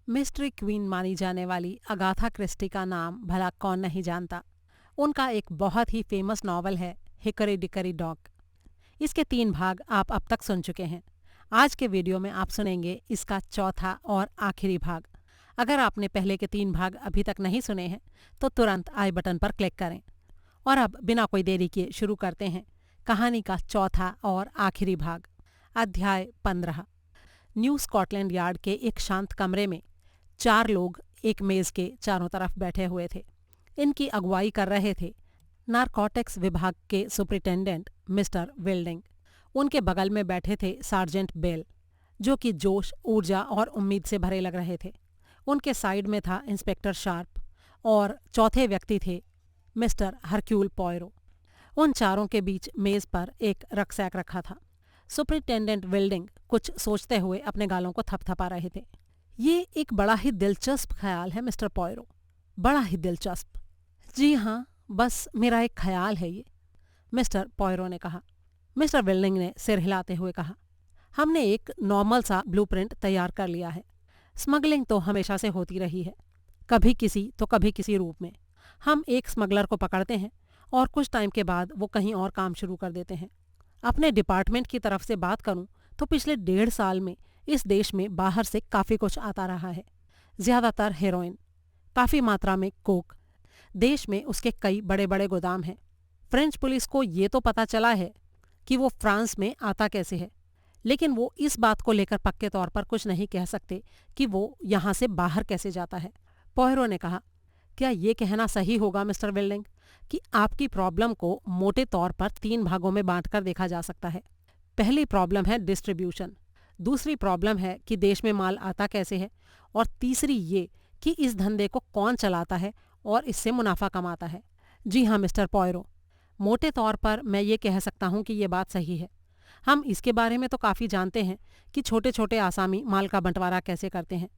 Mystery queen मानी जाने वाली अगाथा क्रिस्टी का नाम भला कौन नहीं जानता। उनका एक बहुत ही फेमस नॉवल है हिकरी डिकरी डॉग। इसके 3 भाग आप अब तक सुन चुके हैं। आज के वीडियो में आप सुनेंगे इसका चौथा और आखिरी भाग। अगर आपने पहले के 3 भाग अभी तक नहीं सुने हैं तो तुरंत आई बटन पर क्लिक करें। और अब बिना कोई देरी किए शुरू करते हैं कहानी का चौथा और आखिरी भाग। अध्याय 15। न्यू स्कॉटलैंड यार्ड के एक शांत कमरे में 4 लोग एक मेज के चारों तरफ बैठे हुए थे। इनकी अगुवाई कर रहे थे नारकोटिक्स विभाग के सुपरिटेंडेंट मिस्टर विल्डिंग। उनके बगल में बैठे थे सार्जेंट बेल, जो कि जोश, ऊर्जा और उम्मीद से भरे लग रहे थे। उनके साइड में था इंस्पेक्टर शार्प और चौथे व्यक्ति थे मिस्टर हरक्यूल पॉयरो। उन चारों के बीच मेज पर एक रक्सैक रखा था। सुपरिटेंडेंट विल्डिंग कुछ सोचते हुए अपने गालों को थपथपा रहे थे। ये एक बड़ा ही दिलचस्प ख्याल है मिस्टर पॉयरो, बड़ा ही दिलचस्प। जी हाँ, बस मेरा एक ख्याल है ये, मिस्टर पॉयरो ने कहा। मिस्टर विल्डिंग ने सिर हिलाते हुए कहा, हमने एक नॉर्मल सा ब्लूप्रिंट तैयार कर लिया है। स्मगलिंग तो हमेशा से होती रही है, कभी किसी तो कभी किसी रूप में। हम एक स्मगलर को पकड़ते हैं और कुछ टाइम के बाद वो कहीं और काम शुरू कर देते हैं। अपने डिपार्टमेंट की तरफ से बात करूं तो पिछले 1.5 साल में इस देश में बाहर से काफ़ी कुछ आता रहा है। ज़्यादातर हेरोइन, काफ़ी मात्रा में कोक। देश में उसके कई बड़े बड़े गोदाम हैं। फ्रेंच पुलिस को ये तो पता चला है कि वो फ्रांस में आता कैसे है, लेकिन वो इस बात को लेकर पक्के तौर पर कुछ नहीं कह सकते कि वो यहाँ से बाहर कैसे जाता है। पॉयरो ने कहा, क्या ये कहना सही होगा मिस्टर विल्डिंग कि आपकी प्रॉब्लम को मोटे तौर पर 3 भागों में बांटकर देखा जा सकता है। पहली प्रॉब्लम है डिस्ट्रीब्यूशन, दूसरी प्रॉब्लम है कि देश में माल आता कैसे है, और तीसरी ये कि इस धंधे को कौन चलाता है और इससे मुनाफा कमाता है। जी हाँ मिस्टर पॉयरो, मोटे तौर पर मैं ये कह सकता हूँ कि ये बात सही है। हम इसके बारे में तो काफ़ी जानते हैं कि छोटे छोटे आसामी माल का बंटवारा कैसे करते हैं।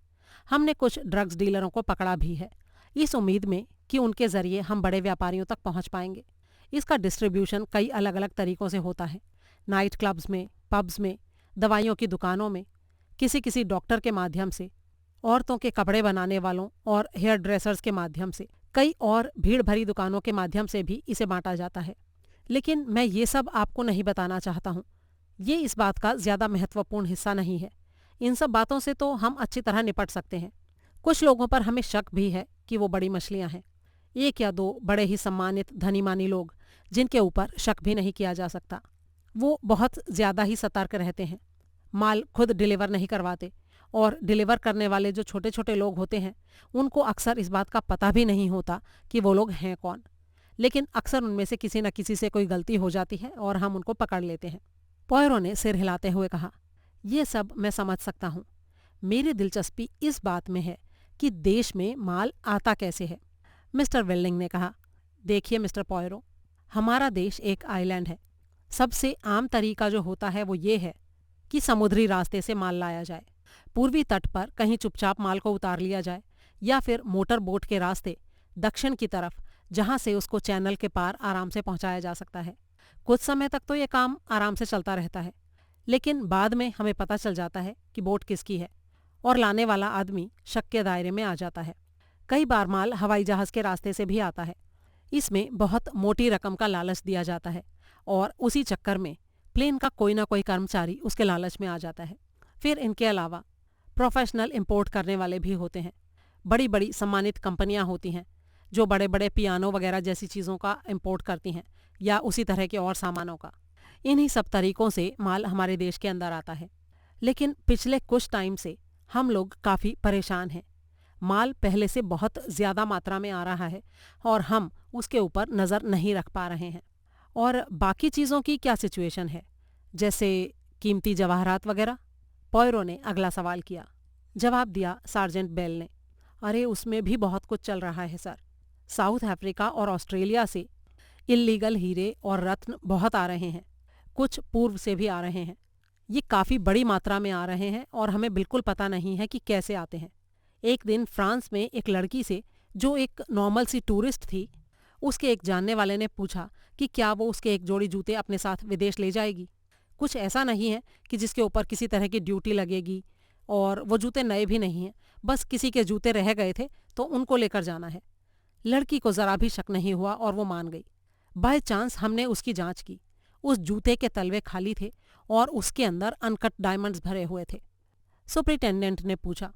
हमने कुछ ड्रग्स डीलरों को पकड़ा भी है, इस उम्मीद में कि उनके ज़रिए हम बड़े व्यापारियों तक पहुंच पाएंगे। इसका डिस्ट्रीब्यूशन कई अलग अलग तरीक़ों से होता है। नाइट क्लब्स में, पब्स में, दवाइयों की दुकानों में, किसी किसी डॉक्टर के माध्यम से, औरतों के कपड़े बनाने वालों और हेयर ड्रेसर्स के माध्यम से, कई और भीड़ भरी दुकानों के माध्यम से भी इसे बांटा जाता है। लेकिन मैं ये सब आपको नहीं बताना चाहता हूँ। ये इस बात का ज़्यादा महत्वपूर्ण हिस्सा नहीं है। इन सब बातों से तो हम अच्छी तरह निपट सकते हैं। कुछ लोगों पर हमें शक भी है कि वो बड़ी मछलियाँ हैं। 1 या 2 बड़े ही सम्मानित धनी मानी लोग जिनके ऊपर शक भी नहीं किया जा सकता। वो बहुत ज़्यादा ही सतर्क रहते हैं, माल खुद डिलीवर नहीं करवाते, और डिलीवर करने वाले जो छोटे छोटे लोग होते हैं उनको अक्सर इस बात का पता भी नहीं होता कि वो लोग हैं कौन। लेकिन अक्सर उनमें से किसी न किसी से कोई गलती हो जाती है और हम उनको पकड़ लेते हैं। पॉयरो ने सिर हिलाते हुए कहा, ये सब मैं समझ सकता हूँ। मेरी दिलचस्पी इस बात में है कि देश में माल आता कैसे है। मिस्टर विल्डिंग ने कहा, देखिए मिस्टर पॉयरो, हमारा देश एक आइलैंड है। सबसे आम तरीका जो होता है वो ये है कि समुद्री रास्ते से माल लाया जाए, पूर्वी तट पर कहीं चुपचाप माल को उतार लिया जाए, या फिर मोटर बोट के रास्ते दक्षिण की तरफ, जहाँ से उसको चैनल के पार आराम से पहुँचाया जा सकता है। कुछ समय तक तो ये काम आराम से चलता रहता है, लेकिन बाद में हमें पता चल जाता है कि बोट किसकी है और लाने वाला आदमी शक के दायरे में आ जाता है। कई बार माल हवाई जहाज़ के रास्ते से भी आता है। इसमें बहुत मोटी रकम का लालच दिया जाता है और उसी चक्कर में प्लेन का कोई ना कोई कर्मचारी उसके लालच में आ जाता है। फिर इनके अलावा प्रोफेशनल इंपोर्ट करने वाले भी होते हैं। बड़ी बड़ी सम्मानित कंपनियां होती हैं जो बड़े बड़े पियानो वगैरह जैसी चीज़ों का इंपोर्ट करती हैं, या उसी तरह के और सामानों का। इन्हीं सब तरीक़ों से माल हमारे देश के अंदर आता है। लेकिन पिछले कुछ टाइम से हम लोग काफ़ी परेशान हैं। माल पहले से बहुत ज़्यादा मात्रा में आ रहा है और हम उसके ऊपर नज़र नहीं रख पा रहे हैं। और बाकी चीज़ों की क्या सिचुएशन है, जैसे कीमती जवाहरात वगैरह? पॉयरो ने अगला सवाल किया। जवाब दिया सार्जेंट बेल ने, अरे उसमें भी बहुत कुछ चल रहा है सर। साउथ अफ्रीका और ऑस्ट्रेलिया से इल्लीगल हीरे और रत्न बहुत आ रहे हैं, कुछ पूर्व से भी आ रहे हैं। ये काफ़ी बड़ी मात्रा में आ रहे हैं और हमें बिल्कुल पता नहीं है कि कैसे आते हैं। एक दिन फ्रांस में एक लड़की से, जो एक नॉर्मल सी टूरिस्ट थी, उसके एक जानने वाले ने पूछा कि क्या वो उसके एक जोड़ी जूते अपने साथ विदेश ले जाएगी। कुछ ऐसा नहीं है कि जिसके ऊपर किसी तरह की ड्यूटी लगेगी और वो जूते नए भी नहीं हैं, बस किसी के जूते रह गए थे तो उनको लेकर जाना है। लड़की को जरा भी शक नहीं हुआ और वो मान गई। बाय चांस हमने उसकी जांच की। उस जूते के तलवे खाली थे और उसके अंदर अनकट डायमंड्स भरे हुए थे। सुपरिटेंडेंट ने पूछा,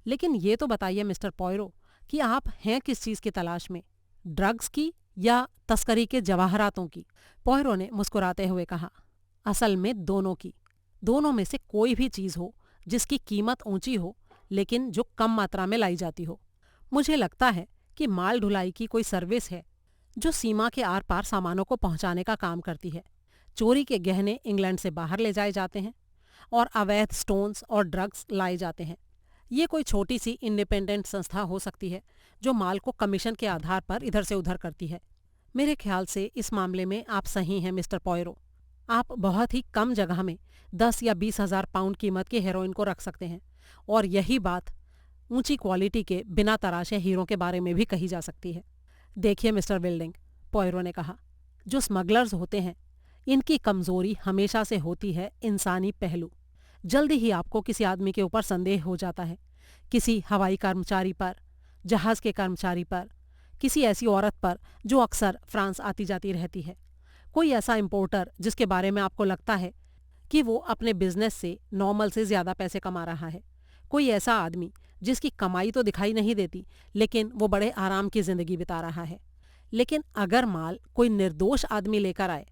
लेकिन ये तो बताइए मिस्टर पॉयरो कि आप हैं किस चीज की तलाश में, ड्रग्स की या तस्करी के जवाहरातों की? पॉयरो ने मुस्कुराते हुए कहा, असल में दोनों की। दोनों में से कोई भी चीज हो जिसकी कीमत ऊंची हो लेकिन जो कम मात्रा में लाई जाती हो। मुझे लगता है कि माल ढुलाई की कोई सर्विस है जो सीमा के आर पार सामानों को पहुंचाने का काम करती है। चोरी के गहने इंग्लैंड से बाहर ले जाए जाते हैं और अवैध स्टोन्स और ड्रग्स लाए जाते हैं। ये कोई छोटी सी इंडिपेंडेंट संस्था हो सकती है जो माल को कमीशन के आधार पर इधर से उधर करती है। मेरे ख्याल से इस मामले में आप सही हैं मिस्टर पॉयरो। आप बहुत ही कम जगह में 10 या 20,000 पाउंड कीमत के हेरोइन को रख सकते हैं, और यही बात ऊंची क्वालिटी के बिना तराशे हीरों के बारे में भी कही जा सकती है। देखिए मिस्टर विल्डिंग, पॉयरो ने कहा, जो स्मगलर्स होते हैं इनकी कमजोरी हमेशा से होती है इंसानी पहलू। जल्दी ही आपको किसी आदमी के ऊपर संदेह हो जाता है, किसी हवाई कर्मचारी पर, जहाज के कर्मचारी पर, किसी ऐसी औरत पर जो अक्सर फ्रांस आती जाती रहती है, कोई ऐसा इंपोर्टर जिसके बारे में आपको लगता है कि वो अपने बिजनेस से नॉर्मल से ज्यादा पैसे कमा रहा है, कोई ऐसा आदमी जिसकी कमाई तो दिखाई नहीं देती लेकिन वो बड़े आराम की जिंदगी बिता रहा है। लेकिन अगर माल कोई निर्दोष आदमी लेकर आए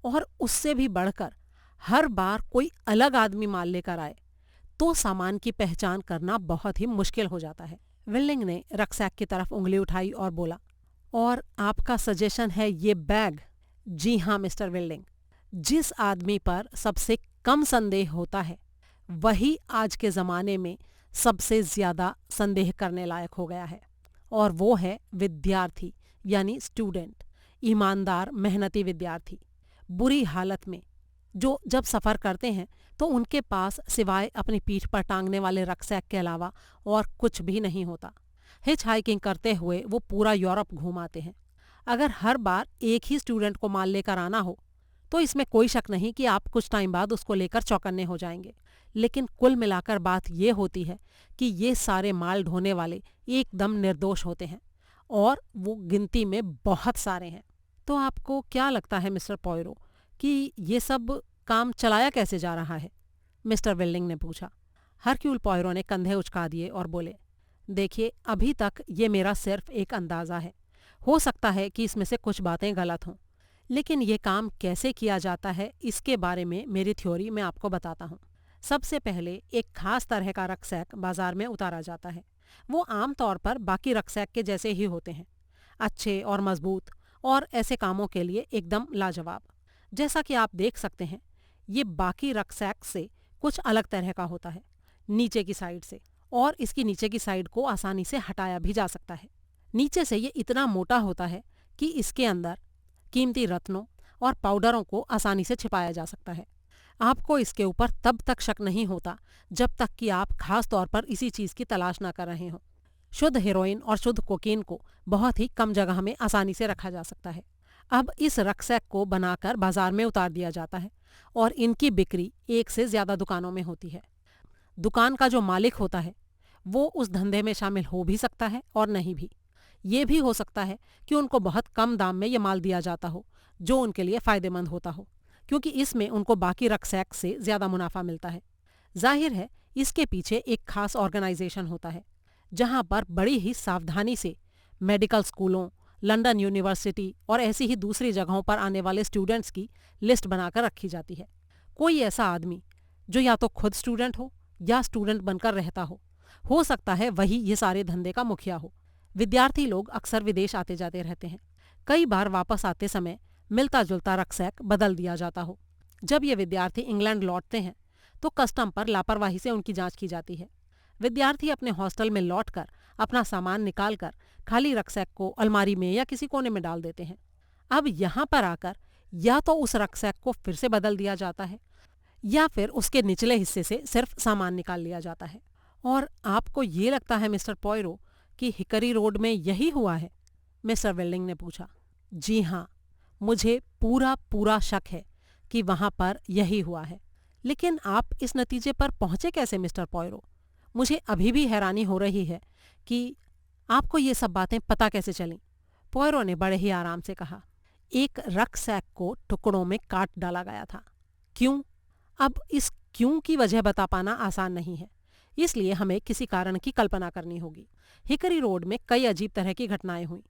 और उससे भी बढ़कर हर बार कोई अलग आदमी माल लेकर आए, तो सामान की पहचान करना बहुत ही मुश्किल हो जाता है। विल्डिंग ने रक्सैक की तरफ उंगली उठाई और बोला, और आपका सजेशन है ये बैग? जी हाँ मिस्टर विल्डिंग, जिस आदमी पर सबसे कम संदेह होता है वही आज के ज़माने में सबसे ज़्यादा संदेह करने लायक हो गया है, और वो है विद्यार्थी यानी स्टूडेंट, ईमानदार मेहनती विद्यार्थी, बुरी हालत में, जो जब सफ़र करते हैं तो उनके पास सिवाय अपनी पीठ पर टांगने वाले रक्सैक के अलावा और कुछ भी नहीं होता। हिच हाइकिंग करते हुए वो पूरा यूरोप घूमाते हैं। अगर हर बार एक ही स्टूडेंट को माल लेकर आना हो तो इसमें कोई शक नहीं कि आप कुछ टाइम बाद उसको लेकर चौकन्ने हो जाएंगे। लेकिन कुल मिलाकर बात ये होती है कि ये सारे माल ढोने वाले एकदम निर्दोष होते हैं, और वो गिनती में बहुत सारे हैं। तो आपको क्या लगता है मिस्टर पॉयरो कि ये सब काम चलाया कैसे जा रहा है? मिस्टर विल्डिंग ने पूछा। हरक्यूल पॉयरो ने कंधे उचका दिए और बोले, देखिए, अभी तक ये मेरा सिर्फ एक अंदाज़ा है। हो सकता है कि इसमें से कुछ बातें गलत हों, लेकिन ये काम कैसे किया जाता है इसके बारे में मेरी थ्योरी मैं आपको बताता हूँ। सबसे पहले एक खास तरह का रक्सैक बाजार में उतारा जाता है। वो आमतौर पर बाकी रक्सैक के जैसे ही होते हैं, अच्छे और मजबूत, और ऐसे कामों के लिए एकदम लाजवाब। जैसा कि आप देख सकते हैं, ये बाकी रक्सैक से कुछ अलग तरह का होता है नीचे की साइड से, और इसकी नीचे की साइड को आसानी से हटाया भी जा सकता है। नीचे से ये इतना मोटा होता है कि इसके अंदर कीमती रत्नों और पाउडरों को आसानी से छिपाया जा सकता है। आपको इसके ऊपर तब तक शक नहीं होता जब तक कि आप खास तौर पर इसी चीज़ की तलाश ना कर रहे हों। शुद्ध हेरोइन और शुद्ध कोकीन को बहुत ही कम जगह में आसानी से रखा जा सकता है। अब इस रक्सैक को बनाकर बाजार में उतार दिया जाता है और इनकी बिक्री एक से ज़्यादा दुकानों में होती है। दुकान का जो मालिक होता है वो उस धंधे में शामिल हो भी सकता है और नहीं भी। ये भी हो सकता है कि उनको बहुत कम दाम में ये माल दिया जाता हो जो उनके लिए फ़ायदेमंद होता हो, क्योंकि इसमें उनको बाकी रक्सैक से ज़्यादा मुनाफा मिलता है। जाहिर है इसके पीछे एक खास ऑर्गेनाइजेशन होता है जहाँ पर बड़ी ही सावधानी से मेडिकल स्कूलों, लंदन यूनिवर्सिटी और ऐसी ही दूसरी जगहों पर आने वाले स्टूडेंट्स की लिस्ट बनाकर रखी जाती है। कोई ऐसा आदमी जो या तो खुद स्टूडेंट हो या स्टूडेंट बनकर रहता हो सकता है वही ये सारे धंधे का मुखिया हो। विद्यार्थी लोग अक्सर विदेश आते जाते रहते हैं। कई बार वापस आते समय मिलता जुलता रक्सैक बदल दिया जाता हो। जब ये विद्यार्थी इंग्लैंड लौटते हैं तो कस्टम पर लापरवाही से उनकी जांच की जाती है। विद्यार्थी अपने हॉस्टल में लौटकर अपना सामान निकालकर खाली रक्सैक को अलमारी में या किसी कोने में डाल देते हैं। अब यहाँ पर आकर या तो उस रक्सैक को फिर से बदल दिया जाता है या फिर उसके निचले हिस्से से सिर्फ सामान निकाल लिया जाता है। और आपको ये लगता है मिस्टर पॉयरो कि हिकरी रोड में यही हुआ है? मिस्टर विल्डिंग ने पूछा। जी हाँ, मुझे पूरा शक है कि वहाँ पर यही हुआ है। लेकिन आप इस नतीजे पर पहुँचे कैसे मिस्टर पॉयरो? मुझे अभी भी हैरानी हो रही है कि आपको ये सब बातें पता कैसे चलीं। पोयरो ने बड़े ही आराम से कहा, एक रक्सैक को टुकड़ों में काट डाला गया था। क्यों? अब इस क्यों की वजह बता पाना आसान नहीं है, इसलिए हमें किसी कारण की कल्पना करनी होगी। हिकरी रोड में कई अजीब तरह की घटनाएं हुई,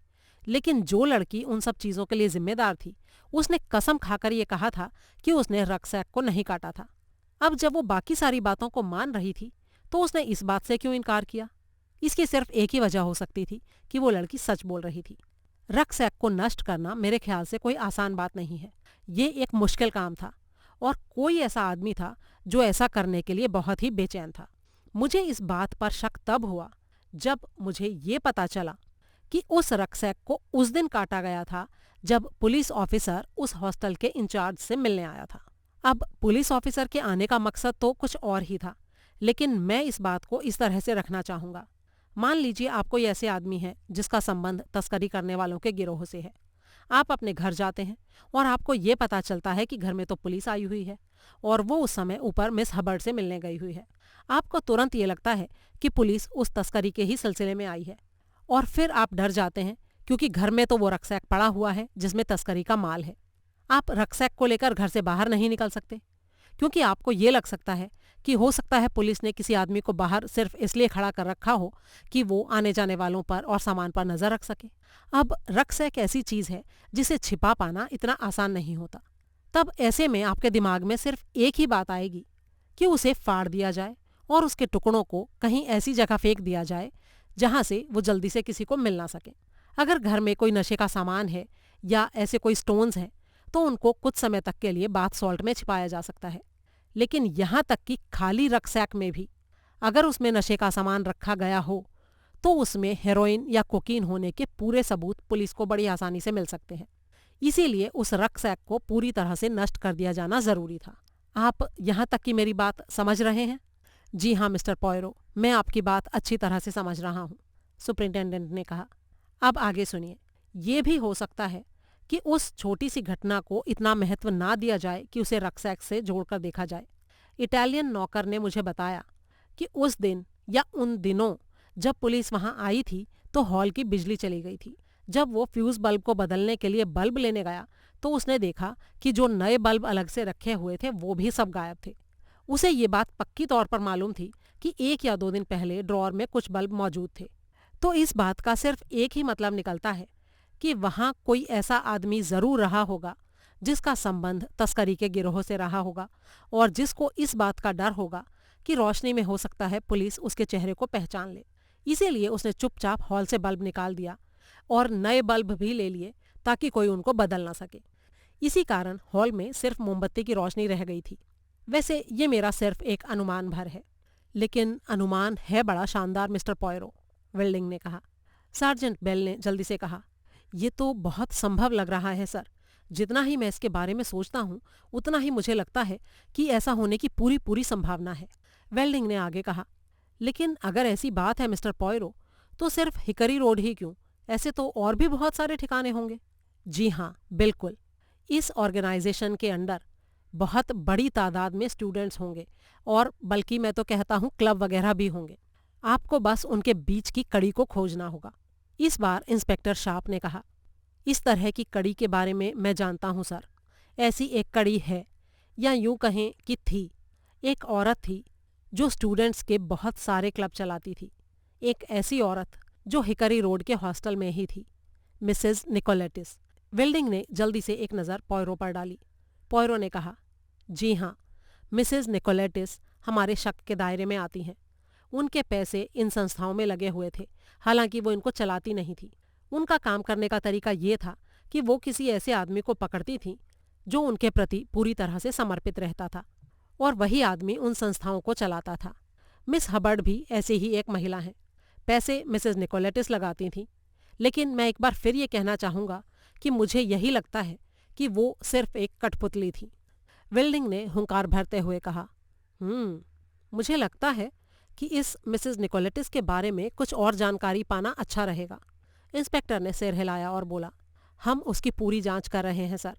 लेकिन जो लड़की उन सब चीज़ों के लिए जिम्मेदार थी, उसने कसम खाकर ये कहा था कि उसने रक्सैक को नहीं काटा था। अब जब वो बाकी सारी बातों को मान रही थी, तो उसने इस बात से क्यों इनकार किया? इसकी सिर्फ एक ही वजह हो सकती थी कि वो लड़की सच बोल रही थी। रक्सैक को नष्ट करना मेरे ख्याल से कोई आसान बात नहीं है। ये एक मुश्किल काम था और कोई ऐसा आदमी था जो ऐसा करने के लिए बहुत ही बेचैन था। मुझे इस बात पर शक तब हुआ जब मुझे ये पता चला कि उस रक्सैक को उस दिन काटा गया था जब पुलिस ऑफिसर उस हॉस्टल के इंचार्ज से मिलने आया था। अब पुलिस ऑफिसर के आने का मकसद तो कुछ और ही था, लेकिन मैं इस बात को इस तरह से रखना चाहूँगा। मान लीजिए आप कोई ऐसे आदमी हैं जिसका संबंध तस्करी करने वालों के गिरोह से है। आप अपने घर जाते हैं और आपको ये पता चलता है कि घर में तो पुलिस आई हुई है और वो उस समय ऊपर मिस हबर्ड से मिलने गई हुई है। आपको तुरंत ये लगता है कि पुलिस उस तस्करी के ही सिलसिले में आई है और फिर आप डर जाते हैं क्योंकि घर में तो वो रक्सैक पड़ा हुआ है जिसमें तस्करी का माल है। आप रक्सैक को लेकर घर से बाहर नहीं निकल सकते क्योंकि आपको ये लग सकता है कि हो सकता है पुलिस ने किसी आदमी को बाहर सिर्फ इसलिए खड़ा कर रखा हो कि वो आने जाने वालों पर और सामान पर नजर रख सके। अब रक्सैक ऐसी चीज है जिसे छिपा पाना इतना आसान नहीं होता। तब ऐसे में आपके दिमाग में सिर्फ एक ही बात आएगी कि उसे फाड़ दिया जाए और उसके टुकड़ों को कहीं ऐसी जगह फेंक दिया जाए जहां से वो जल्दी से किसी को मिल ना सके। अगर घर में कोई नशे का सामान है या ऐसे कोई स्टोन्स हैं तो उनको कुछ समय तक के लिए बाथ सॉल्ट में छिपाया जा सकता है, लेकिन यहाँ तक कि खाली रक्सैक में भी अगर उसमें नशे का सामान रखा गया हो तो उसमें हेरोइन या कोकीन होने के पूरे सबूत पुलिस को बड़ी आसानी से मिल सकते हैं। इसीलिए उस रक्सैक को पूरी तरह से नष्ट कर दिया जाना जरूरी था। आप यहाँ तक कि मेरी बात समझ रहे हैं? जी हाँ मिस्टर पॉयरो, मैं आपकी बात अच्छी तरह से समझ रहा हूँ, सुपरिंटेंडेंट ने कहा। अब आगे सुनिए। ये भी हो सकता है कि उस छोटी सी घटना को इतना महत्व ना दिया जाए कि उसे रक्सैक से जोड़कर देखा जाए। इटालियन नौकर ने मुझे बताया कि उस दिन या उन दिनों जब पुलिस वहां आई थी तो हॉल की बिजली चली गई थी। जब वो फ्यूज बल्ब को बदलने के लिए बल्ब लेने गया तो उसने देखा कि जो नए बल्ब अलग से रखे हुए थे वो भी सब गायब थे। उसे ये बात पक्की तौर पर मालूम थी कि 1 या 2 दिन पहले ड्रॉअर में कुछ बल्ब मौजूद थे। तो इस बात का सिर्फ एक ही मतलब निकलता है कि वहां कोई ऐसा आदमी जरूर रहा होगा जिसका संबंध तस्करी के गिरोह से रहा होगा और जिसको इस बात का डर होगा कि रोशनी में हो सकता है पुलिस उसके चेहरे को पहचान ले। इसीलिए उसने चुपचाप हॉल से बल्ब निकाल दिया और नए बल्ब भी ले लिए ताकि कोई उनको बदल ना सके। इसी कारण हॉल में सिर्फ मोमबत्ती की रोशनी रह गई थी। वैसे ये मेरा सिर्फ एक अनुमान भर है, लेकिन अनुमान है बड़ा शानदार मिस्टर पॉयरो, वेल्डिंग ने कहा। सार्जेंट बेल ने जल्दी से कहा, ये तो बहुत संभव लग रहा है सर। जितना ही मैं इसके बारे में सोचता हूँ उतना ही मुझे लगता है कि ऐसा होने की पूरी पूरी संभावना है। वेल्डिंग ने आगे कहा, लेकिन अगर ऐसी बात है मिस्टर पॉयरो तो सिर्फ हिकरी रोड ही क्यों, ऐसे तो और भी बहुत सारे ठिकाने होंगे। जी हाँ बिल्कुल, इस ऑर्गेनाइजेशन के अंडर बहुत बड़ी तादाद में स्टूडेंट्स होंगे और बल्कि मैं तो कहता हूँ क्लब वगैरह भी होंगे। आपको बस उनके बीच की कड़ी को खोजना होगा। इस बार इंस्पेक्टर शार्प ने कहा, इस तरह की कड़ी के बारे में मैं जानता हूँ सर। ऐसी एक कड़ी है, या यूं कहें कि थी। एक औरत थी जो स्टूडेंट्स के बहुत सारे क्लब चलाती थी। एक ऐसी औरत जो हिकरी रोड के हॉस्टल में ही थी, मिसेस निकोलेटिस। वेल्डिंग ने जल्दी से एक नज़र पॉयरो पर डाली। पॉयरो ने कहा, जी हाँ, मिसेस निकोलेटिस हमारे शक के दायरे में आती हैं। उनके पैसे इन संस्थाओं में लगे हुए थे, हालांकि वो इनको चलाती नहीं थी। उनका काम करने का तरीका ये था कि वो किसी ऐसे आदमी को पकड़ती थी जो उनके प्रति पूरी तरह से समर्पित रहता था और वही आदमी उन संस्थाओं को चलाता था। मिस हबर्ड भी ऐसी ही एक महिला हैं। पैसे मिसेस निकोलेटिस लगाती थीं, लेकिन मैं एक बार फिर ये कहना चाहूँगा कि मुझे यही लगता है कि वो सिर्फ एक कठपुतली थी। वेल्डिंग ने हुंकार भरते हुए कहा, मुझे लगता है कि इस मिसेस निकोलेटिस के बारे में कुछ और जानकारी पाना अच्छा रहेगा। इंस्पेक्टर ने सिर हिलाया और बोला, हम उसकी पूरी जांच कर रहे हैं सर।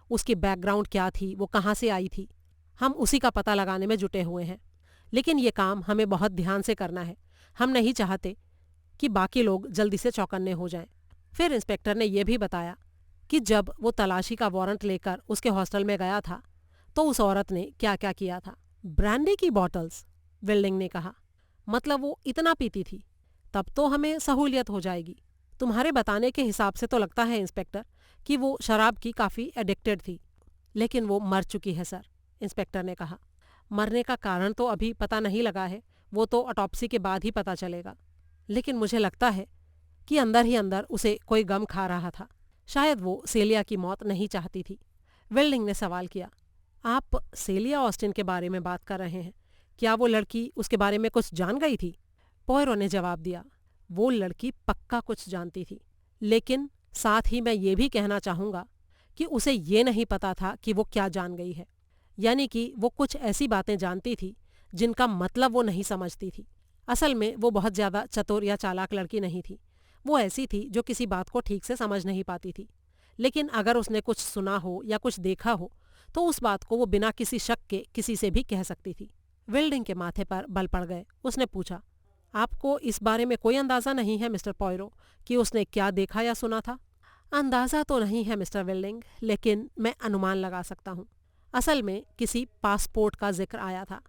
उसकी बैकग्राउंड क्या थी, वो कहाँ से आई थी, हम उसी का पता लगाने में जुटे हुए हैं। लेकिन ये काम हमें बहुत ध्यान से करना है। हम नहीं चाहते कि बाकी लोग जल्दी से चौकन्ने हो जाएं। फिर इंस्पेक्टर ने यह भी बताया कि जब वो तलाशी का वारंट लेकर उसके हॉस्टल में गया था तो उस औरत ने क्या क्या किया था। ब्रांडी की बॉटल्स, वेल्डिंग ने कहा। मतलब वो इतना पीती थी? तब तो हमें सहूलियत हो जाएगी। तुम्हारे बताने के हिसाब से तो लगता है इंस्पेक्टर कि वो शराब की काफ़ी एडिक्टेड थी। लेकिन वो मर चुकी है सर, इंस्पेक्टर ने कहा। मरने का कारण तो अभी पता नहीं लगा है, वो तो ऑटोप्सी के बाद ही पता चलेगा। लेकिन मुझे लगता है कि अंदर ही अंदर उसे कोई गम खा रहा था। शायद वो सेलिया की मौत नहीं चाहती थी। वेल्डिंग ने सवाल किया। आप सेलिया ऑस्टिन के बारे में बात कर रहे हैं? क्या वो लड़की उसके बारे में कुछ जान गई थी? पोयरो ने जवाब दिया। वो लड़की पक्का कुछ जानती थी, लेकिन साथ ही मैं ये भी कहना चाहूँगा कि उसे ये नहीं पता था कि वो क्या जान गई है। यानी कि वो कुछ ऐसी बातें जानती थी जिनका मतलब वो नहीं समझती थी। असल में वो बहुत ज़्यादा चतुर या चालाक लड़की नहीं थी। वो ऐसी थी जो किसी बात को ठीक से समझ नहीं पाती थी, लेकिन अगर उसने कुछ सुना हो या कुछ देखा हो तो उस बात को वो बिना किसी शक के किसी से भी कह सकती थी। वेल्डिंग के माथे पर बल पड़ गए। उसने पूछा, आपको इस बारे में कोई अंदाज़ा नहीं है मिस्टर पॉयरो कि उसने क्या देखा या सुना था? अंदाज़ा तो नहीं है मिस्टर वेल्डिंग, लेकिन मैं अनुमान लगा सकता हूँ। असल में किसी पासपोर्ट का जिक्र आया था।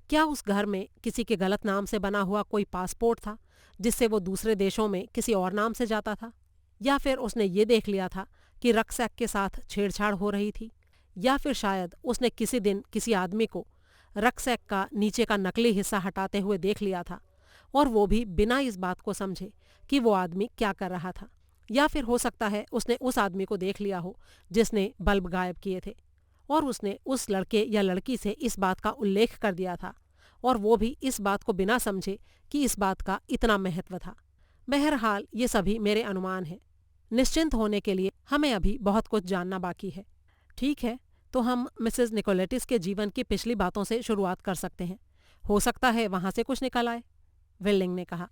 क्या उस घर में किसी के गलत नाम से बना हुआ कोई पासपोर्ट था जिससे वो दूसरे देशों में किसी और नाम से जाता था? या फिर उसने ये देख लिया था कि रक्सैक के साथ छेड़छाड़ हो रही थी? या फिर शायद उसने किसी दिन किसी आदमी को रक्सैक का नीचे का नकली हिस्सा हटाते हुए देख लिया था, और वो भी बिना इस बात को समझे कि वो आदमी क्या कर रहा था। या फिर हो सकता है उसने उस आदमी को देख लिया हो जिसने बल्ब गायब किए थे, और उसने उस लड़के या लड़की से इस बात का उल्लेख कर दिया था, और वो भी इस बात को बिना समझे कि इस बात का इतना महत्व था। बहरहाल ये सभी मेरे अनुमान हैं। निश्चिंत होने के लिए हमें अभी बहुत कुछ जानना बाकी है। ठीक है, तो हम मिसेस निकोलेटिस के जीवन की पिछली बातों से शुरुआत कर सकते हैं। हो सकता है वहाँ से कुछ निकल आए, वेल्डिंग ने कहा।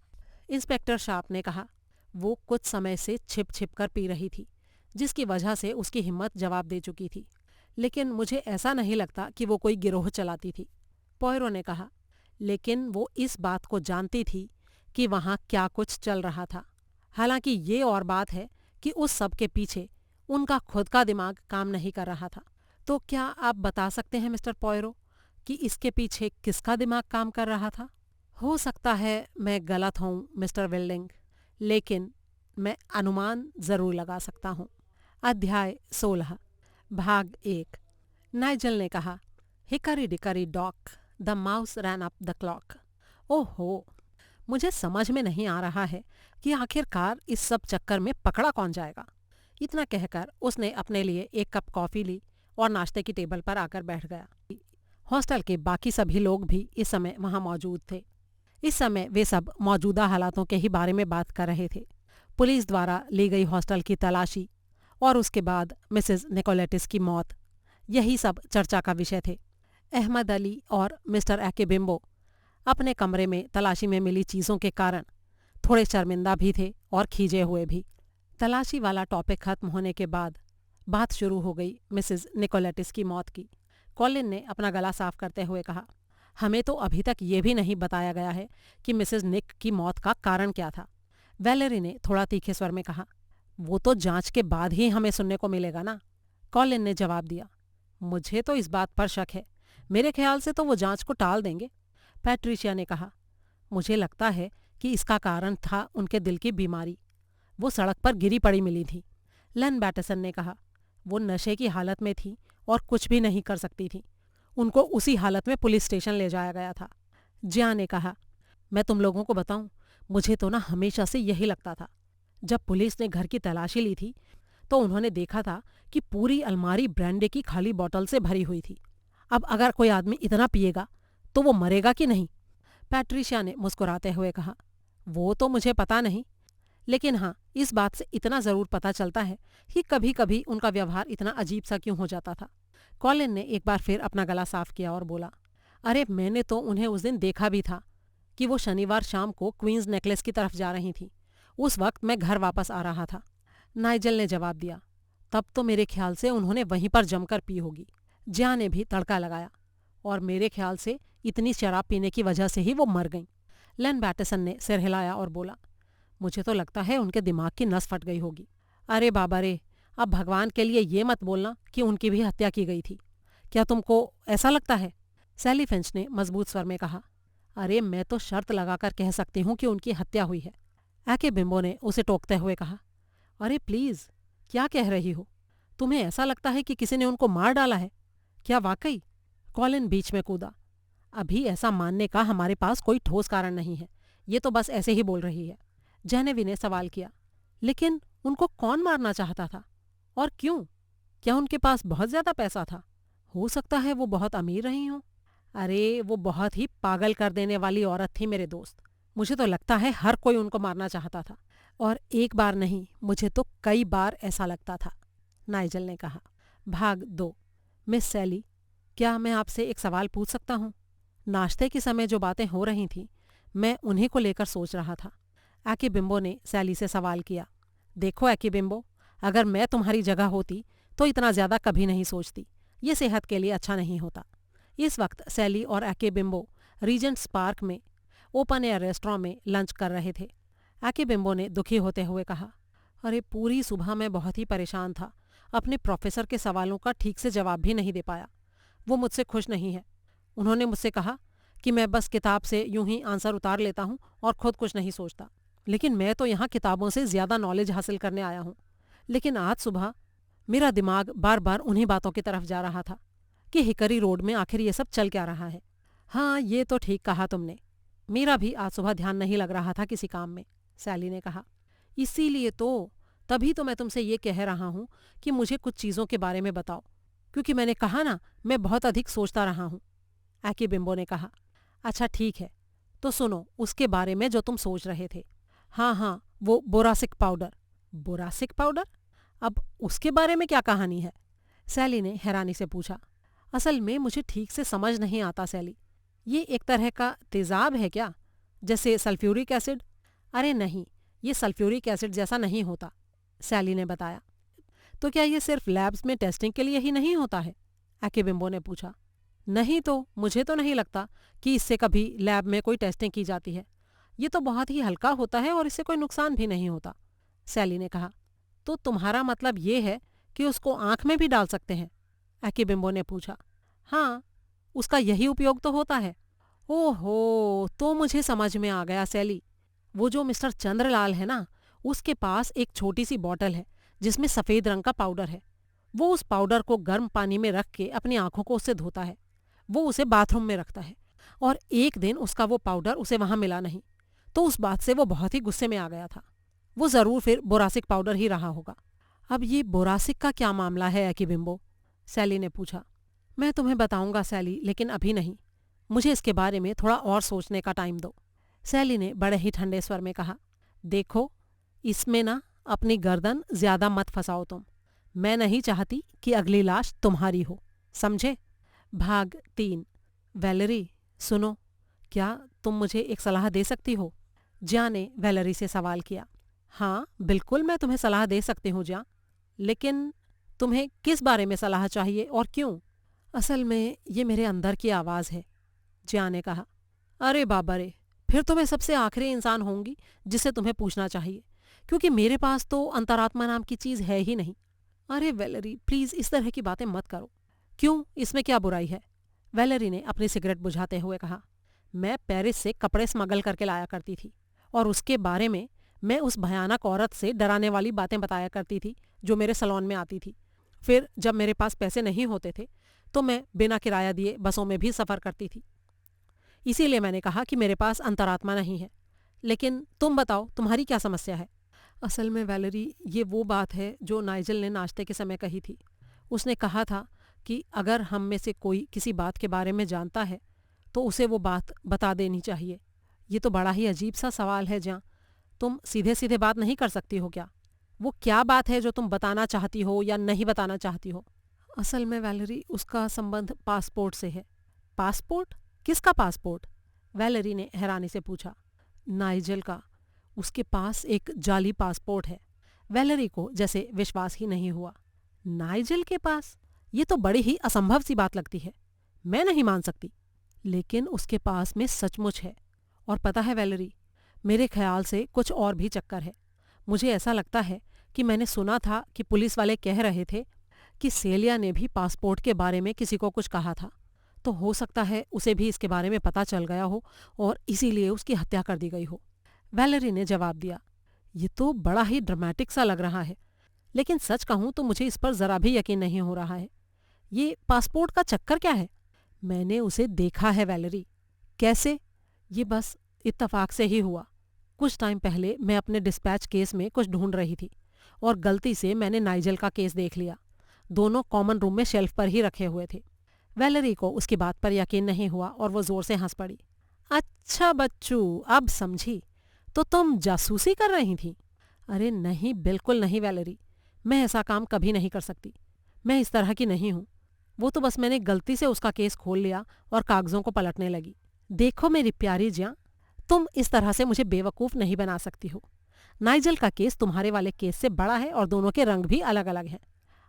इंस्पेक्टर शार्प ने कहा। वो कुछ समय से छिप छिप कर पी रही थी, जिसकी वजह से उसकी हिम्मत जवाब दे चुकी थी। लेकिन मुझे ऐसा नहीं लगता कि वो कोई गिरोह चलाती थी, पोयरो ने कहा। लेकिन वो इस बात को जानती थी कि वहाँ क्या कुछ चल रहा था। हालांकि ये और बात है कि उस सब के पीछे उनका खुद का दिमाग काम नहीं कर रहा था। तो क्या आप बता सकते हैं मिस्टर पोयरो कि इसके पीछे किसका दिमाग काम कर रहा था? हो सकता है मैं गलत हूँ मिस्टर वेल्डिंग, लेकिन मैं अनुमान ज़रूर लगा सकता हूँ। अध्याय 16, भाग 1। नाइजल ने कहा, hickory dickory dock, the mouse ran up the clock. ओहो, मुझे समझ में नहीं आ रहा है कि आखिरकार इस सब चक्कर में पकड़ा कौन जाएगा। इतना कहकर उसने अपने लिए एक कप कॉफ़ी ली और नाश्ते की टेबल पर आकर बैठ गया। हॉस्टल के बाकी सभी लोग भी इस समय वहाँ मौजूद थे। इस समय वे सब मौजूदा हालातों के ही बारे में बात कर रहे थे। पुलिस द्वारा ली गई हॉस्टल की तलाशी और उसके बाद मिसेस निकोलेटिस की मौत, यही सब चर्चा का विषय थे। अहमद अली और मिस्टर एकेबिम्बो अपने कमरे में तलाशी में मिली चीज़ों के कारण थोड़े शर्मिंदा भी थे और खींचे हुए भी। तलाशी वाला टॉपिक खत्म होने के बाद बात शुरू हो गई मिसेस निकोलेटिस की मौत की। कॉलिन ने अपना गला साफ करते हुए कहा, हमें तो अभी तक ये भी नहीं बताया गया है कि मिसेस निक की मौत का कारण क्या था। वैलेरी ने थोड़ा तीखे स्वर में कहा, वो तो जांच के बाद ही हमें सुनने को मिलेगा ना। कॉलिन ने जवाब दिया, मुझे तो इस बात पर शक है। मेरे ख्याल से तो वो जांच को टाल देंगे। पैट्रिशिया ने कहा, मुझे लगता है कि इसका कारण था उनके दिल की बीमारी। वो सड़क पर गिरी पड़ी मिली थी। लन बैटसन ने कहा, वो नशे की हालत में थी और कुछ भी नहीं कर सकती थी। उनको उसी हालत में पुलिस स्टेशन ले जाया गया था। जिया ने कहा, मैं तुम लोगों को बताऊं, मुझे तो ना हमेशा से यही लगता था। जब पुलिस ने घर की तलाशी ली थी तो उन्होंने देखा था कि पूरी अलमारी ब्रांडे की खाली बोतल से भरी हुई थी। अब अगर कोई आदमी इतना पिएगा तो वो मरेगा कि नहीं? पैट्रिशिया ने मुस्कुराते हुए कहा, वो तो मुझे पता नहीं, लेकिन हाँ, इस बात से इतना ज़रूर पता चलता है कि कभी कभी उनका व्यवहार इतना अजीब सा क्यों हो जाता था। कॉलिन ने एक बार फिर अपना गला साफ किया और बोला, अरे मैंने तो उन्हें उस दिन देखा भी था कि वो शनिवार शाम को क्वींस नेकलेस की तरफ जा रही थी। उस वक्त मैं घर वापस आ रहा था। नाइजल ने जवाब दिया, तब तो मेरे ख्याल से उन्होंने वहीं पर जमकर पी होगी। जिया ने भी तड़का लगाया, और मेरे ख्याल से इतनी शराब पीने की वजह से ही वो मर गईं। लेन बैटसन ने सिर हिलाया और बोला, मुझे तो लगता है उनके दिमाग की नस फट गई होगी। अरे बाबा रे, अब भगवान के लिए ये मत बोलना कि उनकी भी हत्या की गई थी। क्या तुमको ऐसा लगता है? सैली फिंच ने मजबूत स्वर में कहा। अरे मैं तो शर्त लगाकर कह सकती हूँ कि उनकी हत्या हुई है। एके बिम्बो ने उसे टोकते हुए कहा। अरे प्लीज, क्या कह रही हो? तुम्हें ऐसा लगता है कि किसी ने उनको मार डाला है? क्या वाकई? कॉलिन बीच में कूदा। अभी ऐसा मानने का हमारे पास कोई ठोस कारण नहीं है, ये तो बस ऐसे ही बोल रही है। जेनेवी ने सवाल किया। लेकिन उनको कौन मारना चाहता था और क्यों? क्या उनके पास बहुत ज्यादा पैसा था? हो सकता है वो बहुत अमीर रही हों। अरे वो बहुत ही पागल कर देने वाली औरत थी मेरे दोस्त। मुझे तो लगता है हर कोई उनको मारना चाहता था, और एक बार नहीं, मुझे तो कई बार ऐसा लगता था, नाइजल ने कहा। भाग 2। मिस सैली, क्या मैं आपसे एक सवाल पूछ सकता हूँ? नाश्ते के समय जो बातें हो रही थीं, मैं उन्हीं को लेकर सोच रहा था। एके बिम्बो ने सैली से सवाल किया। देखो एके बिम्बो, अगर मैं तुम्हारी जगह होती तो इतना ज्यादा कभी नहीं सोचती। ये सेहत के लिए अच्छा नहीं होता। इस वक्त सैली और एके बिम्बो रीजेंट्स पार्क में ओपन एयर रेस्टोरेंट में लंच कर रहे थे। एके बिम्बो ने दुखी होते हुए कहा, अरे पूरी सुबह मैं बहुत ही परेशान था। अपने प्रोफेसर के सवालों का ठीक से जवाब भी नहीं दे पाया। वो मुझसे खुश नहीं है। उन्होंने मुझसे कहा कि मैं बस किताब से यूं ही आंसर उतार लेता हूं और खुद कुछ नहीं सोचता। लेकिन मैं तो यहाँ किताबों से ज्यादा नॉलेज हासिल करने आया हूँ। लेकिन आज सुबह मेरा दिमाग बार बार उन्हीं बातों की तरफ जा रहा था कि हिकरी रोड में आखिर ये सब चल क्या रहा है। हाँ, ये तो ठीक कहा तुमने। मेरा भी आज सुबह ध्यान नहीं लग रहा था किसी काम में, सैली ने कहा। इसीलिए तो, तभी तो मैं तुमसे ये कह रहा हूँ कि मुझे कुछ चीज़ों के बारे में बताओ, क्योंकि मैंने कहा ना, मैं बहुत अधिक सोचता रहा हूँ, एके बिम्बो ने कहा। अच्छा ठीक है, तो सुनो उसके बारे में जो तुम सोच रहे थे। हाँ हाँ, वो बोरासिक पाउडर। बोरासिक पाउडर? अब उसके बारे में क्या कहानी है? सैली ने हैरानी से पूछा। असल में मुझे ठीक से समझ नहीं आता सैली। ये एक तरह का तेजाब है क्या, जैसे सल्फ्यूरिक एसिड? अरे नहीं, ये सल्फ्यूरिक एसिड जैसा नहीं होता, सैली ने बताया। तो क्या ये सिर्फ लैब्स में टेस्टिंग के लिए ही नहीं होता है? एके बिम्बो ने पूछा। नहीं तो मुझे तो नहीं लगता कि इससे कभी लैब में कोई टेस्टिंग की जाती है। ये तो बहुत ही हल्का होता है और इससे कोई नुकसान भी नहीं होता, सैली ने कहा। तो तुम्हारा मतलब ये है कि उसको आंख में भी डाल सकते हैं? एके बिम्बो ने पूछा। हाँ, उसका यही उपयोग तो होता है। ओहो, तो मुझे समझ में आ गया सैली। वो जो मिस्टर चंद्रलाल है ना, उसके पास एक छोटी सी बॉटल है जिसमें सफ़ेद रंग का पाउडर है। वो उस पाउडर को गर्म पानी में रख के अपनी आंखों को उससे धोता है। वो उसे बाथरूम में रखता है, और एक दिन उसका वो पाउडर उसे वहां मिला नहीं, तो उस बात से वो बहुत ही गुस्से में आ गया था। वो जरूर फिर बोरासिक पाउडर ही रहा होगा। अब ये बोरासिक का क्या मामला है एके बिम्बो? सैली ने पूछा। मैं तुम्हें बताऊंगा सैली, लेकिन अभी नहीं। मुझे इसके बारे में थोड़ा और सोचने का टाइम दो, सैली ने बड़े ही ठंडे स्वर में कहा। देखो, इसमें ना अपनी गर्दन ज्यादा मत फंसाओ तुम। मैं नहीं चाहती कि अगली लाश तुम्हारी हो, समझे? भाग 3। वैलेरी, सुनो, क्या तुम मुझे एक सलाह दे सकती हो? ज्या ने वैलेरी से सवाल किया। हाँ बिल्कुल, मैं तुम्हें सलाह दे सकती हूँ ज्या, लेकिन तुम्हें किस बारे में सलाह चाहिए और क्यों? असल में ये मेरे अंदर की आवाज़ है, ज्या ने कहा। अरे बाबा रे, फिर तो मैं सबसे आखिरी इंसान होंगी जिसे तुम्हें पूछना चाहिए, क्योंकि मेरे पास तो अंतरात्मा नाम की चीज़ है ही नहीं। अरे वैलेरी, प्लीज़ इस तरह की बातें मत करो। क्यों, इसमें क्या बुराई है? वैलेरी ने अपनी सिगरेट बुझाते हुए कहा। मैं पेरिस से कपड़े स्मगल करके लाया करती थी, और उसके बारे में मैं उस भयानक औरत से डराने वाली बातें बताया करती थी जो मेरे सलोन में आती थी। फिर जब मेरे पास पैसे नहीं होते थे तो मैं बिना किराया दिए बसों में भी सफ़र करती थी। इसीलिए मैंने कहा कि मेरे पास अंतरात्मा नहीं है। लेकिन तुम बताओ, तुम्हारी क्या समस्या है? असल में वैलेरी, ये वो बात है जो नाइजल ने नाश्ते के समय कही थी। उसने कहा था कि अगर हम में से कोई किसी बात के बारे में जानता है तो उसे वो बात बता देनी चाहिए। ये तो बड़ा ही अजीब सा सवाल है ज्या, तुम सीधे सीधे बात नहीं कर सकती हो क्या? वो क्या बात है जो तुम बताना चाहती हो या नहीं बताना चाहती हो? असल में वैलेरी, उसका संबंध पासपोर्ट से है। पासपोर्ट? किसका पासपोर्ट? वैलेरी ने हैरानी से पूछा। नाइजल का। उसके पास एक जाली पासपोर्ट है। वैलेरी को जैसे विश्वास ही नहीं हुआ। नाइजल के पास? ये तो बड़ी ही असंभव सी बात लगती है। मैं नहीं मान सकती। लेकिन उसके पास में सचमुच है। और पता है वैलेरी, मेरे ख्याल से कुछ और भी चक्कर है। मुझे ऐसा लगता है कि मैंने सुना था कि पुलिस वाले कह रहे थे कि सेलिया ने भी पासपोर्ट के बारे में किसी को कुछ कहा था। तो हो सकता है उसे भी इसके बारे में पता चल गया हो और इसीलिए उसकी हत्या कर दी गई हो। वैलेरी ने जवाब दिया। ये तो बड़ा ही ड्रामेटिक सा लग रहा है, लेकिन सच कहूं तो मुझे इस पर जरा भी यकीन नहीं हो रहा है। ये पासपोर्ट का चक्कर क्या है? मैंने उसे देखा है वैलेरी। कैसे? ये बस इत्तफाक से ही हुआ। कुछ टाइम पहले मैं अपने डिस्पैच केस में कुछ ढूंढ रही थी और गलती से मैंने नाइजल का केस देख लिया। दोनों कॉमन रूम में शेल्फ पर ही रखे हुए थे। वैलेरी को उसकी बात पर यकीन नहीं हुआ और वो जोर से हंस पड़ी। अच्छा बच्चू, अब समझी। तो तुम जासूसी कर रही थी? अरे नहीं, बिल्कुल नहीं वैलेरी, मैं ऐसा काम कभी नहीं कर सकती। मैं इस तरह की नहीं हूँ। वो तो बस मैंने गलती से उसका केस खोल लिया और कागजों को पलटने लगी। देखो मेरी प्यारी जिया, तुम इस तरह से मुझे बेवकूफ़ नहीं बना सकती हो। नाइजल का केस तुम्हारे वाले केस से बड़ा है और दोनों के रंग भी अलग अलग हैं।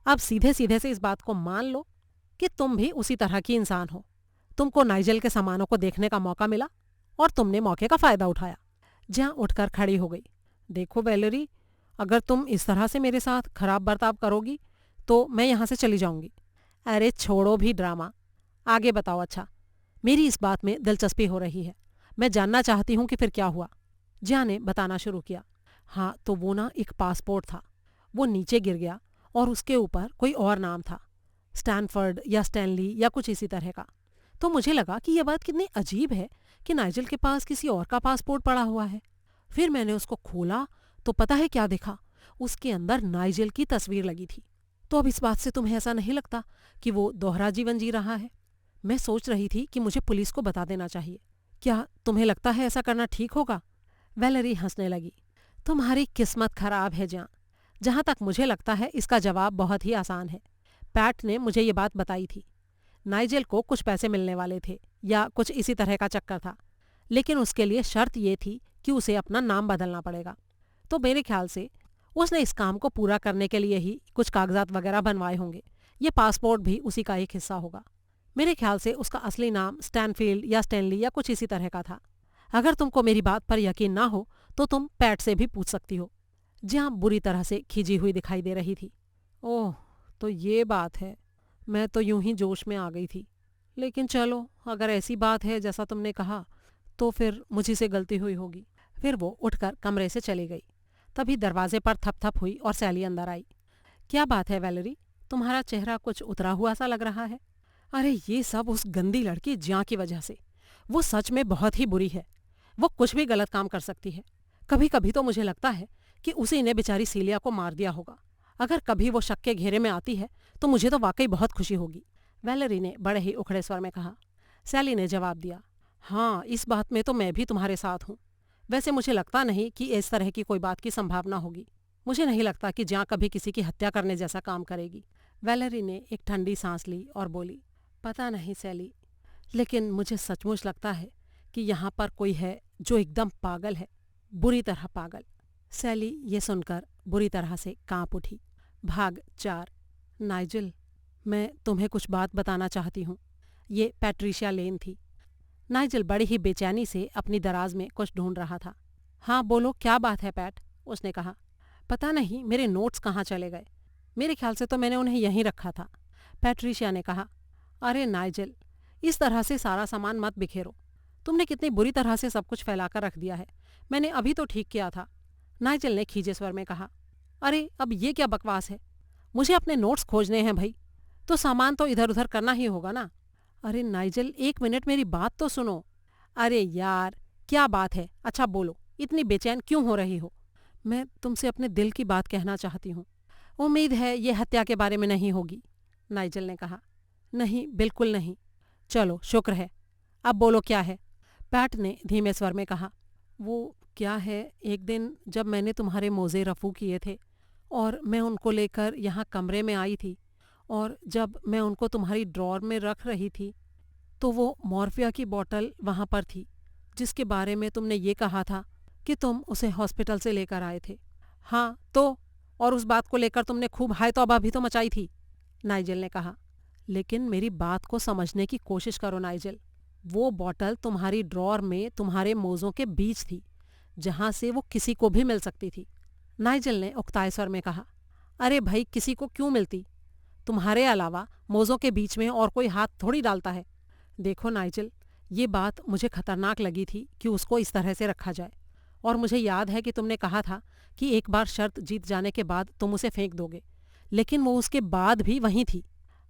अब सीधे सीधे से इस बात को मान लो कि तुम भी उसी तरह की इंसान हो। तुमको नाइजल के सामानों को देखने का मौका मिला और तुमने मौके का फ़ायदा उठाया। जहाँ उठकर खड़ी हो गई। देखो वैलेरी, अगर तुम इस तरह से मेरे साथ खराब बर्ताव करोगी तो मैं यहाँ से चली जाऊंगी। अरे छोड़ो भी ड्रामा, आगे बताओ। अच्छा, मेरी इस बात में दिलचस्पी हो रही है। मैं जानना चाहती हूँ कि फिर क्या हुआ। जिया ने बताना शुरू किया। हाँ, तो वो ना एक पासपोर्ट था। वो नीचे गिर गया और उसके ऊपर कोई और नाम था, स्टैनफर्ड या स्टैनली या कुछ इसी तरह का। तो मुझे लगा कि यह बात कितनी अजीब है कि नाइजल के पास किसी और का पासपोर्ट पड़ा हुआ है। फिर मैंने उसको खोला तो पता है क्या देखा? उसके अंदर नाइजल की तस्वीर लगी थी। तो अब इस बात से तुम्हें ऐसा नहीं लगता कि वो दोहरा जीवन जी रहा है? मैं सोच रही थी कि मुझे पुलिस को बता देना चाहिए। क्या तुम्हें लगता है ऐसा करना ठीक होगा? वैलेरी हंसने लगी। तुम्हारी किस्मत खराब है जहाँ। जहाँ तक मुझे लगता है इसका जवाब बहुत ही आसान है। पैट ने मुझे ये बात बताई थी। नाइजल को कुछ पैसे मिलने वाले थे या कुछ इसी तरह का चक्कर था, लेकिन उसके लिए शर्त ये थी कि उसे अपना नाम बदलना पड़ेगा। तो मेरे ख्याल से उसने इस काम को पूरा करने के लिए ही कुछ कागजात वगैरह बनवाए होंगे। ये पासपोर्ट भी उसी का एक हिस्सा होगा। मेरे ख्याल से उसका असली नाम स्टैनफील्ड या स्टैनली या कुछ इसी तरह का था। अगर तुमको मेरी बात पर यकीन ना हो तो तुम पैट से भी पूछ सकती हो। जहाँ बुरी तरह से खिजी हुई दिखाई दे रही थी। ओह, तो ये बात है। मैं तो यूं ही जोश में आ गई थी। लेकिन चलो, अगर ऐसी बात है जैसा तुमने कहा तो फिर मुझी से गलती हुई होगी। फिर वो उठकर कमरे से चली गई। तभी दरवाजे पर थप थप हुई और सैली अंदर आई। क्या बात है वैलेरी, तुम्हारा चेहरा कुछ उतरा हुआ सा लग रहा है। अरे ये सब उस गंदी लड़की जिया की वजह से। वो सच में बहुत ही बुरी है। वो कुछ भी गलत काम कर सकती है। कभी कभी तो मुझे लगता है कि उसी ने बेचारी सीलिया को मार दिया होगा। अगर कभी वो शक के घेरे में आती है तो मुझे तो वाकई बहुत खुशी होगी, वैलेरी ने बड़े ही उखड़े स्वर में कहा। सैली ने जवाब दिया, हाँ, इस बात में तो मैं भी तुम्हारे साथ हूँ। वैसे मुझे लगता नहीं कि इस तरह की कोई बात की संभावना होगी। मुझे नहीं लगता कि जहाँ कभी किसी की हत्या करने जैसा काम करेगी। वैलेरी ने एक ठंडी सांस ली और बोली, पता नहीं सैली, लेकिन मुझे सचमुच लगता है कि यहाँ पर कोई है जो एकदम पागल है, बुरी तरह पागल। सैली ये सुनकर बुरी तरह से कांप उठी। भाग 4। नाइजल, मैं तुम्हें कुछ बात बताना चाहती हूँ। ये पैट्रिशिया लेन थी। नाइजल बड़ी ही बेचैनी से अपनी दराज में कुछ ढूंढ रहा था। हाँ बोलो, क्या बात है पैट, उसने कहा। पता नहीं मेरे नोट्स कहाँ चले गए। मेरे ख्याल से तो मैंने उन्हें यहीं रखा था, पैट्रिशिया ने कहा। अरे नाइजल, इस तरह से सारा सामान मत बिखेरो। तुमने कितनी बुरी तरह से सब कुछ फैलाकर रख दिया है। मैंने अभी तो ठीक किया था, नाइजल ने खीजे स्वर में कहा। अरे अब ये क्या बकवास है? मुझे अपने नोट्स खोजने हैं भाई, तो सामान तो इधर उधर करना ही होगा ना। अरे नाइजल, एक मिनट मेरी बात तो सुनो। अरे यार, क्या बात है? अच्छा बोलो, इतनी बेचैन क्यों हो रही हो? मैं तुमसे अपने दिल की बात कहना चाहती हूँ। उम्मीद है ये हत्या के बारे में नहीं होगी, नाइजल ने कहा। नहीं, बिल्कुल नहीं। चलो, शुक्र है। अब बोलो क्या है, पैट ने धीमे स्वर में कहा। वो क्या है, एक दिन जब मैंने तुम्हारे मोज़े रफ़ू किए थे और मैं उनको लेकर यहाँ कमरे में आई थी, और जब मैं उनको तुम्हारी ड्रॉर में रख रही थी तो वो मॉर्फिया की बोतल वहाँ पर थी जिसके बारे में तुमने ये कहा था कि तुम उसे हॉस्पिटल से लेकर आए थे। हाँ तो, और उस बात को लेकर तुमने खूब हाय तौबा भी तो मचाई थी, नाइजल ने कहा। लेकिन मेरी बात को समझने की कोशिश करो नाइजल। वो बॉटल तुम्हारी ड्रॉर में तुम्हारे मोज़ों के बीच थी, जहां से वो किसी को भी मिल सकती थी। नाइजल ने उकताए स्वर में कहा। अरे भाई, किसी को क्यों मिलती? तुम्हारे अलावा मोज़ों के बीच में और कोई हाथ थोड़ी डालता है। देखो नाइजल, ये बात मुझे खतरनाक लगी थी कि उसको इस तरह से रखा जाए, और मुझे याद है कि तुमने कहा था कि एक बार शर्त जीत जाने के बाद तुम उसे फेंक दोगे, लेकिन वो उसके बाद भी वहीं थी।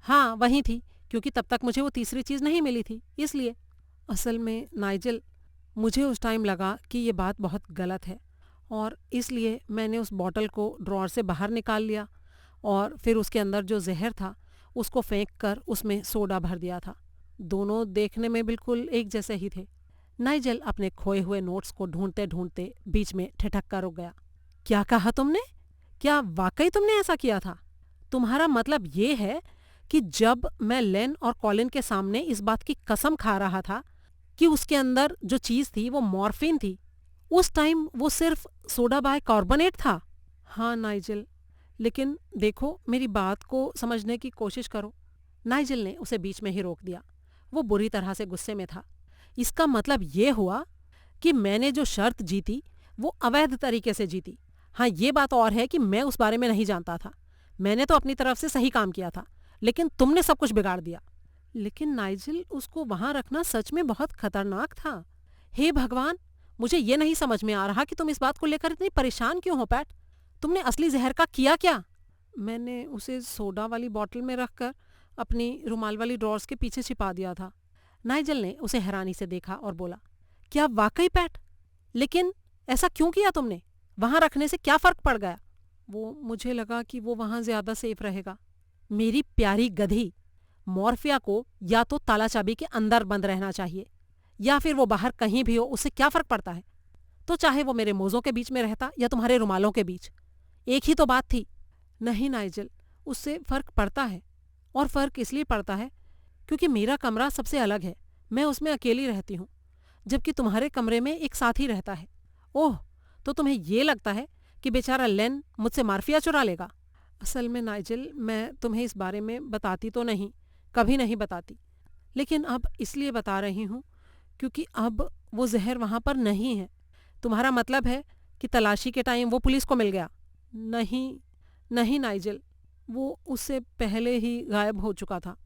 हाँ, वहीं थी, क्योंकि तब तक मुझे वो तीसरी चीज़ नहीं मिली थी, इसलिए। असल में नाइजल, मुझे उस टाइम लगा कि ये बात बहुत गलत है, और इसलिए मैंने उस बॉटल को ड्रॉअर से बाहर निकाल लिया और फिर उसके अंदर जो जहर था उसको फेंक कर उसमें सोडा भर दिया था। दोनों देखने में बिल्कुल एक जैसे ही थे। नाइजल अपने खोए हुए नोट्स को ढूंढते ढूंढते बीच में ठिठक कर रुक गया। क्या कहा तुमने? क्या वाकई तुमने ऐसा किया था? तुम्हारा मतलब ये है कि जब मैं लेन और कॉलिन के सामने इस बात की कसम खा रहा था कि उसके अंदर जो चीज थी वो मॉर्फिन थी, उस टाइम वो सिर्फ सोडा बाइकार्बोनेट था? हाँ नाइजल, लेकिन देखो, मेरी बात को समझने की कोशिश करो। नाइजल ने उसे बीच में ही रोक दिया। वो बुरी तरह से गुस्से में था। इसका मतलब ये हुआ कि मैंने जो शर्त जीती वो अवैध तरीके से जीती। हाँ, ये बात और है कि मैं उस बारे में नहीं जानता था। मैंने तो अपनी तरफ से सही काम किया था, लेकिन तुमने सब कुछ बिगाड़ दिया। लेकिन नाइजल, उसको वहां रखना सच में बहुत खतरनाक था। हे भगवान, मुझे ये नहीं समझ में आ रहा कि तुम इस बात को लेकर इतनी परेशान क्यों हो पैट। तुमने असली जहर का किया क्या? मैंने उसे सोडा वाली बॉटल में रखकर अपनी रुमाल वाली ड्रॉर्स के पीछे छिपा दिया था। नाइजल ने उसे हैरानी से देखा और बोला, क्या वाकई पैट? लेकिन ऐसा क्यों किया तुमने? वहां रखने से क्या फर्क पड़ गया? वो मुझे लगा कि वो वहां ज्यादा सेफ रहेगा। मेरी प्यारी गधी, मॉर्फिया को या तो ताला चाबी के अंदर बंद रहना चाहिए, या फिर वो बाहर कहीं भी हो, उससे क्या फर्क पड़ता है? तो चाहे वो मेरे मोज़ों के बीच में रहता या तुम्हारे रुमालों के बीच, एक ही तो बात थी। नहीं नाइजल, उससे फर्क पड़ता है, और फर्क इसलिए पड़ता है क्योंकि मेरा कमरा सबसे अलग है। मैं उसमें अकेली रहती हूँ, जबकि तुम्हारे कमरे में एक साथी रहता है। ओह, तो तुम्हें ये लगता है कि बेचारा लेन मुझसे मार्फिया चुरा लेगा? असल में नाइजल, मैं तुम्हें इस बारे में बताती तो नहीं, कभी नहीं बताती, लेकिन अब इसलिए बता रही हूँ क्योंकि अब वो जहर वहाँ पर नहीं है। तुम्हारा मतलब है कि तलाशी के टाइम वो पुलिस को मिल गया? नहीं, नहीं नाइजल, वो उससे पहले ही गायब हो चुका था।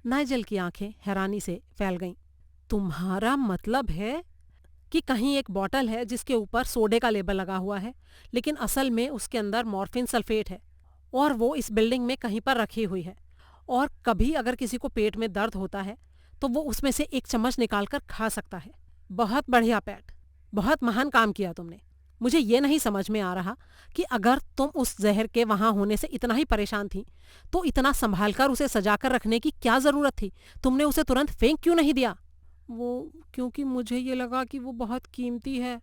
नाइजल की आंखें हैरानी से फैल गईं। तुम्हारा मतलब है कि कहीं एक बॉटल है जिसके ऊपर सोडे का लेबल लगा हुआ है, लेकिन असल में उसके अंदर मॉर्फिन सल्फेट है, और वो इस बिल्डिंग में कहीं पर रखी हुई है, और कभी अगर किसी को पेट में दर्द होता है तो वो उसमें से एक चम्मच निकालकर खा सकता है। बहुत बढ़िया पैट, बहुत महान काम किया तुमने। मुझे ये नहीं समझ में आ रहा कि अगर तुम उस जहर के वहां होने से इतना ही परेशान थी तो इतना संभाल कर उसे सजाकर रखने की क्या जरूरत थी? तुमने उसे तुरंत फेंक क्यों नहीं दिया? वो क्योंकि मुझे ये लगा कि वो बहुत कीमती है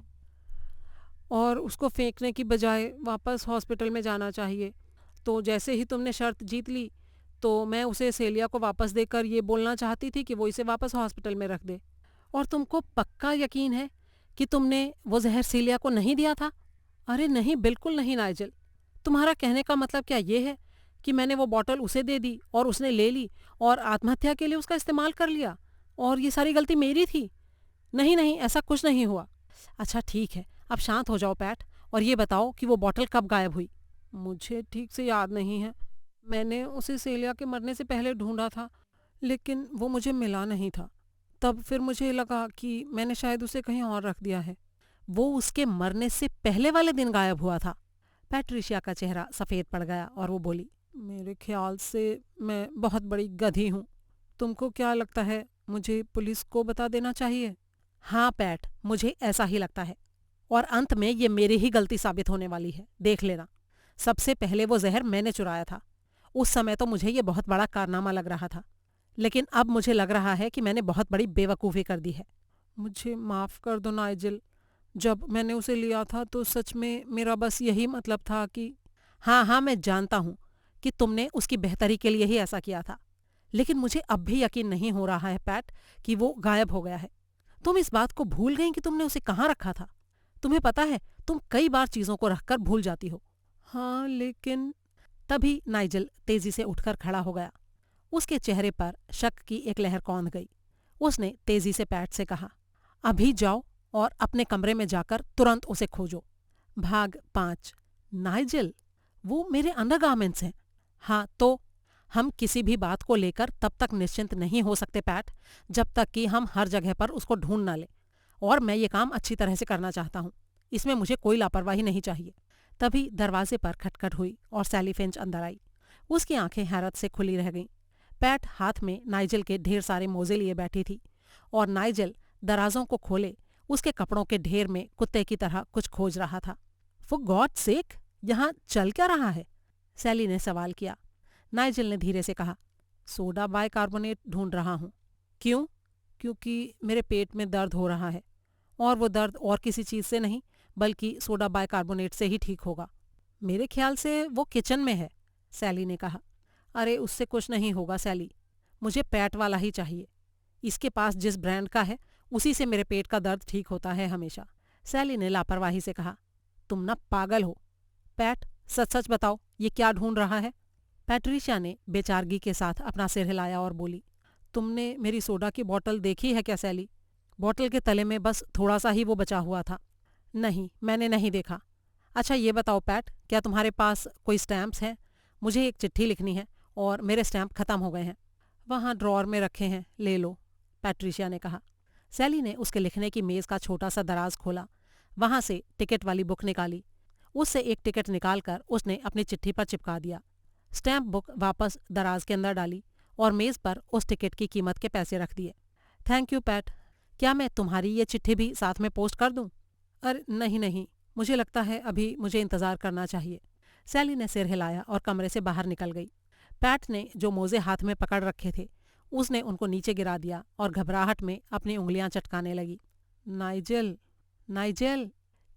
और उसको फेंकने की बजाय वापस हॉस्पिटल में जाना चाहिए। तो जैसे ही तुमने शर्त जीत ली तो मैं उसे सेलिया को वापस देकर ये बोलना चाहती थी कि वो इसे वापस हॉस्पिटल में रख दे। और तुमको पक्का यकीन है कि तुमने वो जहर सेलिया को नहीं दिया था? अरे नहीं, बिल्कुल नहीं नाइजल। तुम्हारा कहने का मतलब क्या ये है कि मैंने वो बॉटल उसे दे दी और उसने ले ली और आत्महत्या के लिए उसका इस्तेमाल कर लिया, और ये सारी गलती मेरी थी? नहीं नहीं, ऐसा कुछ नहीं हुआ। अच्छा ठीक है, अब शांत हो जाओ पैट, और ये बताओ कि वो बॉटल कब गायब हुई? मुझे ठीक से याद नहीं है। मैंने उसे सेलिया के मरने से पहले ढूंढा था, लेकिन वो मुझे मिला नहीं था। तब फिर मुझे लगा कि मैंने शायद उसे कहीं और रख दिया है। वो उसके मरने से पहले वाले दिन गायब हुआ था। पैट्रिशिया का चेहरा सफ़ेद पड़ गया और वो बोली, मेरे ख्याल से मैं बहुत बड़ी गधी हूँ। तुमको क्या लगता है, मुझे पुलिस को बता देना चाहिए? हाँ पैट, मुझे ऐसा ही लगता है, और अंत में ये मेरी ही गलती साबित होने वाली है, देख लेना। सबसे पहले वो जहर मैंने चुराया था। उस समय तो मुझे ये बहुत बड़ा कारनामा लग रहा था, लेकिन अब मुझे लग रहा है कि मैंने बहुत बड़ी बेवकूफ़ी कर दी है। मुझे माफ़ कर दो नाइजल, जब मैंने उसे लिया था तो सच में मेरा बस यही मतलब था कि। हाँ हाँ, मैं जानता हूँ कि तुमने उसकी बेहतरी के लिए ही ऐसा किया था, लेकिन मुझे अब भी यकीन नहीं हो रहा है पैट कि वो गायब हो गया है। तुम इस बात को भूल गई कि तुमने उसे कहाँ रखा था? तुम्हें पता है, तुम कई बार चीज़ों को रखकर भूल जाती हो। हाँ लेकिन। तभी नाइजल तेजी से उठकर खड़ा हो गया। उसके चेहरे पर शक की एक लहर कौंध गई। उसने तेजी से पैट से कहा। अभी जाओ और अपने कमरे में जाकर तुरंत उसे खोजो। भाग 5। नाइजेल, वो मेरे अंडरगारमेंट्स हैं। हाँ तो हम किसी भी बात को लेकर तब तक निश्चिंत नहीं हो सकते पैट, जब तक कि हम हर जगह पर उसको ढूंढ न लें। और मैं ये काम अच्छी तरह से करना चाहता हूँ। इसमें मुझे कोई लापरवाही नहीं चाहिए। तभी दरवाजे पर खटखट हुई और सैली फिंच अंदर आई। उसकी आंखें हैरत से खुली रह गईं। पैट हाथ में नाइजेल के ढेर सारे मोजे लिए बैठी थी और नाइजेल दराजों को खोले उसके कपड़ों के ढेर में कुत्ते की तरह कुछ खोज रहा था। फॉर गॉड सेक, यहाँ चल क्या रहा है? सैली ने सवाल किया। नाइजेल ने धीरे से कहा, सोडा बाइकार्बोनेट ढूंढ रहा हूँ। क्यों? क्योंकि मेरे पेट में दर्द हो रहा है, और वो दर्द और किसी चीज़ से नहीं बल्कि सोडा बाइकार्बोनेट से ही ठीक होगा। मेरे ख्याल से वो किचन में है, सैली ने कहा। अरे उससे कुछ नहीं होगा सैली, मुझे पैट वाला ही चाहिए। इसके पास जिस ब्रांड का है उसी से मेरे पेट का दर्द ठीक होता है हमेशा। सैली ने लापरवाही से कहा, तुम ना पागल हो। पैट, सच सच बताओ, ये क्या ढूंढ रहा है? पैट्रिशिया ने बेचारगी के साथ अपना सिर हिलाया और बोली, तुमने मेरी सोडा की बोतल देखी है क्या सैली? बोतल के तले में बस थोड़ा सा ही वो बचा हुआ था। नहीं, मैंने नहीं देखा। अच्छा ये बताओ पैट, क्या तुम्हारे पास कोई स्टैम्प्स हैं? मुझे एक चिट्ठी लिखनी है और मेरे स्टैम्प खत्म हो गए हैं। वहाँ ड्रॉर में रखे हैं, ले लो, पैट्रिशिया ने कहा। सैली ने उसके लिखने की मेज़ का छोटा सा दराज खोला, वहाँ से टिकट वाली बुक निकाली। उससे एक टिकट निकालकर उसने अपनी चिट्ठी पर चिपका दिया। स्टैम्प बुक वापस दराज के अंदर डाली और मेज़ पर उस टिकट की कीमत के पैसे रख दिए। थैंक यू पैट, क्या मैं तुम्हारी ये चिट्ठी भी साथ में पोस्ट कर दूं? अरे नहीं नहीं, मुझे लगता है अभी मुझे इंतज़ार करना चाहिए। सैली ने सिर हिलाया और कमरे से बाहर निकल गई। पैट ने जो मोजे हाथ में पकड़ रखे थे उसने उनको नीचे गिरा दिया और घबराहट में अपनी उंगलियां चटकाने लगी। Nigel, Nigel.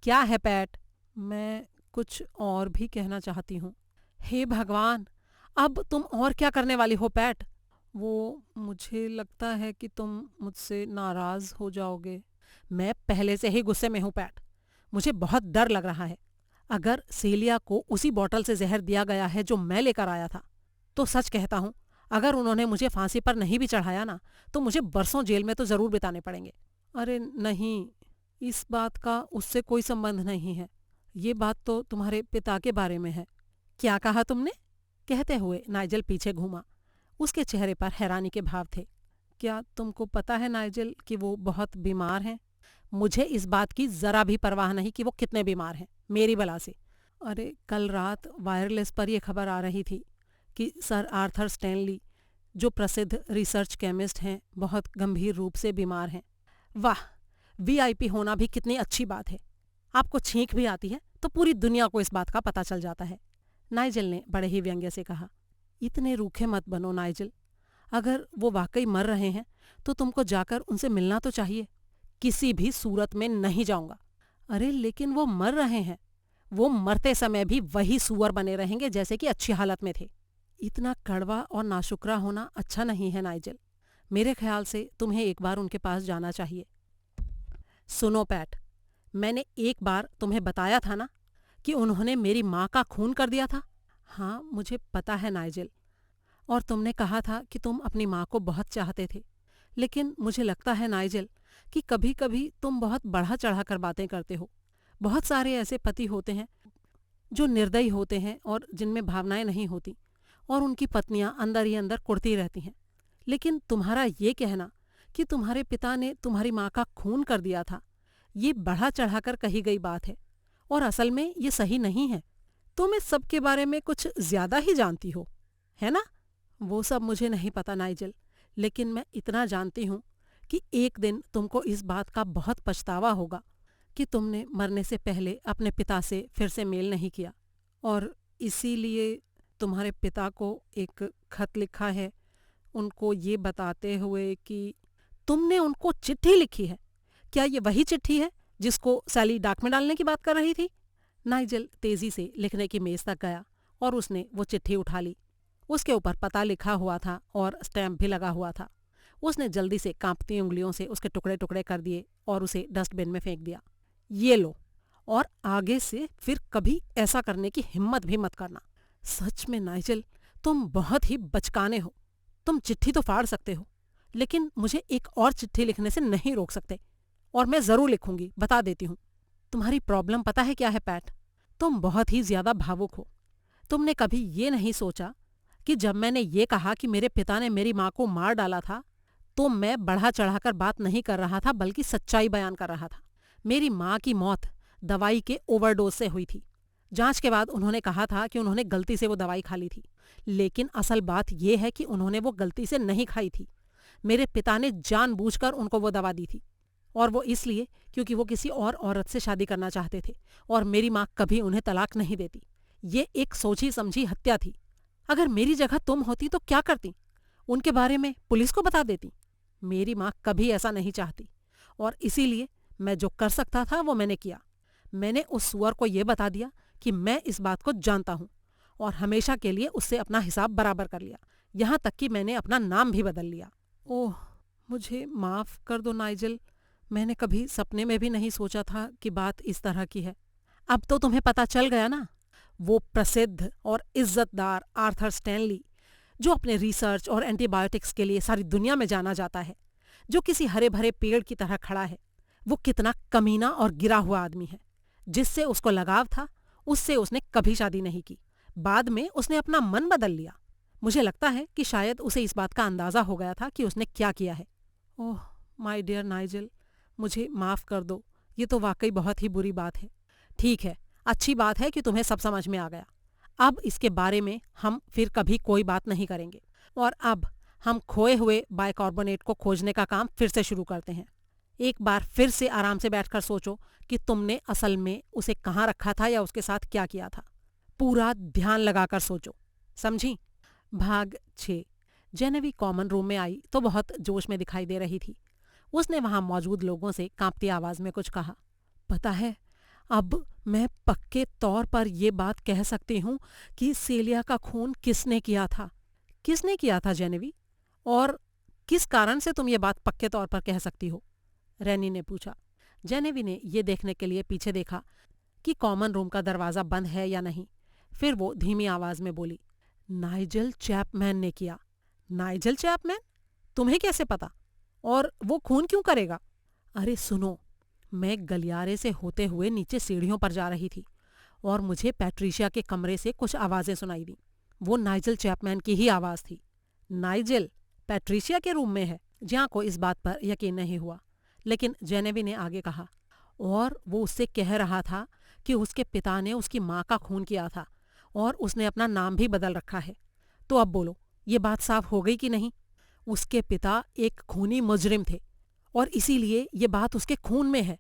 क्या है पैट? मैं कुछ और भी कहना चाहती हूँ। हे भगवान, अब तुम और क्या करने वाली हो पैट? वो, मुझे लगता है कि तुम मुझसे नाराज हो जाओगे। मैं पहले से ही गुस्से में हूँ पैट, मुझे बहुत डर लग रहा है। अगर सेलिया को उसी बोतल से जहर दिया गया है जो मैं लेकर आया था, तो सच कहता हूँ, अगर उन्होंने मुझे फांसी पर नहीं भी चढ़ाया ना, तो मुझे बरसों जेल में तो जरूर बिताने पड़ेंगे। अरे नहीं, इस बात का उससे कोई संबंध नहीं है। ये बात तो तुम्हारे पिता के बारे में है। क्या कहा तुमने? कहते हुए नाइजेल पीछे घूमा। उसके चेहरे पर हैरानी के भाव थे। क्या तुमको पता है नाइजेल कि वो बहुत बीमार हैं? मुझे इस बात की जरा भी परवाह नहीं कि वो कितने बीमार हैं, मेरी बला से। अरे कल रात वायरलेस पर यह खबर आ रही थी कि सर आर्थर स्टैनली, जो प्रसिद्ध रिसर्च केमिस्ट हैं, बहुत गंभीर रूप से बीमार हैं। वाह, वीआईपी होना भी कितनी अच्छी बात है। आपको छींक भी आती है तो पूरी दुनिया को इस बात का पता चल जाता है। नाइजेल ने बड़े ही व्यंग्य से कहा। इतने रूखे मत बनो नाइजेल, अगर वो वाकई मर रहे हैं तो तुमको जाकर उनसे मिलना तो चाहिए। किसी भी सूरत में नहीं जाऊंगा। अरे लेकिन वो मर रहे हैं, वो मरते समय भी वही सूअर बने रहेंगे जैसे कि अच्छी हालत में थे। इतना कड़वा और नाशुक्रा होना अच्छा नहीं है नाइजेल। मेरे ख्याल से तुम्हें एक बार उनके पास जाना चाहिए। सुनो पैट, मैंने एक बार तुम्हें बताया था ना कि उन्होंने मेरी माँ का खून कर दिया था। हाँ मुझे पता है नाइजेल, और तुमने कहा था कि तुम अपनी माँ को बहुत चाहते थे। लेकिन मुझे लगता है नाइजेल कि कभी कभी तुम बहुत बढ़ा चढ़ा कर बातें करते हो। बहुत सारे ऐसे पति होते हैं जो निर्दयी होते हैं और जिनमें भावनाएं नहीं होती, और उनकी पत्नियां अंदर ही अंदर कुढ़ती रहती हैं। लेकिन तुम्हारा ये कहना कि तुम्हारे पिता ने तुम्हारी माँ का खून कर दिया था, ये बढ़ा चढ़ाकर कही गई बात है, और असल में ये सही नहीं है। तुम इस सब के बारे में कुछ ज्यादा ही जानती हो, है ना? वो सब मुझे नहीं पता नाइजेल, लेकिन मैं इतना जानती हूँ कि एक दिन तुमको इस बात का बहुत पछतावा होगा कि तुमने मरने से पहले अपने पिता से फिर से मेल नहीं किया। और इसीलिए तुम्हारे पिता को एक खत लिखा है, उनको ये बताते हुए कि तुमने उनको चिट्ठी लिखी है। क्या ये वही चिट्ठी है जिसको सैली डाक में डालने की बात कर रही थी? नाइजेल तेजी से लिखने की मेज तक गया और उसने वो चिट्ठी उठा ली। उसके ऊपर पता लिखा हुआ था और स्टैम्प भी लगा हुआ था। उसने जल्दी से कांपती उंगलियों से उसके टुकड़े टुकड़े कर दिए और उसे डस्टबिन में फेंक दिया। ये लो, और आगे से फिर कभी ऐसा करने की हिम्मत भी मत करना। सच में नाइजेल, तुम बहुत ही बचकाने हो। तुम चिट्ठी तो फाड़ सकते हो, लेकिन मुझे एक और चिट्ठी लिखने से नहीं रोक सकते। और मैं ज़रूर लिखूंगी, बता देती हूँ। तुम्हारी प्रॉब्लम पता है क्या है पैट? तुम बहुत ही ज़्यादा भावुक हो। तुमने कभी ये नहीं सोचा कि जब मैंने ये कहा कि मेरे पिता ने मेरी माँ को मार डाला था, तो मैं बढ़ा चढ़ाकर बात नहीं कर रहा था, बल्कि सच्चाई बयान कर रहा था। मेरी माँ की मौत दवाई के ओवरडोज से हुई थी। जांच के बाद उन्होंने कहा था कि उन्होंने गलती से वो दवाई खा ली थी, लेकिन असल बात यह है कि उन्होंने वो गलती से नहीं खाई थी। मेरे पिता ने जानबूझकर उनको वो दवा दी थी, और वो इसलिए क्योंकि वो किसी और औरत से शादी करना चाहते थे, और मेरी माँ कभी उन्हें तलाक नहीं देती। ये एक सोची समझी हत्या थी। अगर मेरी जगह तुम होती तो क्या करती? उनके बारे में पुलिस को बता देती? मेरी माँ कभी ऐसा नहीं चाहती, और इसीलिए मैं जो कर सकता था वो मैंने किया। मैंने उस सुअर को ये बता दिया कि मैं इस बात को जानता हूँ, और हमेशा के लिए उससे अपना हिसाब बराबर कर लिया। यहाँ तक कि मैंने अपना नाम भी बदल लिया। ओह, मुझे माफ़ कर दो नाइजल। मैंने कभी सपने में भी नहीं सोचा था कि बात इस तरह की है। अब तो तुम्हें पता चल गया ना। वो प्रसिद्ध और इज्जतदार आर्थर स्टैनली, जो अपने रिसर्च और एंटीबायोटिक्स के लिए सारी दुनिया में जाना जाता है, जो किसी हरे भरे पेड़ की तरह खड़ा है, वो कितना कमीना और गिरा हुआ आदमी है। जिससे उसको लगाव था, उससे उसने कभी शादी नहीं की। बाद में उसने अपना मन बदल लिया। मुझे लगता है कि शायद उसे इस बात का अंदाज़ा हो गया था कि उसने क्या किया है। ओह माय डियर नाइजल, मुझे माफ़ कर दो। ये तो वाकई बहुत ही बुरी बात है। ठीक है, अच्छी बात है कि तुम्हें सब समझ में आ गया। अब इसके बारे में हम फिर कभी कोई बात नहीं करेंगे, और अब हम खोए हुए बाइकार्बोनेट को खोजने का काम फिर से शुरू करते हैं। एक बार फिर से आराम से बैठकर सोचो कि तुमने असल में उसे कहाँ रखा था या उसके साथ क्या किया था। पूरा ध्यान लगाकर सोचो, समझी? भाग 6। जेनेवी कॉमन रूम में आई तो बहुत जोश में दिखाई दे रही थी। उसने वहां मौजूद लोगों से कांपती आवाज में कुछ कहा। पता है, अब मैं पक्के तौर पर यह बात कह सकती हूँ कि सेलिया का खून किसने किया था। किसने किया था जेनेवी? और किस कारण से तुम ये बात पक्के तौर पर कह सकती हो? रैनी ने पूछा। जेनेवी ने यह देखने के लिए पीछे देखा कि कॉमन रूम का दरवाज़ा बंद है या नहीं। फिर वो धीमी आवाज में बोली, नाइजल चैपमैन ने किया। Nigel Chapman? तुम्हें कैसे पता? और वो खून क्यों करेगा? अरे सुनो, मैं गलियारे से होते हुए नीचे सीढ़ियों पर जा रही थी, और मुझे पैट्रिशिया के कमरे से कुछ आवाज़ें सुनाई दी। वो नाइजल चैपमैन की ही आवाज़ थी। नाइजल पैट्रिशिया के रूम में है? जियां को इस बात पर यकीन नहीं हुआ, लेकिन जेनेवी ने आगे कहा, और वो उससे कह रहा था कि उसके पिता ने उसकी माँ का खून किया था, और उसने अपना नाम भी बदल रखा है। तो अब बोलो, ये बात साफ हो गई कि नहीं? उसके पिता एक खूनी मुजरिम थे, और इसीलिए ये बात उसके खून में है।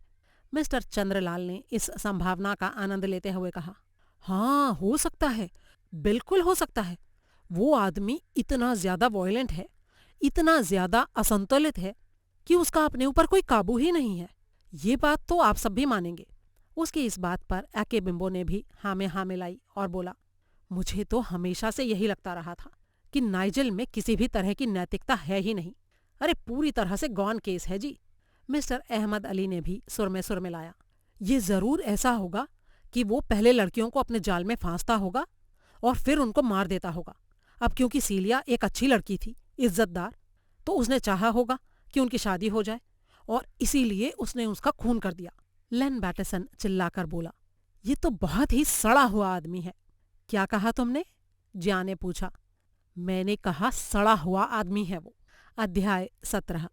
मिस्टर चंद्रलाल ने इस संभावना का आनंद लेते हुए कहा, हाँ, हो सकता है, बिल्कुल हो सकता है। वो आदमी इतना ज्यादा वॉयलेंट है, इतना ज्यादा असंतुलित है कि उसका अपने ऊपर कोई काबू ही नहीं है। ये बात तो आप सब भी मानेंगे। उसकी इस बात पर एके बिम्बो ने भी हाँ में हाँ मिलाई और बोला, मुझे तो हमेशा से यही लगता रहा था कि नाइजल में किसी भी तरह की नैतिकता है ही नहीं। अरे पूरी तरह से गॉन केस है जी। मिस्टर अहमद अली ने भी सुर में सुर मिलाया। ये जरूर ऐसा होगा कि वो पहले लड़कियों को अपने जाल में फांसता होगा और फिर उनको मार देता होगा। अब क्योंकि सीलिया एक अच्छी लड़की थी, इज्जतदार, तो उसने चाहा होगा कि उनकी शादी हो जाए, और इसीलिए उसने उसका खून कर दिया। लेन बैटेसन चिल्लाकर बोला, ये तो बहुत ही सड़ा हुआ आदमी है। क्या कहा तुमने? जिया ने पूछा। मैंने कहा सड़ा हुआ आदमी है वो। अध्याय 17।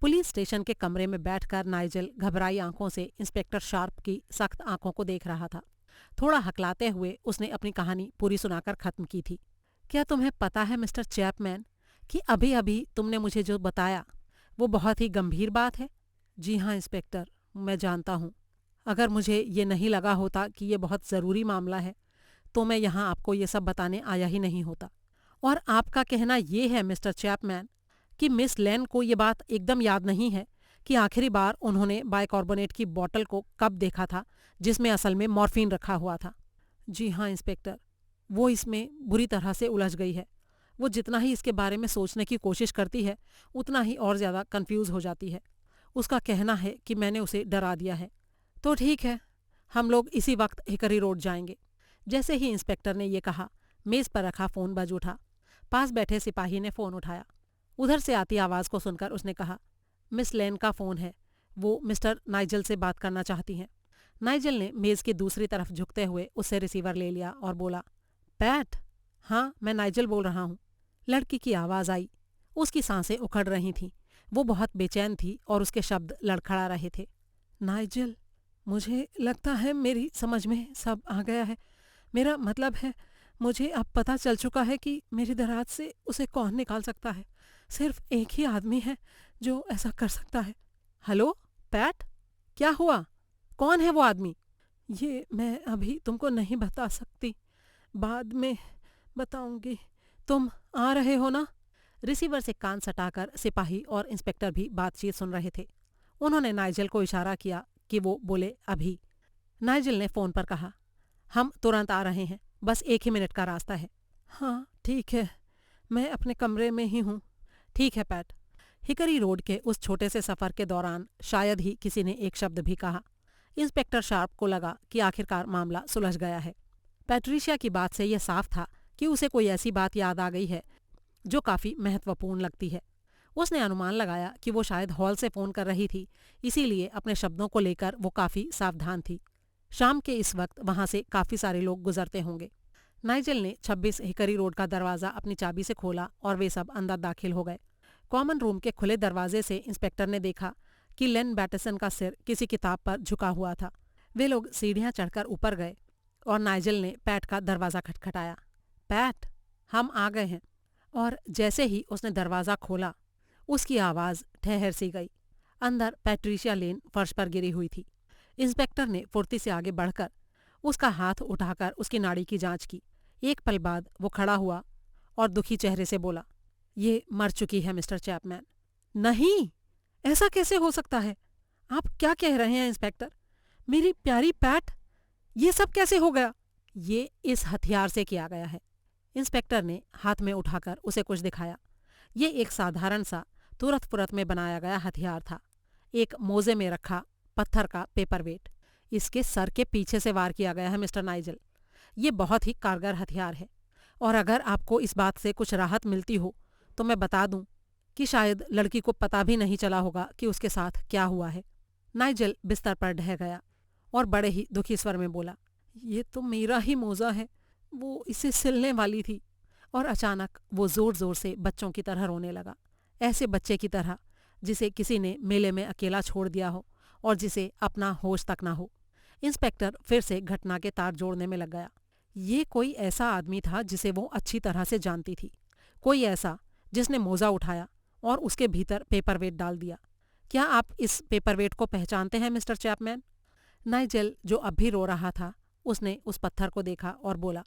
पुलिस स्टेशन के कमरे में बैठकर नाइजल घबराई आंखों से इंस्पेक्टर शार्प की सख्त आंखों को देख रहा था। थोड़ा हकलाते हुए उसने अपनी कहानी पूरी सुनाकर खत्म की थी। क्या तुम्हें पता है मिस्टर चैपमैन कि अभी अभी तुमने मुझे जो बताया वो बहुत ही गंभीर बात है? जी हाँ इंस्पेक्टर, मैं जानता हूँ। अगर मुझे ये नहीं लगा होता कि ये बहुत ज़रूरी मामला है तो मैं यहाँ आपको ये सब बताने आया ही नहीं होता। और आपका कहना ये है मिस्टर चैपमैन कि मिस लेन को ये बात एकदम याद नहीं है कि आखिरी बार उन्होंने बाइकार्बोनेट की बोतल को कब देखा था जिसमें असल में मॉर्फिन रखा हुआ था? जी हाँ इंस्पेक्टर, वो इसमें बुरी तरह से उलझ गई है। वो जितना ही इसके बारे में सोचने की कोशिश करती है उतना ही और ज़्यादा कंफ्यूज हो जाती है। उसका कहना है कि मैंने उसे डरा दिया है। तो ठीक है, हम लोग इसी वक्त हिकरी रोड जाएंगे। जैसे ही इंस्पेक्टर ने ये कहा, मेज़ पर रखा फ़ोन बज उठा। पास बैठे सिपाही ने फ़ोन उठाया। उधर से आती आवाज़ को सुनकर उसने कहा, मिस लेन का फ़ोन है, वो मिस्टर नाइजल से बात करना चाहती हैं। नाइजल ने मेज़ की दूसरी तरफ झुकते हुए उससे रिसीवर ले लिया और बोला, पैट? हाँ, मैं नाइजल बोल रहा हूँ। लड़की की आवाज़ आई। उसकी सांसें उखड़ रही थीं। वो बहुत बेचैन थी और उसके शब्द लड़खड़ा रहे थे। नाइजल, मुझे लगता है मेरी समझ में सब आ गया है। मेरा मतलब है, मुझे अब पता चल चुका है कि मेरी दराज से उसे कौन निकाल सकता है। सिर्फ एक ही आदमी है जो ऐसा कर सकता है। हेलो पैट, क्या हुआ? कौन है वो आदमी? ये मैं अभी तुमको नहीं बता सकती, बाद में बताऊंगी। तुम आ रहे हो ना? रिसीवर से कान सटाकर सिपाही और इंस्पेक्टर भी बातचीत सुन रहे थे। उन्होंने नाइजल को इशारा किया कि वो बोले अभी। नाइजल ने फ़ोन पर कहा, हम तुरंत आ रहे हैं, बस 1 ही मिनट का रास्ता है। हाँ ठीक है, मैं अपने कमरे में ही हूँ। ठीक है पैट। हिकरी रोड के उस छोटे से सफ़र के दौरान शायद ही किसी ने एक शब्द भी कहा। इंस्पेक्टर शार्प को लगा कि आखिरकार मामला सुलझ गया है। पैट्रिशिया की बात से यह साफ था कि उसे कोई ऐसी बात याद आ गई है जो काफ़ी महत्वपूर्ण लगती है। उसने अनुमान लगाया कि वो शायद हॉल से फ़ोन कर रही थी, इसीलिए अपने शब्दों को लेकर वो काफ़ी सावधान थी। शाम के इस वक्त वहाँ से काफ़ी सारे लोग गुजरते होंगे। नाइजल ने 26 हिकरी रोड का दरवाज़ा अपनी चाबी से खोला और वे सब अंदर दाखिल हो गए। कॉमन रूम के खुले दरवाजे से इंस्पेक्टर ने देखा कि लेन बैटसन का सिर किसी किताब पर झुका हुआ था। वे लोग सीढ़ियाँ चढ़कर ऊपर गए और नाइजल ने पैट का दरवाज़ा खटखटाया। पैट, हम आ गए हैं। और जैसे ही उसने दरवाज़ा खोला, उसकी आवाज़ ठहर सी गई। अंदर पैट्रिशिया लेन फर्श पर गिरी हुई थी। इंस्पेक्टर ने फुर्ती से आगे बढ़कर उसका हाथ उठाकर उसकी नाड़ी की जांच की। एक पल बाद वो खड़ा हुआ और दुखी चेहरे से बोला, ये मर चुकी है मिस्टर चैपमैन। नहीं, ऐसा कैसे हो सकता है? आप क्या कह रहे हैं इंस्पेक्टर? मेरी प्यारी पैट, ये सब कैसे हो गया? ये इस हथियार से किया गया है। इंस्पेक्टर ने हाथ में उठाकर उसे कुछ दिखाया। ये एक साधारण सा तुरत फुरत में बनाया गया हथियार था। एक मोजे में रखा पत्थर का पेपरवेट। इसके सर के पीछे से वार किया गया है मिस्टर नाइजल। ये बहुत ही कारगर हथियार है और अगर आपको इस बात से कुछ राहत मिलती हो तो मैं बता दूं कि शायद लड़की को पता भी नहीं चला होगा कि उसके साथ क्या हुआ है। नाइजल बिस्तर पर ढह गया और बड़े ही दुखी स्वर में बोला, ये तो मेरा ही मोजा है, वो इसे सिलने वाली थी। और अचानक वो जोर जोर से बच्चों की तरह रोने लगा, ऐसे बच्चे की तरह जिसे किसी ने मेले में अकेला छोड़ दिया हो और जिसे अपना होश तक ना हो। इंस्पेक्टर फिर से घटना के तार जोड़ने में लग गया। ये कोई ऐसा आदमी था जिसे वो अच्छी तरह से जानती थी, कोई ऐसा जिसने मोजा उठाया और उसके भीतर पेपरवेट डाल दिया। क्या आप इस पेपरवेट को पहचानते हैं मिस्टर चैपमैन? नाइजल, जो अब भी रो रहा था, उसने उस पत्थर को देखा और बोला,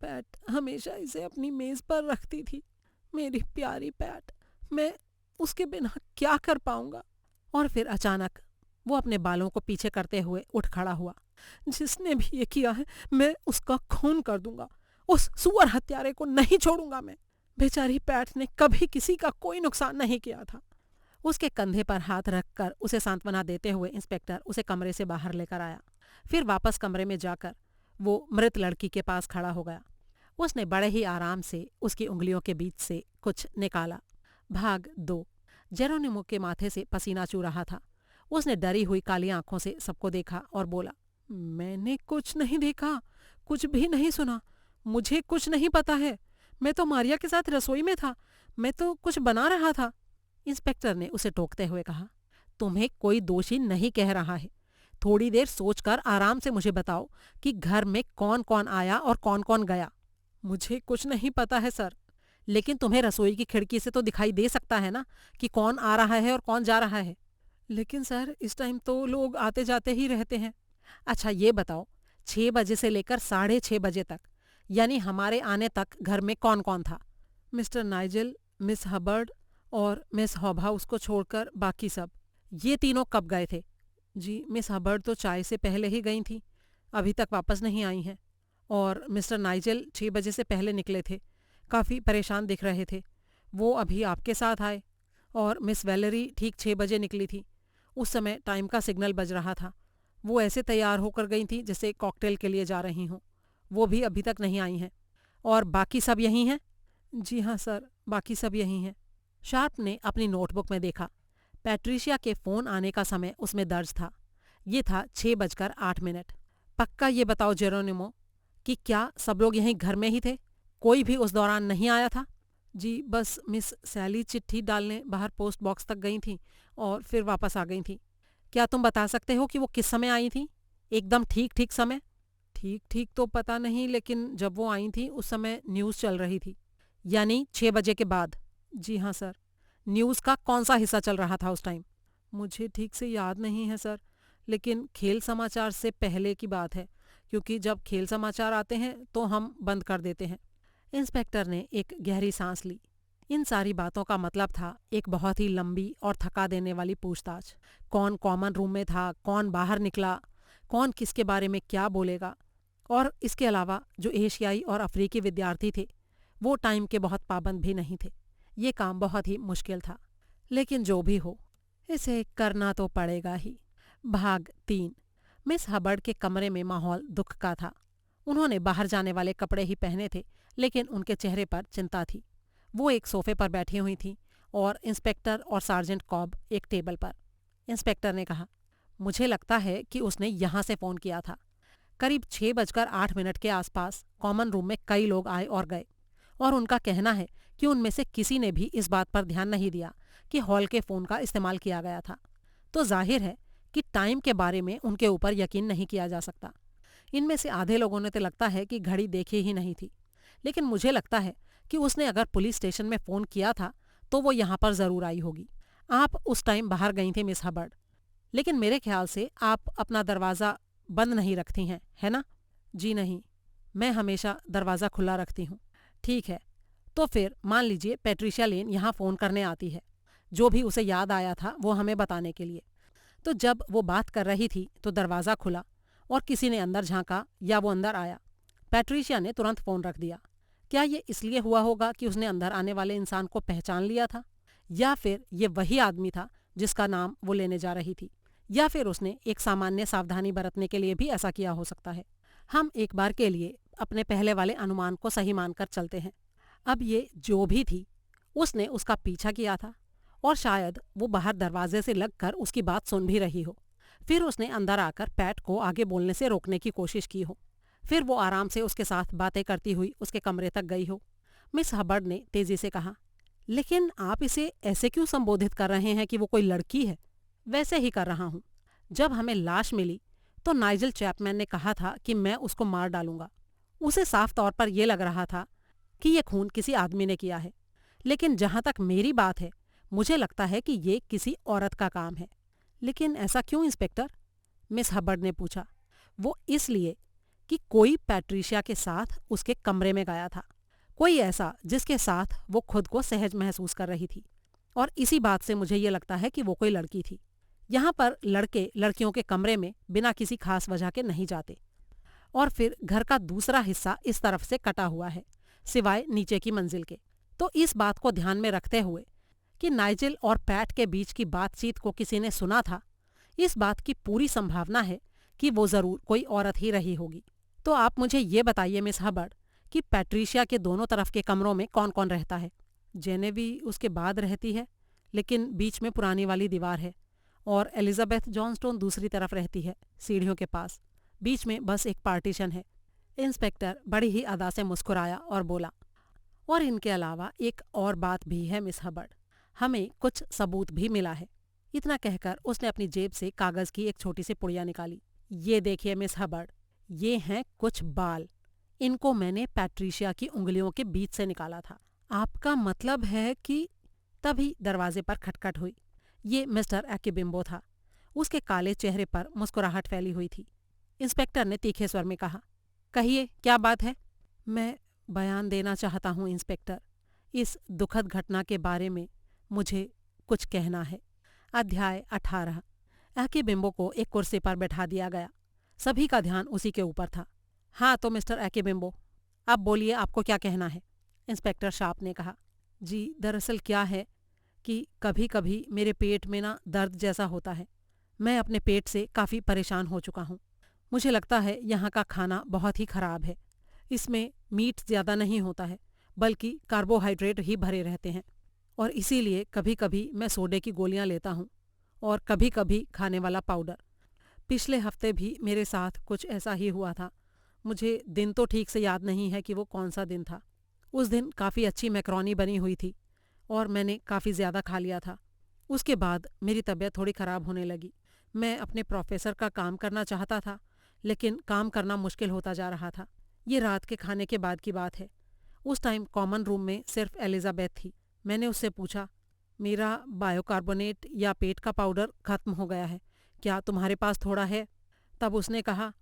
पैट हमेशा इसे अपनी मेज पर रखती थी। मेरी प्यारी पैट, मैं उसके बिना क्या कर पाऊंगा? और फिर अचानक वो अपने बालों को पीछे करते हुए उठ खड़ा हुआ। जिसने भी ये किया है, मैं उसका खून कर दूंगा। उस सुअर हत्यारे को नहीं छोड़ूंगा मैं। बेचारी पैट ने कभी किसी का कोई नुकसान नहीं किया था। उसके कंधे पर हाथ रखकर उसे सांत्वना देते हुए इंस्पेक्टर उसे कमरे से बाहर लेकर आया। फिर वापस कमरे में जाकर वो मृत लड़की के पास खड़ा हो गया। उसने बड़े ही आराम से उसकी उंगलियों के बीच से कुछ निकाला। भाग 2। जेरोनिमो के माथे से पसीना चू रहा था। उसने डरी हुई काली आंखों से सबको देखा और बोला, मैंने कुछ नहीं देखा, कुछ भी नहीं सुना, मुझे कुछ नहीं पता है। मैं तो मारिया के साथ रसोई में था, मैं तो कुछ बना रहा था। इंस्पेक्टर ने उसे टोकते हुए कहा, तुम्हें कोई दोषी नहीं कह रहा है। थोड़ी देर सोचकर आराम से मुझे बताओ कि घर में कौन कौन आया और कौन कौन गया। मुझे कुछ नहीं पता है सर। लेकिन तुम्हें रसोई की खिड़की से तो दिखाई दे सकता है ना कि कौन आ रहा है और कौन जा रहा है। लेकिन सर, इस टाइम तो लोग आते जाते ही रहते हैं। अच्छा ये बताओ, 6 बजे से लेकर 6:30 बजे तक, यानी हमारे आने तक घर में कौन कौन था? मिस्टर नाइजल, मिस हबर्ड और मिस हॉबहाउस को छोड़कर बाकी सब। ये तीनों कब गए थे? जी, मिस हबर्ड तो चाय से पहले ही गई थी, अभी तक वापस नहीं आई हैं। और मिस्टर नाइजल 6 बजे से पहले निकले थे, काफ़ी परेशान दिख रहे थे। वो अभी आपके साथ आए। और मिस वैलेरी ठीक 6 बजे निकली थी। उस समय टाइम का सिग्नल बज रहा था। वो ऐसे तैयार होकर गई थी जैसे कॉकटेल के लिए जा रही हों। वो भी अभी तक नहीं आई हैं। और बाकी सब यहीं हैं? जी हाँ सर, बाकी सब यहीं हैं। शार्प ने अपनी नोटबुक में देखा। पैट्रिशिया के फोन आने का समय उसमें दर्ज था। ये था 6:08। पक्का ये बताओ जेरोनिमो कि क्या सब लोग यहीं घर में ही थे? कोई भी उस दौरान नहीं आया था? जी बस मिस सैली चिट्ठी डालने बाहर पोस्ट बॉक्स तक गई थी और फिर वापस आ गई थी। क्या तुम बता सकते हो कि वो किस समय आई थी? एकदम ठीक ठीक समय? ठीक ठीक तो पता नहीं, लेकिन जब वो आई थी उस समय न्यूज़ चल रही थी। यानी 6 बजे के बाद? जी हाँ सर। न्यूज़ का कौन सा हिस्सा चल रहा था उस टाइम? मुझे ठीक से याद नहीं है सर, लेकिन खेल समाचार से पहले की बात है, क्योंकि जब खेल समाचार आते हैं तो हम बंद कर देते हैं। इंस्पेक्टर ने एक गहरी सांस ली। इन सारी बातों का मतलब था एक बहुत ही लंबी और थका देने वाली पूछताछ। कौन कॉमन रूम में था, कौन बाहर निकला, कौन किसके बारे में क्या बोलेगा। और इसके अलावा जो एशियाई और अफ्रीकी विद्यार्थी थे वो टाइम के बहुत पाबंद भी नहीं थे। ये काम बहुत ही मुश्किल था, लेकिन जो भी हो इसे करना तो पड़ेगा ही। भाग 3। मिस हबर्ड के कमरे में माहौल दुख का था। उन्होंने बाहर जाने वाले कपड़े ही पहने थे, लेकिन उनके चेहरे पर चिंता थी। वो एक सोफे पर बैठी हुई थीं और इंस्पेक्टर और सार्जेंट कॉब एक टेबल पर। इंस्पेक्टर ने कहा, मुझे लगता है कि उसने यहाँ से फ़ोन किया था। करीब 6:08 के आसपास कॉमन रूम में कई लोग आए और गए, और उनका कहना है कि उनमें से किसी ने भी इस बात पर ध्यान नहीं दिया कि हॉल के फ़ोन का इस्तेमाल किया गया था। तो जाहिर है कि टाइम के बारे में उनके ऊपर यकीन नहीं किया जा सकता। इनमें से आधे लोगों ने तो लगता है कि घड़ी देखी ही नहीं थी, लेकिन मुझे लगता है कि उसने अगर पुलिस स्टेशन में फ़ोन किया था तो वो यहाँ पर ज़रूर आई होगी। आप उस टाइम बाहर गई थी मिस हबर्ड, लेकिन मेरे ख्याल से आप अपना दरवाज़ा बंद नहीं रखती हैं, है ना? जी नहीं, मैं हमेशा दरवाज़ा खुला रखती हूँ। ठीक है, तो फिर मान लीजिए पैट्रिशिया लेन यहाँ फ़ोन करने आती है। जो भी उसे याद आया था वो हमें बताने के लिए। तो जब वो बात कर रही थी तो दरवाज़ा खुला और किसी ने अंदर झांका या वो अंदर आया। पैट्रिशिया ने तुरंत फ़ोन रख दिया। क्या ये इसलिए हुआ होगा कि उसने अंदर आने वाले इंसान को पहचान लिया था, या फिर ये वही आदमी था जिसका नाम वो लेने जा रही थी, या फिर उसने एक सामान्य सावधानी बरतने के लिए भी ऐसा किया हो सकता है। हम एक बार के लिए अपने पहले वाले अनुमान को सही मानकर चलते हैं। अब ये जो भी थी उसने उसका पीछा किया था, और शायद वो बाहर दरवाजे से लगकर उसकी बात सुन भी रही हो। फिर उसने अंदर आकर पैट को आगे बोलने से रोकने की कोशिश की हो। फिर वो आराम से उसके साथ बातें करती हुई उसके कमरे तक गई हो। मिस हबर्ड ने तेजी से कहा, लेकिन आप इसे ऐसे क्यों संबोधित कर रहे हैं कि वो कोई लड़की है? वैसे ही कर रहा हूँ। जब हमें लाश मिली तो नाइजल चैपमैन ने कहा था कि मैं उसको मार डालूंगा। उसे साफ तौर पर यह लग रहा था कि यह खून किसी आदमी ने किया है, लेकिन जहां तक मेरी बात है मुझे लगता है कि ये किसी औरत का काम है। लेकिन ऐसा क्यों इंस्पेक्टर? मिस हबर्ड ने पूछा। वो इसलिए कि कोई पैट्रिशिया के साथ उसके कमरे में गया था, कोई ऐसा जिसके साथ वो खुद को सहज महसूस कर रही थी। और इसी बात से मुझे ये लगता है कि वो कोई लड़की थी। यहाँ पर लड़के लड़कियों के कमरे में बिना किसी खास वजह के नहीं जाते। और फिर घर का दूसरा हिस्सा इस तरफ से कटा हुआ है, सिवाय नीचे की मंजिल के। तो इस बात को ध्यान में रखते हुए कि नाइजेल और पैट के बीच की बातचीत को किसी ने सुना था, इस बात की पूरी संभावना है कि वो जरूर कोई औरत ही रही होगी। तो आप मुझे ये बताइए मिस हबर्ड कि पैट्रिशिया के दोनों तरफ के कमरों में कौन कौन रहता है? जेनेवी उसके बाद रहती है, लेकिन बीच में पुरानी वाली दीवार है, और एलिजाबेथ जॉनस्टोन दूसरी तरफ रहती है, सीढ़ियों के पास। बीच में बस एक पार्टीशन है। इंस्पेक्टर बड़ी ही अदा से मुस्कुराया और बोला, और इनके अलावा एक और बात भी है मिस हबर्ड, हमें कुछ सबूत भी मिला है। इतना कहकर उसने अपनी जेब से कागज की एक छोटी सी पुड़िया निकाली। ये देखिए मिस हबर्ड, ये हैं कुछ बाल। इनको मैंने पैट्रिशिया की उंगलियों के बीच से निकाला था। आपका मतलब है कि? तभी दरवाजे पर खटखट हुई। ये मिस्टर एक्कीबिम्बो था। उसके काले चेहरे पर मुस्कुराहट फैली हुई थी। इंस्पेक्टर ने तीखे स्वर में कहा, कहिए क्या बात है? मैं बयान देना चाहता हूँ इंस्पेक्टर। इस दुखद घटना के बारे में मुझे कुछ कहना है। अध्याय 18। एक्कीबिम्बो को एक कुर्सी पर बैठा दिया गया। सभी का ध्यान उसी के ऊपर था। हाँ तो मिस्टर एक्कीबिम्बो, अब बोलिए, आपको क्या कहना है? इंस्पेक्टर शार्प ने कहा। जी दरअसल क्या है कि कभी कभी मेरे पेट में ना दर्द जैसा होता है। मैं अपने पेट से काफ़ी परेशान हो चुका हूँ। मुझे लगता है यहाँ का खाना बहुत ही खराब है। इसमें मीट ज़्यादा नहीं होता है, बल्कि कार्बोहाइड्रेट ही भरे रहते हैं। और इसीलिए कभी कभी मैं सोडे की गोलियां लेता हूँ और कभी कभी खाने वाला पाउडर। पिछले हफ्ते भी मेरे साथ कुछ ऐसा ही हुआ था। मुझे दिन तो ठीक से याद नहीं है कि वो कौन सा दिन था। उस दिन काफ़ी अच्छी मैक्रोनी बनी हुई थी और मैंने काफ़ी ज़्यादा खा लिया था। उसके बाद मेरी तबीयत थोड़ी ख़राब होने लगी। मैं अपने प्रोफेसर का काम करना चाहता था, लेकिन काम करना मुश्किल होता जा रहा था। ये रात के खाने के बाद की बात है। उस टाइम कॉमन रूम में सिर्फ एलिजाबेथ थी। मैंने उससे पूछा, मेरा बायोकार्बोनेट या पेट का पाउडर खत्म हो गया है, क्या तुम्हारे पास थोड़ा है? तब उसने कहा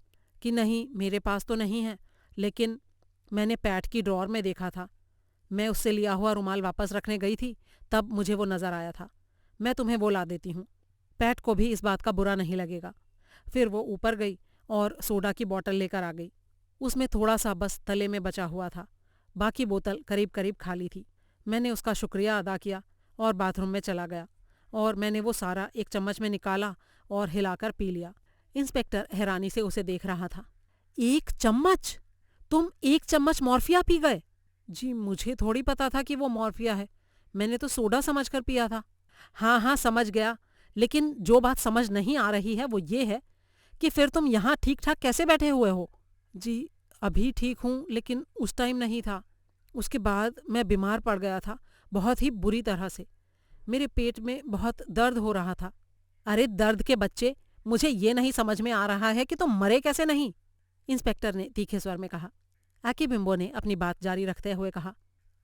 कि नहीं, मेरे पास तो नहीं है, लेकिन मैंने पैट की ड्रॉर में देखा था। मैं उससे लिया हुआ रुमाल वापस रखने गई थी, तब मुझे वो नज़र आया था। मैं तुम्हें वो ला देती हूँ। पैट को भी इस बात का बुरा नहीं लगेगा। फिर वो ऊपर गई और सोडा की बोतल लेकर आ गई। उसमें थोड़ा सा बस तले में बचा हुआ था, बाकी बोतल करीब करीब खाली थी। मैंने उसका शुक्रिया अदा किया और बाथरूम में चला गया और मैंने वो सारा एक चम्मच में निकाला और हिलाकर पी लिया। इंस्पेक्टर हैरानी से उसे देख रहा था। 1 चम्मच? तुम 1 चम्मच मॉर्फिया पी गए? जी, मुझे थोड़ी पता था कि वो मॉर्फिया है। मैंने तो सोडा समझकर पिया था। हाँ हाँ, समझ गया, लेकिन जो बात समझ नहीं आ रही है वो ये है कि फिर तुम यहाँ ठीक ठाक कैसे बैठे हुए हो? जी, अभी ठीक हूँ, लेकिन उस टाइम नहीं था। उसके बाद मैं बीमार पड़ गया था, बहुत ही बुरी तरह से। मेरे पेट में बहुत दर्द हो रहा था। अरे दर्द के बच्चे, मुझे ये नहीं समझ में आ रहा है कि तुम मरे कैसे नहीं? इंस्पेक्टर ने तीखे स्वर में कहा। आकिबिम्बो ने अपनी बात जारी रखते हुए कहा,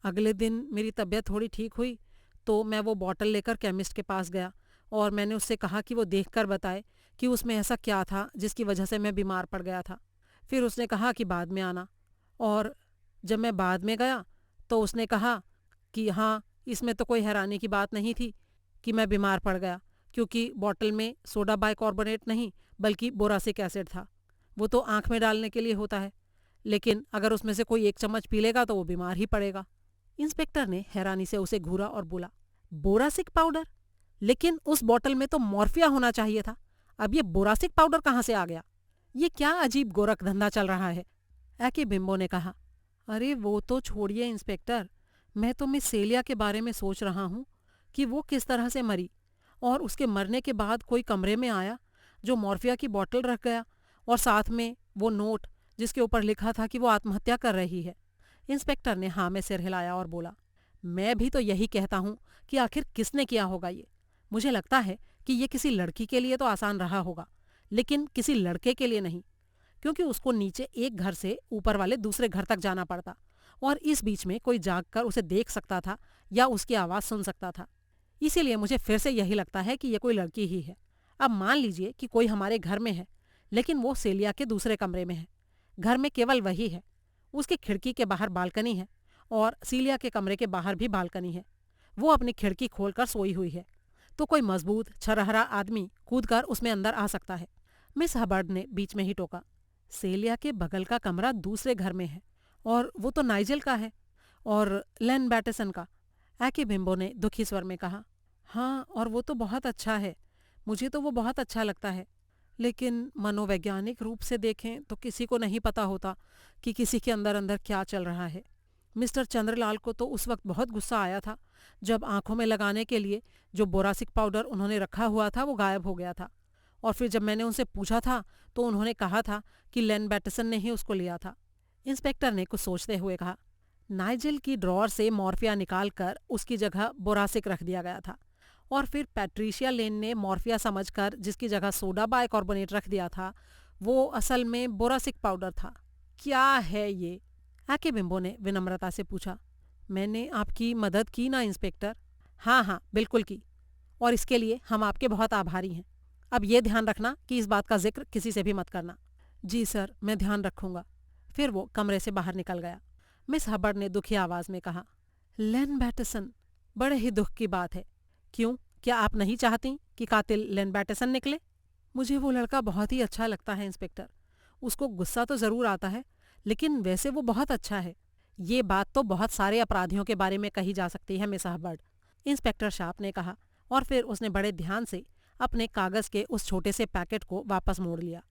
अगले दिन मेरी तबीयत थोड़ी ठीक हुई तो मैं वो बॉटल लेकर केमिस्ट के पास गया और मैंने उससे कहा कि वो देखकर बताए कि उसमें ऐसा क्या था जिसकी वजह से मैं बीमार पड़ गया था। फिर उसने कहा कि बाद में आना, और जब मैं बाद में गया तो उसने कहा कि हाँ, इसमें तो कोई हैरानी की बात नहीं थी कि मैं बीमार पड़ गया, क्योंकि बॉटल में सोडा बाइकार्बोनेट नहीं बल्कि बोरासिक एसिड था। वो तो आँख में डालने के लिए होता है, लेकिन अगर उसमें से कोई 1 चम्मच पी लेगा तो वो बीमार ही पड़ेगा। इंस्पेक्टर ने हैरानी से उसे घूरा और बोला, बोरासिक पाउडर? लेकिन उस बॉटल में तो मॉर्फिया होना चाहिए था। अब ये बोरासिक पाउडर कहाँ से आ गया? ये क्या अजीब गोरख धंधा चल रहा है? एकिबिम्बो ने कहा। अरे वो तो छोड़िए इंस्पेक्टर, मैं तो मिस सेलिया के बारे में सोच रहा हूँ कि वो किस तरह से मरी, और उसके मरने के बाद कोई कमरे में आया जो मॉर्फिया की बोतल रख गया और साथ में वो नोट जिसके ऊपर लिखा था कि वो आत्महत्या कर रही है। इंस्पेक्टर ने हाँ में सिर हिलाया और बोला, मैं भी तो यही कहता हूँ कि आखिर किसने किया होगा ये। मुझे लगता है कि ये किसी लड़की के लिए तो आसान रहा होगा, लेकिन किसी लड़के के लिए नहीं, क्योंकि उसको नीचे एक घर से ऊपर वाले दूसरे घर तक जाना पड़ता और इस बीच में कोई जागकर उसे देख सकता था या उसकी आवाज़ सुन सकता था। इसीलिए मुझे फिर से यही लगता है कि ये कोई लड़की ही है। अब मान लीजिए कि कोई हमारे घर में है, लेकिन वो सेलिया के दूसरे कमरे में है। घर में केवल वही है। उसकी खिड़की के बाहर बालकनी है और सीलिया के कमरे के बाहर भी बालकनी है। वो अपनी खिड़की खोलकर सोई हुई है, तो कोई मजबूत छरहरा आदमी कूदकर उसमें अंदर आ सकता है। मिस हबर्ड ने बीच में ही टोका, सेलिया के बगल का कमरा दूसरे घर में है और वो तो नाइजेल का है और लेन बैटेसन का। एकिबिम्बो ने दुखी स्वर में कहा। हाँ, और वो तो बहुत अच्छा है, मुझे तो वो बहुत अच्छा लगता है, लेकिन मनोवैज्ञानिक रूप से देखें तो किसी को नहीं पता होता कि किसी के अंदर अंदर क्या चल रहा है। मिस्टर चंद्रलाल को तो उस वक्त बहुत गुस्सा आया था जब आंखों में लगाने के लिए जो बोरासिक पाउडर उन्होंने रखा हुआ था वो गायब हो गया था, और फिर जब मैंने उनसे पूछा था तो उन्होंने कहा था कि लेन बैटसन ने ही उसको लिया था। इंस्पेक्टर ने कुछ सोचते हुए कहा, नाइजेल की ड्रॉर से मॉर्फिया निकालकर उसकी जगह बोरासिक रख दिया गया था, और फिर पैट्रिशिया लेन ने मॉर्फिया समझकर जिसकी जगह सोडा बाइकार्बोनेट रख दिया था वो असल में बोरासिक पाउडर था। क्या है ये? आकिबिम्बो ने विनम्रता से पूछा। मैंने आपकी मदद की ना इंस्पेक्टर? हाँ हाँ, बिल्कुल की, और इसके लिए हम आपके बहुत आभारी हैं। अब ये ध्यान रखना कि इस बात का जिक्र किसी से भी मत करना। जी सर, मैं ध्यान रखूंगा। फिर वो कमरे से बाहर निकल गया। मिस हबर्ड ने दुखी आवाज में कहा, लेन बैटेसन, बड़े ही दुख की बात है। क्यों, क्या आप नहीं चाहती कि कातिल लेन बैटेसन निकले? मुझे वो लड़का बहुत ही अच्छा लगता है इंस्पेक्टर। उसको गुस्सा तो जरूर आता है, लेकिन वैसे वो बहुत अच्छा है। ये बात तो बहुत सारे अपराधियों के बारे में कही जा सकती है मिस हबर्ड, इंस्पेक्टर शार्प ने कहा, और फिर उसने बड़े ध्यान से अपने कागज के उस छोटे से पैकेट को वापस मोड़ लिया।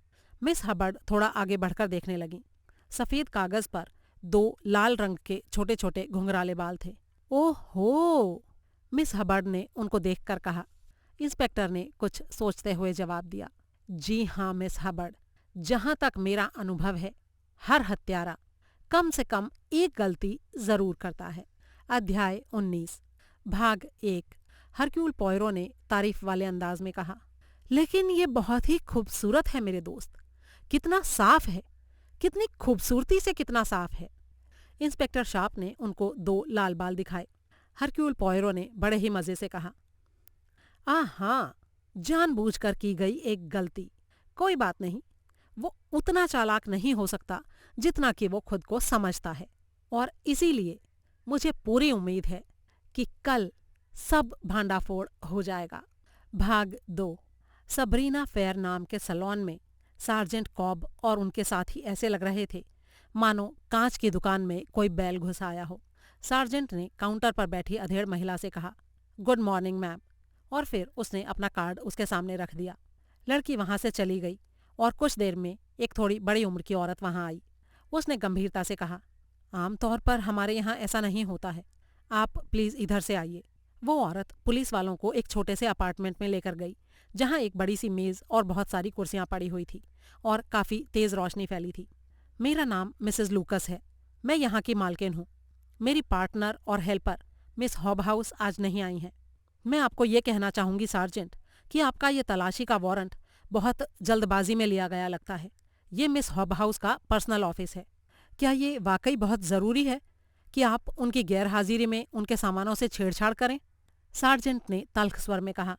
मिस हबर्ड थोड़ा आगे बढ़कर देखने लगी। सफेद कागज पर 2 लाल रंग के छोटे छोटे घुंघराले बाल थे। ओहो, मिस हबर्ड ने उनको देखकर कहा। इंस्पेक्टर ने कुछ सोचते हुए जवाब दिया, जी हाँ मिस हबर्ड, जहां तक मेरा अनुभव है, हर हत्यारा कम से कम एक गलती जरूर करता है। अध्याय 19 भाग 1। हरक्यूल पोयरो ने तारीफ वाले अंदाज में कहा, लेकिन ये बहुत ही खूबसूरत है मेरे दोस्त। कितना साफ है, कितनी खूबसूरती से कितना साफ है। इंस्पेक्टर शार्प ने उनको 2 लाल बाल दिखाए। हरक्यूल पोयरो ने बड़े ही मजे से कहा, हाँ, जानबूझकर की गई एक गलती। कोई बात नहीं, वो उतना चालाक नहीं हो सकता जितना कि वो खुद को समझता है, और इसीलिए मुझे पूरी उम्मीद है कि कल सब भांडाफोड़ हो जाएगा। भाग 2। सबरीना फेयर नाम के सैलून में सार्जेंट कॉब और उनके साथी ऐसे लग रहे थे मानो कांच की दुकान में कोई बैल घुस आया हो। सार्जेंट ने काउंटर पर बैठी अधेड़ महिला से कहा, गुड मॉर्निंग मैम, और फिर उसने अपना कार्ड उसके सामने रख दिया। लड़की वहां से चली गई और कुछ देर में एक थोड़ी बड़ी उम्र की औरत वहां आई। उसने गंभीरता से कहा, आमतौर पर हमारे यहाँ ऐसा नहीं होता है, आप प्लीज इधर से आइए। वो औरत पुलिस वालों को एक छोटे से अपार्टमेंट में लेकर गई, जहाँ एक बड़ी सी मेज और बहुत सारी कुर्सियां पड़ी हुई थी और काफी तेज रोशनी फैली थी। मेरा नाम मिसेस लूकस है, मैं यहाँ की मालकिन हूँ। मेरी पार्टनर और हेल्पर मिस हॉबहाउस आज नहीं आई हैं। मैं आपको ये कहना चाहूंगी सार्जेंट कि आपका ये तलाशी का वारंट बहुत जल्दबाजी में लिया गया लगता है। ये मिस हॉबहाउस का पर्सनल ऑफिस है। क्या ये वाकई बहुत ज़रूरी है कि आप उनकी गैर हाजिरी में उनके सामानों से छेड़छाड़ करें? सार्जेंट ने तल्ख स्वर में कहा,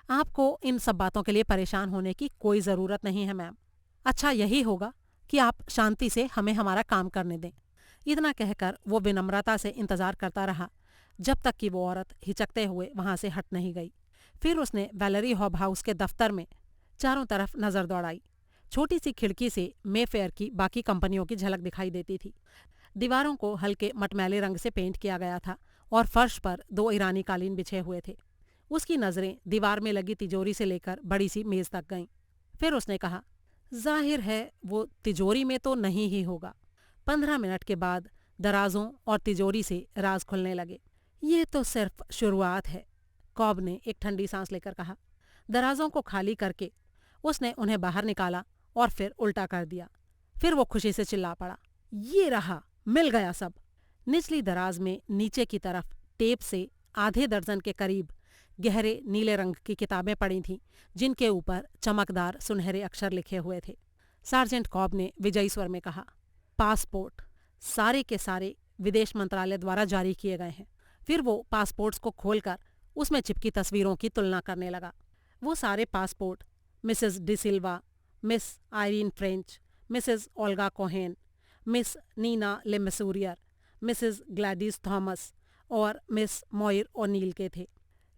आपको इन सब बातों के लिए परेशान होने की कोई ज़रूरत नहीं है मैम। अच्छा यही होगा कि आप शांति से हमें हमारा काम करने दें। इतना कहकर वो विनम्रता से इंतजार करता रहा जब तक कि वो औरत हिचकते हुए वहां से हट नहीं गई। फिर उसने वैलेरी हॉबहाउस के दफ्तर में चारों तरफ नजर दौड़ाई। छोटी सी खिड़की से मेफेयर की बाकी कंपनियों की झलक दिखाई देती थी। दीवारों को हल्के मटमैले रंग से पेंट किया गया था और फर्श पर 2 ईरानी कालीन बिछे हुए थे। उसकी नजरें दीवार में लगी तिजोरी से लेकर बड़ी सी मेज तक गईं। फिर उसने कहा, जाहिर है वो तिजोरी में तो नहीं ही होगा। 15 मिनट के बाद दराजों और तिजोरी से राज खुलने लगे। ये तो सिर्फ शुरुआत है, कॉब ने एक ठंडी सांस लेकर कहा। दराजों को खाली करके उसने उन्हें बाहर निकाला और फिर उल्टा कर दिया। फिर वो खुशी से चिल्ला पड़ा, ये रहा, मिल गया सब। निचली दराज में नीचे की तरफ टेप से आधे दर्जन के करीब गहरे नीले रंग की किताबें पड़ी थीं, जिनके ऊपर चमकदार सुनहरे अक्षर लिखे हुए थे। सार्जेंट कॉब ने विजयी स्वर में कहा, पासपोर्ट सारे के सारे विदेश मंत्रालय द्वारा जारी किए गए हैं। फिर वो पासपोर्ट्स को खोलकर उसमें चिपकी तस्वीरों की तुलना करने लगा। वो सारे passport Mrs de Silva, Miss Irene French, Mrs Olga Cohen, Miss Nina Lemesurier, Mrs Gladys Thomas और मिस मॉयर ओनील के थे।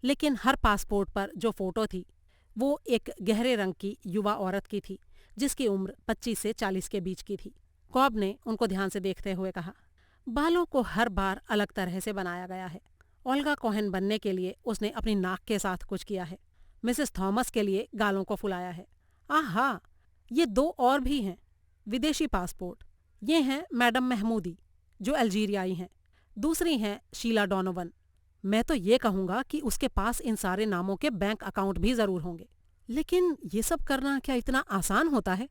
लेकिन हर पासपोर्ट पर जो फोटो थी वो एक गहरे रंग की युवा औरत की थी, जिसकी उम्र 25 से 40 के बीच की थी। कॉब ने उनको ध्यान से देखते हुए कहा, बालों को हर बार अलग तरह से बनाया गया है। ओल्गा कोहेन बनने के लिए उसने अपनी नाक के साथ कुछ किया है। मिसेस थॉमस के लिए गालों को फुलाया है। आहा, ये 2 और भी हैं, विदेशी पासपोर्ट। ये हैं मैडम महमूदी, जो अल्जीरियाई हैं। दूसरी हैं शीला डोनोवन। मैं तो ये कहूँगा कि उसके पास इन सारे नामों के बैंक अकाउंट भी ज़रूर होंगे। लेकिन ये सब करना क्या इतना आसान होता है?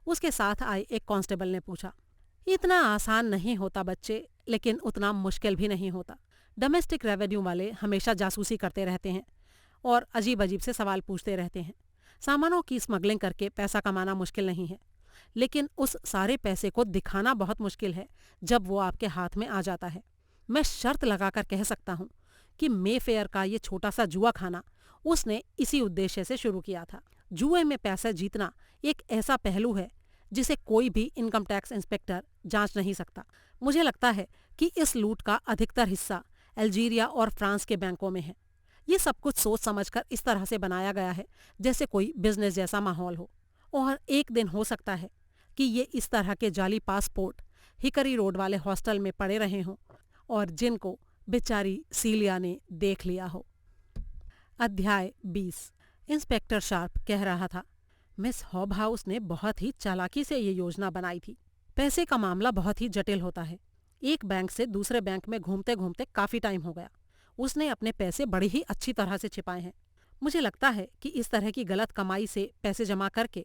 उसके साथ आए एक कांस्टेबल ने पूछा। इतना आसान नहीं होता बच्चे, लेकिन उतना मुश्किल भी नहीं होता। डोमेस्टिक रेवेन्यू वाले हमेशा जासूसी करते रहते हैं और अजीब अजीब से सवाल पूछते रहते हैं। सामानों की स्मगलिंग करके पैसा कमाना मुश्किल नहीं है, लेकिन उस सारे पैसे को दिखाना बहुत मुश्किल है जब वो आपके हाथ में आ जाता है। मैं शर्त लगाकर कह सकता हूँ कि मेफेयर का ये छोटा सा जुआ खाना उसने इसी उद्देश्य से शुरू किया था। जुए में पैसा जीतना एक ऐसा पहलू है जिसे कोई भी इनकम टैक्स इंस्पेक्टर जांच नहीं सकता। मुझे लगता है कि इस लूट का अधिकतर हिस्सा अल्जीरिया और फ्रांस के बैंकों में है। ये सब कुछ सोच समझकर इस तरह से बनाया गया है जैसे कोई बिजनेस जैसा माहौल हो। और एक दिन हो सकता है कि ये इस तरह के जाली पासपोर्ट हिकरी रोड वाले हॉस्टल में पड़े रहे हों और जिनको बेचारी सीलिया ने देख लिया हो। अध्याय 20। इंस्पेक्टर शार्प कह रहा था, मिस हॉबहाउस ने बहुत ही चालाकी से ये योजना बनाई थी। पैसे का मामला बहुत ही जटिल होता है। एक बैंक से दूसरे बैंक में घूमते घूमते काफी टाइम हो गया। उसने अपने पैसे बड़ी ही अच्छी तरह से छिपाए हैं। मुझे लगता है कि इस तरह की गलत कमाई से पैसे जमा करके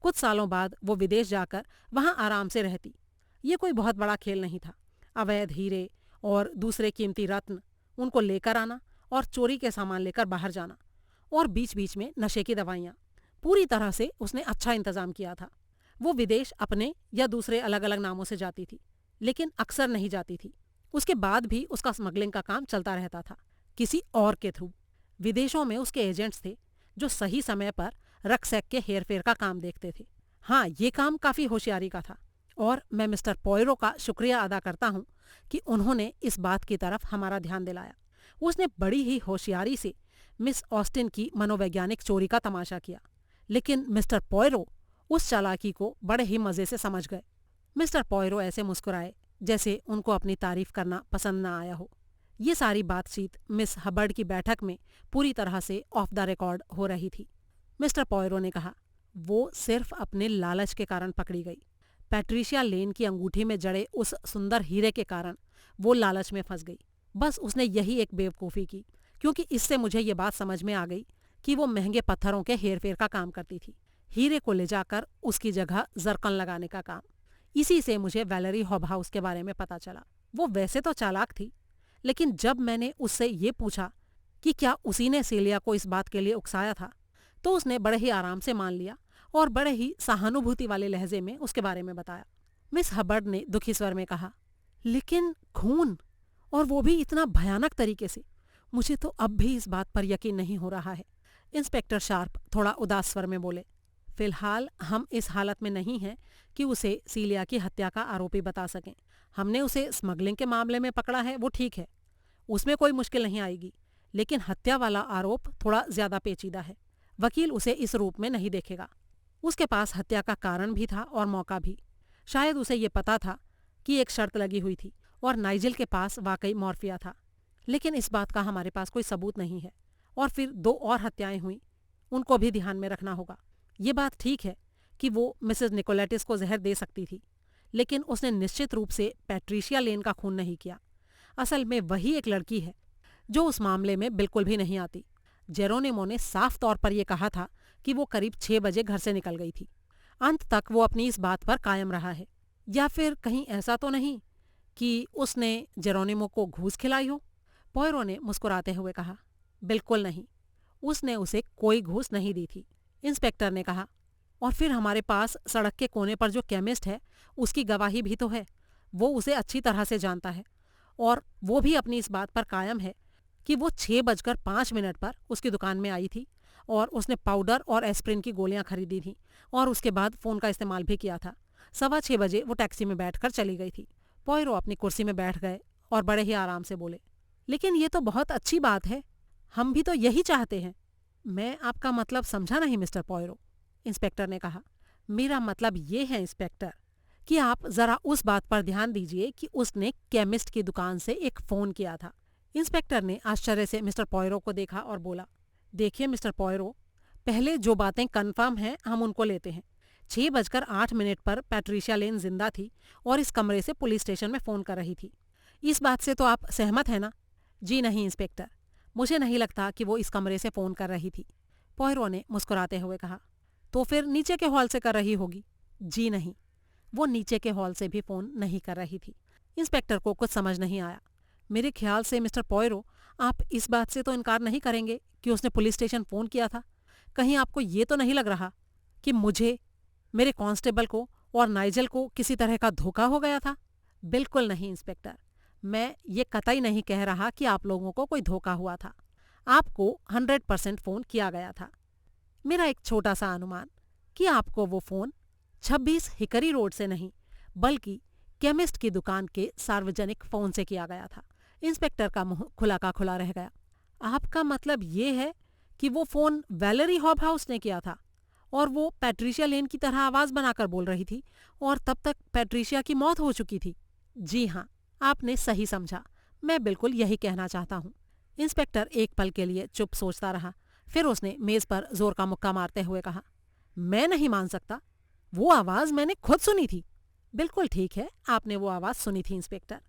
कुछ सालों बाद वो विदेश जाकर वहाँ आराम से रहती। ये कोई बहुत बड़ा खेल नहीं था। अवैध हीरे और दूसरे कीमती रत्न, उनको लेकर आना और चोरी के सामान लेकर बाहर जाना, और बीच बीच में नशे की दवाइयाँ। पूरी तरह से उसने अच्छा इंतजाम किया था। वो विदेश अपने या दूसरे अलग अलग नामों से जाती थी, लेकिन अक्सर नहीं जाती थी। उसके बाद भी उसका स्मगलिंग का काम चलता रहता था, किसी और के थ्रू। विदेशों में उसके एजेंट्स थे जो सही समय पर रक्सैक के हेरफेर का काम देखते थे। हाँ, ये काम काफ़ी होशियारी का था, और मैं मिस्टर पॉयरो का शुक्रिया अदा करता हूँ कि उन्होंने इस बात की तरफ हमारा ध्यान दिलाया। उसने बड़ी ही होशियारी से मिस ऑस्टिन की मनोवैज्ञानिक चोरी का तमाशा किया, लेकिन मिस्टर पॉयरो उस चालाकी को बड़े ही मज़े से समझ गए। मिस्टर पॉयरो ऐसे मुस्कुराए जैसे उनको अपनी तारीफ करना पसंद न आया हो। ये सारी बातचीत मिस हबर्ड की बैठक में पूरी तरह से ऑफ द रिकॉर्ड हो रही थी। मिस्टर पॉयरो ने कहा, वो सिर्फ अपने लालच के कारण पकड़ी गई। पैट्रिशिया लेन की अंगूठी में जड़े उस सुंदर हीरे के कारण वो लालच में फंस गई। बस उसने यही एक बेवकूफ़ी की, क्योंकि इससे मुझे ये बात समझ में आ गई कि वो महंगे पत्थरों के हेरफेर का काम करती थी, हीरे को ले जाकर उसकी जगह जरकन लगाने का काम। इसी से मुझे वैलेरी हॉबहाउस के बारे में पता चला। वो वैसे तो चालाक थी, लेकिन जब मैंने उससे ये पूछा कि क्या उसी ने सीलिया को इस बात के लिए उकसाया था, तो उसने बड़े ही आराम से मान लिया और बड़े ही सहानुभूति वाले लहजे में उसके बारे में बताया। मिस हबर्ड ने दुखी स्वर में कहा, लेकिन खून, और वो भी इतना भयानक तरीके से, मुझे तो अब भी इस बात पर यकीन नहीं हो रहा है। इंस्पेक्टर शार्प थोड़ा उदास स्वर में बोले, फिलहाल हम इस हालत में नहीं हैं कि उसे सीलिया की हत्या का आरोपी बता सकें। हमने उसे स्मगलिंग के मामले में पकड़ा है, वो ठीक है, उसमें कोई मुश्किल नहीं आएगी, लेकिन हत्या वाला आरोप थोड़ा ज्यादा पेचीदा है। वकील उसे इस रूप में नहीं देखेगा। उसके पास हत्या का कारण भी था और मौका भी। शायद उसे ये पता था कि एक शर्त लगी हुई थी और नाइजिल के पास वाकई मॉर्फिया था, लेकिन इस बात का हमारे पास कोई सबूत नहीं है। और फिर 2 और हत्याएं हुई, उनको भी ध्यान में रखना होगा। ये बात ठीक है कि वो मिसेस निकोलेटिस को जहर दे सकती थी, लेकिन उसने निश्चित रूप से पैट्रिशिया लेन का खून नहीं किया। असल में वही एक लड़की है जो उस मामले में बिल्कुल भी नहीं आती। जेरोनिमो ने साफ तौर पर यह कहा था कि वो करीब 6 बजे घर से निकल गई थी। अंत तक वो अपनी इस बात पर कायम रहा है। या फिर कहीं ऐसा तो नहीं कि उसने जेरोनिमो को घूस खिलाई हो? पॉयरो ने मुस्कुराते हुए कहा, बिल्कुल नहीं, उसने उसे कोई घूस नहीं दी थी। इंस्पेक्टर ने कहा, और फिर हमारे पास सड़क के कोने पर जो केमिस्ट है उसकी गवाही भी तो है। वो उसे अच्छी तरह से जानता है, और वो भी अपनी इस बात पर कायम है कि वो 6:05 पर उसकी दुकान में आई थी और उसने पाउडर और एस्प्रिन की गोलियां खरीदी थीं और उसके बाद फ़ोन का इस्तेमाल भी किया था। 6:15 बजे वो टैक्सी में बैठकर चली गई थी। पॉयरो अपनी कुर्सी में बैठ गए और बड़े ही आराम से बोले, लेकिन ये तो बहुत अच्छी बात है, हम भी तो यही चाहते हैं। मैं आपका मतलब समझा नहीं मिस्टर पॉयरो, इंस्पेक्टर ने कहा। मेरा मतलब ये है इंस्पेक्टर कि आप जरा उस बात पर ध्यान दीजिए कि उसने केमिस्ट की दुकान से एक फ़ोन किया था। इंस्पेक्टर ने आश्चर्य से मिस्टर पॉयरो को देखा और बोला, देखिए मिस्टर पॉयरो, पहले जो बातें कन्फर्म हैं हम उनको लेते हैं। 6:08 पर पैट्रिशिया लेन जिंदा थी और इस कमरे से पुलिस स्टेशन में फ़ोन कर रही थी। इस बात से तो आप सहमत हैं ना? जी नहीं इंस्पेक्टर, मुझे नहीं लगता कि वो इस कमरे से फ़ोन कर रही थी। पॉयरो ने मुस्कुराते हुए कहा, तो फिर नीचे के हॉल से कर रही होगी? जी नहीं, वो नीचे के हॉल से भी फ़ोन नहीं कर रही थी। इंस्पेक्टर को कुछ समझ नहीं आया। मेरे ख्याल से मिस्टर पॉयरो, आप इस बात से तो इनकार नहीं करेंगे कि उसने पुलिस स्टेशन फ़ोन किया था? कहीं आपको ये तो नहीं लग रहा कि मुझे, मेरे कांस्टेबल को और नाइजल को किसी तरह का धोखा हो गया था? बिल्कुल नहीं इंस्पेक्टर, मैं ये कतई नहीं कह रहा कि आप लोगों को कोई धोखा हुआ था। आपको 100% फ़ोन किया गया था। मेरा एक छोटा सा अनुमान कि आपको वो फ़ोन 26 हिकरी रोड से नहीं, बल्कि केमिस्ट की दुकान के सार्वजनिक फ़ोन से किया गया था। इंस्पेक्टर का मुंह खुला का खुला रह गया। आपका मतलब ये है कि वो फ़ोन वैलेरी हॉबहाउस ने किया था और वो पैट्रिशिया लेन की तरह आवाज़ बनाकर बोल रही थी और तब तक पैट्रिशिया की मौत हो चुकी थी? जी हाँ, आपने सही समझा, मैं बिल्कुल यही कहना चाहता हूँ। इंस्पेक्टर एक पल के लिए चुप सोचता रहा, फिर उसने मेज़ पर जोर का मुक्का मारते हुए कहा, मैं नहीं मान सकता, वो आवाज़ मैंने खुद सुनी थी। बिल्कुल ठीक है, आपने वो आवाज़ सुनी थी इंस्पेक्टर।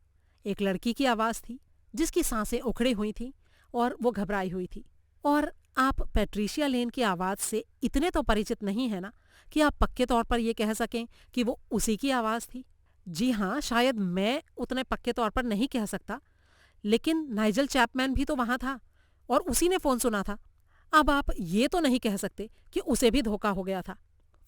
एक लड़की की आवाज़ थी जिसकी सांसें उखड़ी हुई थीं और वो घबराई हुई थी। और आप पैट्रिशिया लेन की आवाज़ से इतने तो परिचित नहीं है ना कि आप पक्के तौर पर ये कह सकें कि वो उसी की आवाज़ थी? जी हाँ, शायद मैं उतने पक्के तौर पर नहीं कह सकता, लेकिन नाइजल चैपमैन भी तो वहाँ था और उसी ने फ़ोन सुना था। अब आप ये तो नहीं कह सकते कि उसे भी धोखा हो गया था।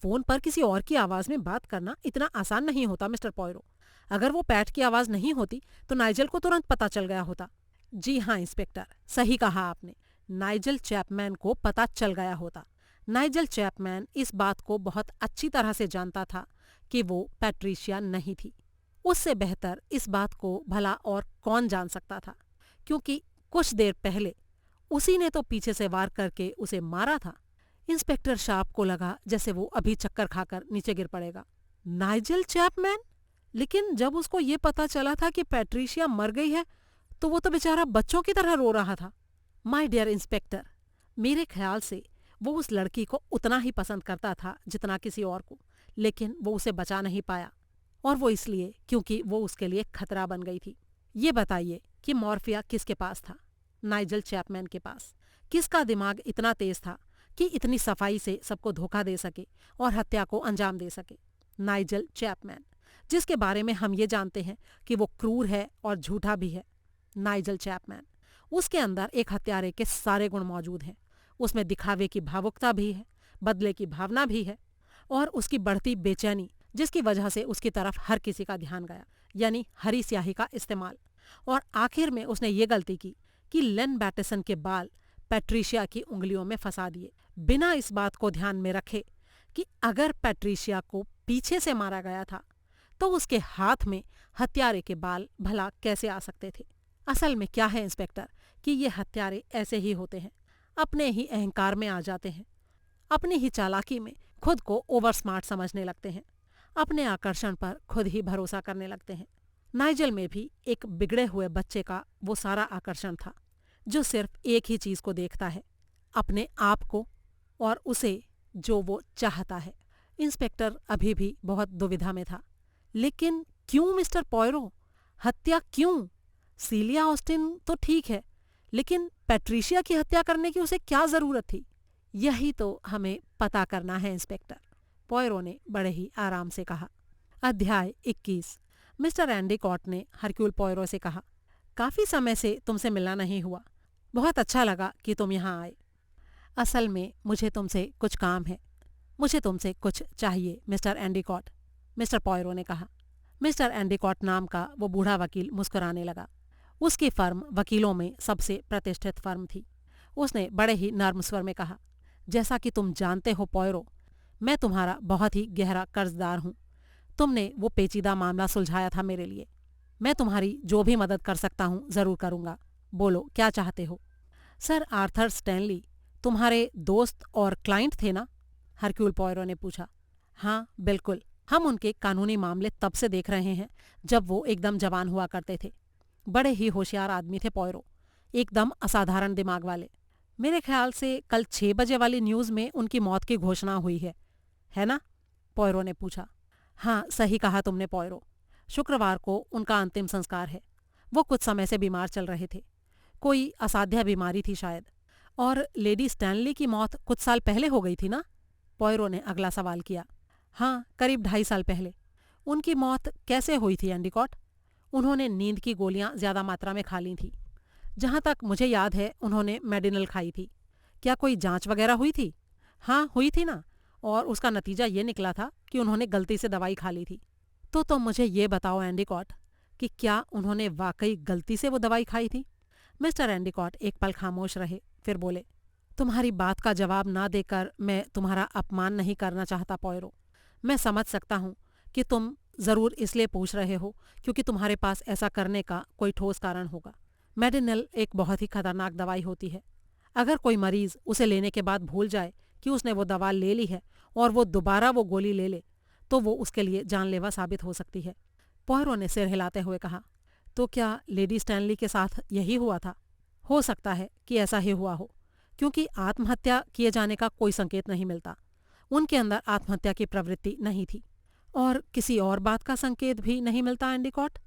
फ़ोन पर किसी और की आवाज़ में बात करना इतना आसान नहीं होता मिस्टर पॉयरो। अगर वो पैट की आवाज़ नहीं होती तो नाइजल को तुरंत पता चल गया होता। जी हाँ इंस्पेक्टर, सही कहा आपने। नाइजल चैपमैन को पता चल गया होता। नाइजल चैपमैन इस बात को बहुत अच्छी तरह से जानता था कि वो पैट्रिशिया नहीं थी। उससे बेहतर इस बात को भला और कौन जान सकता था, क्योंकि कुछ देर पहले उसी ने तो पीछे से वार करके उसे मारा था। इंस्पेक्टर शार्प को लगा जैसे वो अभी चक्कर खाकर नीचे गिर पड़ेगा। Nigel Chapman? लेकिन जब उसको ये पता चला था कि पैट्रिशिया मर गई है तो वो तो बेचारा बच्चों की तरह रो रहा था। माय डियर इंस्पेक्टर, मेरे ख्याल से वो उस लड़की को उतना ही पसंद करता था जितना किसी और को, लेकिन वो उसे बचा नहीं पाया, और वो इसलिए क्योंकि वो उसके लिए खतरा बन गई थी। ये बताइए कि मॉर्फिया किसके पास था? नाइजल चैपमैन के पास। किसका दिमाग इतना तेज था कि इतनी सफाई से सबको धोखा दे सके और हत्या को अंजाम दे सके? नाइजल चैपमैन, जिसके बारे में हम ये जानते हैं कि वो क्रूर है और झूठा भी है। नाइजल चैपमैन, उसके अंदर एक हत्यारे के सारे गुण मौजूद हैं। उसमें दिखावे की भावुकता भी है, बदले की भावना भी है, और उसकी बढ़ती बेचैनी जिसकी वजह से उसकी तरफ हर किसी का ध्यान गया, यानी हरी स्याही का इस्तेमाल। और आखिर में उसने ये गलती की कि लेन बैटेसन के बाल पैट्रिशिया की उंगलियों में फंसा दिए, बिना इस बात को ध्यान में रखे कि अगर पैट्रिशिया को पीछे से मारा गया था तो उसके हाथ में हत्यारे के बाल भला कैसे आ सकते थे? असल में क्या है इंस्पेक्टर कि ये हत्यारे ऐसे ही होते हैं, अपने ही अहंकार में आ जाते हैं, अपनी ही चालाकी में खुद को ओवर स्मार्ट समझने लगते हैं, अपने आकर्षण पर खुद ही भरोसा करने लगते हैं। नाइजल में भी एक बिगड़े हुए बच्चे का वो सारा आकर्षण था जो सिर्फ एक ही चीज को देखता है, अपने आप को और उसे जो वो चाहता है। इंस्पेक्टर अभी भी बहुत दुविधा में था। लेकिन क्यों मिस्टर पॉयरो? हत्या क्यों? सीलिया ऑस्टिन तो ठीक है, लेकिन पैट्रिशिया की हत्या करने की उसे क्या जरूरत थी? यही तो हमें पता करना है इंस्पेक्टर, पॉयरो ने बड़े ही आराम से कहा। अध्याय 21। मिस्टर एंडिकॉट ने हरक्यूल पॉयरो से कहा, काफी समय से तुमसे मिलना नहीं हुआ। बहुत अच्छा लगा कि तुम यहाँ आए। असल में मुझे तुमसे कुछ काम है। मुझे तुमसे कुछ चाहिए मिस्टर एंडिकॉट, मिस्टर पॉयरो ने कहा। मिस्टर एंडिकॉट नाम का वो बूढ़ा वकील मुस्कुराने लगा। उसकी फर्म वकीलों में सबसे प्रतिष्ठित फर्म थी। उसने बड़े ही नर्म स्वर में कहा, जैसा कि तुम जानते हो पॉयरो, मैं तुम्हारा बहुत ही गहरा कर्जदार हूँ। तुमने वो पेचीदा मामला सुलझाया था मेरे लिए। मैं तुम्हारी जो भी मदद कर सकता हूँ जरूर करूँगा। बोलो क्या चाहते हो? सर आर्थर स्टैनली तुम्हारे दोस्त और क्लाइंट थे ना? हरक्यूल पॉयरो ने पूछा। हाँ बिल्कुल, हम उनके कानूनी मामले तब से देख रहे हैं जब वो एकदम जवान हुआ करते थे। बड़े ही होशियार आदमी थे पॉयरो, एकदम असाधारण दिमाग वाले। मेरे ख्याल से कल 6 बजे वाली न्यूज़ में उनकी मौत की घोषणा हुई है ना? पॉयरो ने पूछा। हाँ सही कहा तुमने पॉयरो, शुक्रवार को उनका अंतिम संस्कार है। वो कुछ समय से बीमार चल रहे थे, कोई असाध्य बीमारी थी शायद। और लेडी स्टैनली की मौत कुछ साल पहले हो गई थी ना? पॉयरो ने अगला सवाल किया। हाँ, करीब 2.5 साल पहले। उनकी मौत कैसे हुई थी एंडिकॉट? उन्होंने नींद की गोलियां ज्यादा मात्रा में खा ली थी। जहां तक मुझे याद है उन्होंने मेडिनल खाई थी। क्या कोई जांच वगैरह हुई थी? हाँ हुई थी ना, और उसका नतीजा ये निकला था कि उन्होंने गलती से दवाई खा ली थी। तो मुझे ये बताओ एंडिकॉट कि क्या उन्होंने वाकई गलती से वो दवाई खाई थी? मिस्टर एंडिकॉट एक पल खामोश रहे, फिर बोले, तुम्हारी बात का जवाब ना देकर मैं तुम्हारा अपमान नहीं करना चाहता पॉयरो। मैं समझ सकता हूँ कि तुम जरूर इसलिए पूछ रहे हो क्योंकि तुम्हारे पास ऐसा करने का कोई ठोस कारण होगा। मेडिनल एक बहुत ही खतरनाक दवाई होती है। अगर कोई मरीज उसे लेने के बाद भूल जाए कि उसने वो दवा ले ली है और वो दोबारा वो गोली ले ले तो वो उसके लिए जानलेवा साबित हो सकती है। पॉयरो ने सिर हिलाते हुए कहा। तो क्या लेडी स्टैनली के साथ यही हुआ था? हो सकता है कि ऐसा ही हुआ हो, क्योंकि आत्महत्या किए जाने का कोई संकेत नहीं मिलता। उनके अंदर आत्महत्या की प्रवृत्ति नहीं थी। और किसी और बात का संकेत भी नहीं मिलता एंडिकॉट?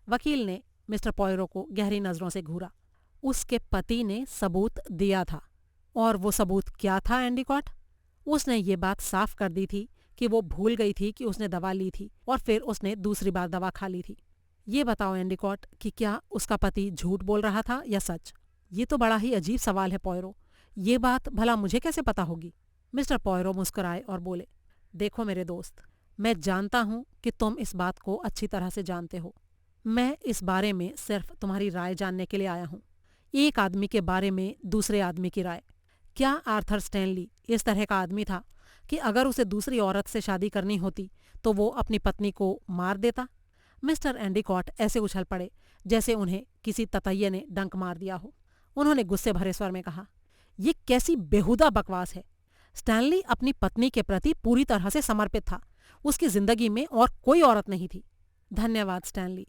वकील ने मिस्टर पॉयरो को गहरी नजरों से घूरा। उसके पति ने सबूत दिया था। और वो सबूत क्या था एंडिकॉट? उसने ये बात साफ कर दी थी कि वो भूल गई थी कि उसने दवा ली थी और फिर उसने दूसरी बार दवा खा ली थी। ये बताओ एंडिकॉट कि क्या उसका पति झूठ बोल रहा था या सच? ये तो बड़ा ही अजीब सवाल है पॉयरो। ये बात भला मुझे कैसे पता होगी? मिस्टर पॉयरो मुस्कुराए और बोले, देखो मेरे दोस्त, मैं जानता हूँ कि तुम इस बात को अच्छी तरह से जानते हो। मैं इस बारे में सिर्फ तुम्हारी राय जानने के लिए आया हूँ। एक आदमी के बारे में दूसरे आदमी की राय। क्या आर्थर स्टैनली इस तरह का आदमी था कि अगर उसे दूसरी औरत से शादी करनी होती तो वो अपनी पत्नी को मार देता? मिस्टर एंडिकॉट ऐसे उछल पड़े जैसे उन्हें किसी ततैये ने डंक मार दिया हो। उन्होंने गुस्से भरे स्वर में कहा, ये कैसी बेहुदा बकवास है। स्टैनली अपनी पत्नी के प्रति पूरी तरह से समर्पित था। उसकी जिंदगी में और कोई औरत नहीं थी। धन्यवाद स्टैनली।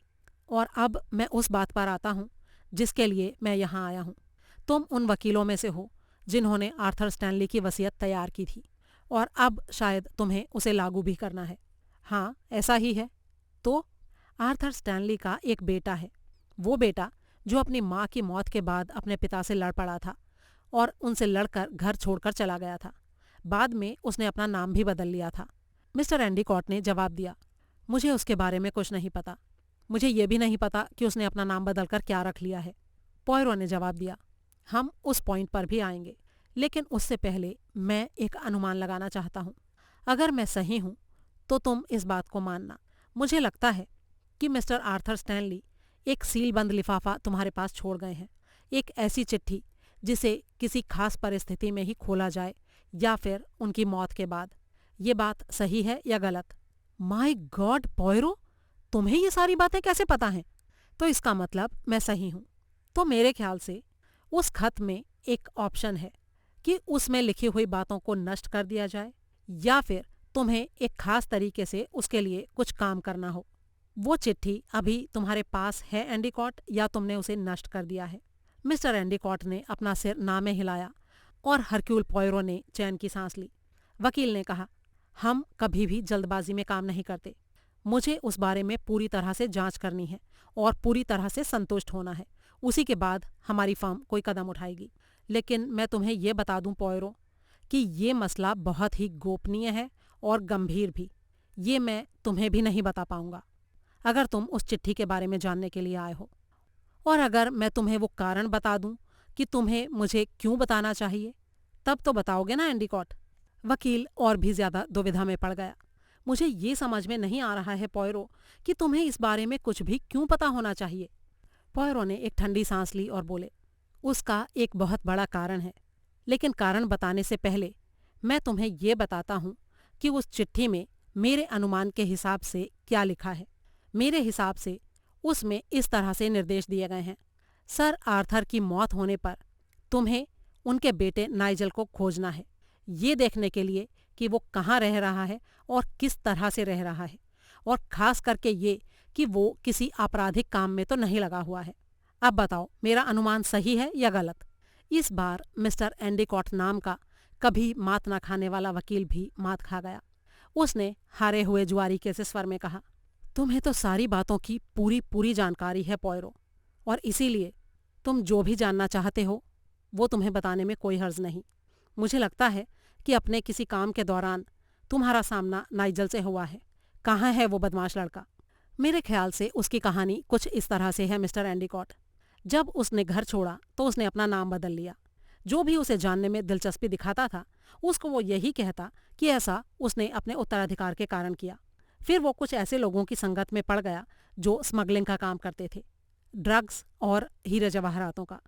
और अब मैं उस बात पर आता हूँ जिसके लिए मैं यहाँ आया हूँ। तुम उन वकीलों में से हो जिन्होंने आर्थर स्टैनली की वसीयत तैयार की थी और अब शायद तुम्हें उसे लागू भी करना है। हाँ, ऐसा ही है। तो आर्थर स्टैनली का एक बेटा है। वो बेटा जो अपनी माँ की मौत के बाद अपने पिता से लड़ पड़ा था और उनसे लड़कर घर छोड़कर चला गया था। बाद में उसने अपना नाम भी बदल लिया था। मिस्टर एंडिकॉट ने जवाब दिया, मुझे उसके बारे में कुछ नहीं पता। मुझे ये भी नहीं पता कि उसने अपना नाम बदलकर क्या रख लिया है। पॉयरो ने जवाब दिया, हम उस पॉइंट पर भी आएंगे, लेकिन उससे पहले मैं एक अनुमान लगाना चाहता हूँ। अगर मैं सही हूँ तो तुम इस बात को मानना। मुझे लगता है कि मिस्टर आर्थर स्टैनली एक सीलबंद लिफाफा तुम्हारे पास छोड़ गए हैं। एक ऐसी चिट्ठी जिसे किसी खास परिस्थिति में ही खोला जाए या फिर उनकी मौत के बाद। ये बात सही है या गलत? माय गॉड पॉयरो, तुम्हें ये सारी बातें कैसे पता हैं? तो इसका मतलब मैं सही हूँ। तो मेरे ख्याल से उस खत में एक ऑप्शन है कि उसमें लिखी हुई बातों को नष्ट कर दिया जाए या फिर तुम्हें एक खास तरीके से उसके लिए कुछ काम करना हो। वो चिट्ठी अभी तुम्हारे पास है एंडिकॉट, या तुमने उसे नष्ट कर दिया है? मिस्टर एंडिकॉट ने अपना सिर ना में हिलाया और हरक्यूल पॉयरो ने चैन की सांस ली। वकील ने कहा, हम कभी भी जल्दबाजी में काम नहीं करते। मुझे उस बारे में पूरी तरह से जांच करनी है और पूरी तरह से संतुष्ट होना है। उसी के बाद हमारी फर्म कोई कदम उठाएगी। लेकिन मैं तुम्हें ये बता दूं पॉयरो कि ये मसला बहुत ही गोपनीय है और गंभीर भी। ये मैं तुम्हें भी नहीं बता पाऊंगा अगर तुम उस चिट्ठी के बारे में जानने के लिए आए हो। और अगर मैं तुम्हें वो कारण बता दूं कि तुम्हें मुझे क्यों बताना चाहिए, तब तो बताओगे ना एंडिकॉट? वकील और भी ज्यादा दुविधा में पड़ गया। मुझे ये समझ में नहीं आ रहा है पॉयरो कि तुम्हें इस बारे में कुछ भी क्यों पता होना चाहिए। पॉयरो ने एक ठंडी सांस ली और बोले, उसका एक बहुत बड़ा कारण है, लेकिन कारण बताने से पहले मैं तुम्हें ये बताता हूँ कि उस चिट्ठी में मेरे अनुमान के हिसाब से क्या लिखा है। मेरे हिसाब से उसमें इस तरह से निर्देश दिए गए हैं, सर आर्थर की मौत होने पर तुम्हें उनके बेटे नाइजल को खोजना है, ये देखने के लिए कि वो कहाँ रह रहा है और किस तरह से रह रहा है, और खास करके ये कि वो किसी आपराधिक काम में तो नहीं लगा हुआ है। अब बताओ मेरा अनुमान सही है या गलत? इस बार मिस्टर एंडिकॉट नाम का कभी मात न खाने वाला वकील भी मात खा गया। उसने हारे हुए जुआरी के से स्वर में कहा, तुम्हें तो सारी बातों की पूरी पूरी जानकारी है पॉयरो, और इसीलिए तुम जो भी जानना चाहते हो वो तुम्हें बताने में कोई हर्ज नहीं। मुझे लगता है कि अपने किसी काम के दौरान तुम्हारा सामना नाइजल से हुआ है। कहाँ है वो बदमाश लड़का? मेरे ख्याल से उसकी कहानी कुछ इस तरह से है मिस्टर एंडिकॉट। जब उसने घर छोड़ा तो उसने अपना नाम बदल लिया। जो भी उसे जानने में दिलचस्पी दिखाता था उसको वो यही कहता कि ऐसा उसने अपने उत्तराधिकार के कारण किया। फिर वो कुछ ऐसे लोगों की संगत में पड़ गया जो स्मगलिंग का काम करते थे, ड्रग्स और हीरे जवाहरातों का।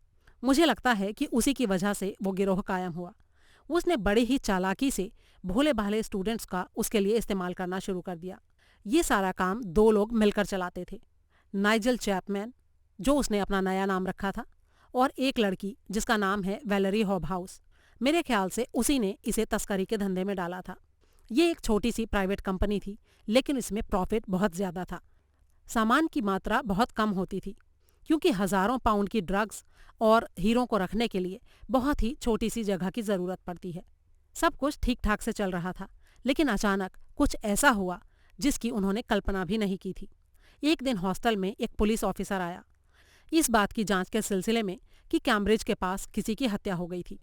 मुझे लगता है कि उसी की वजह से वो गिरोह कायम हुआ। उसने बड़ी ही चालाकी से भोले भाले स्टूडेंट्स का उसके लिए इस्तेमाल करना शुरू कर दिया। ये सारा काम दो लोग मिलकर चलाते थे, नाइजल चैपमैन, जो उसने अपना नया नाम रखा था, और एक लड़की जिसका नाम है वैलेरी हॉबहाउस। मेरे ख्याल से उसी ने इसे तस्करी के धंधे में डाला था। ये एक छोटी सी प्राइवेट कंपनी थी, लेकिन इसमें प्रॉफिट बहुत ज़्यादा था। सामान की मात्रा बहुत कम होती थी, क्योंकि हज़ारों पाउंड की ड्रग्स और हीरों को रखने के लिए बहुत ही छोटी सी जगह की ज़रूरत पड़ती है। सब कुछ ठीक ठाक से चल रहा था, लेकिन अचानक कुछ ऐसा हुआ जिसकी उन्होंने कल्पना भी नहीं की थी। एक दिन हॉस्टल में एक पुलिस ऑफिसर आया। इस बात की जांच के सिलसिले में कि कैम्ब्रिज के पास किसी की हत्या हो गई थी।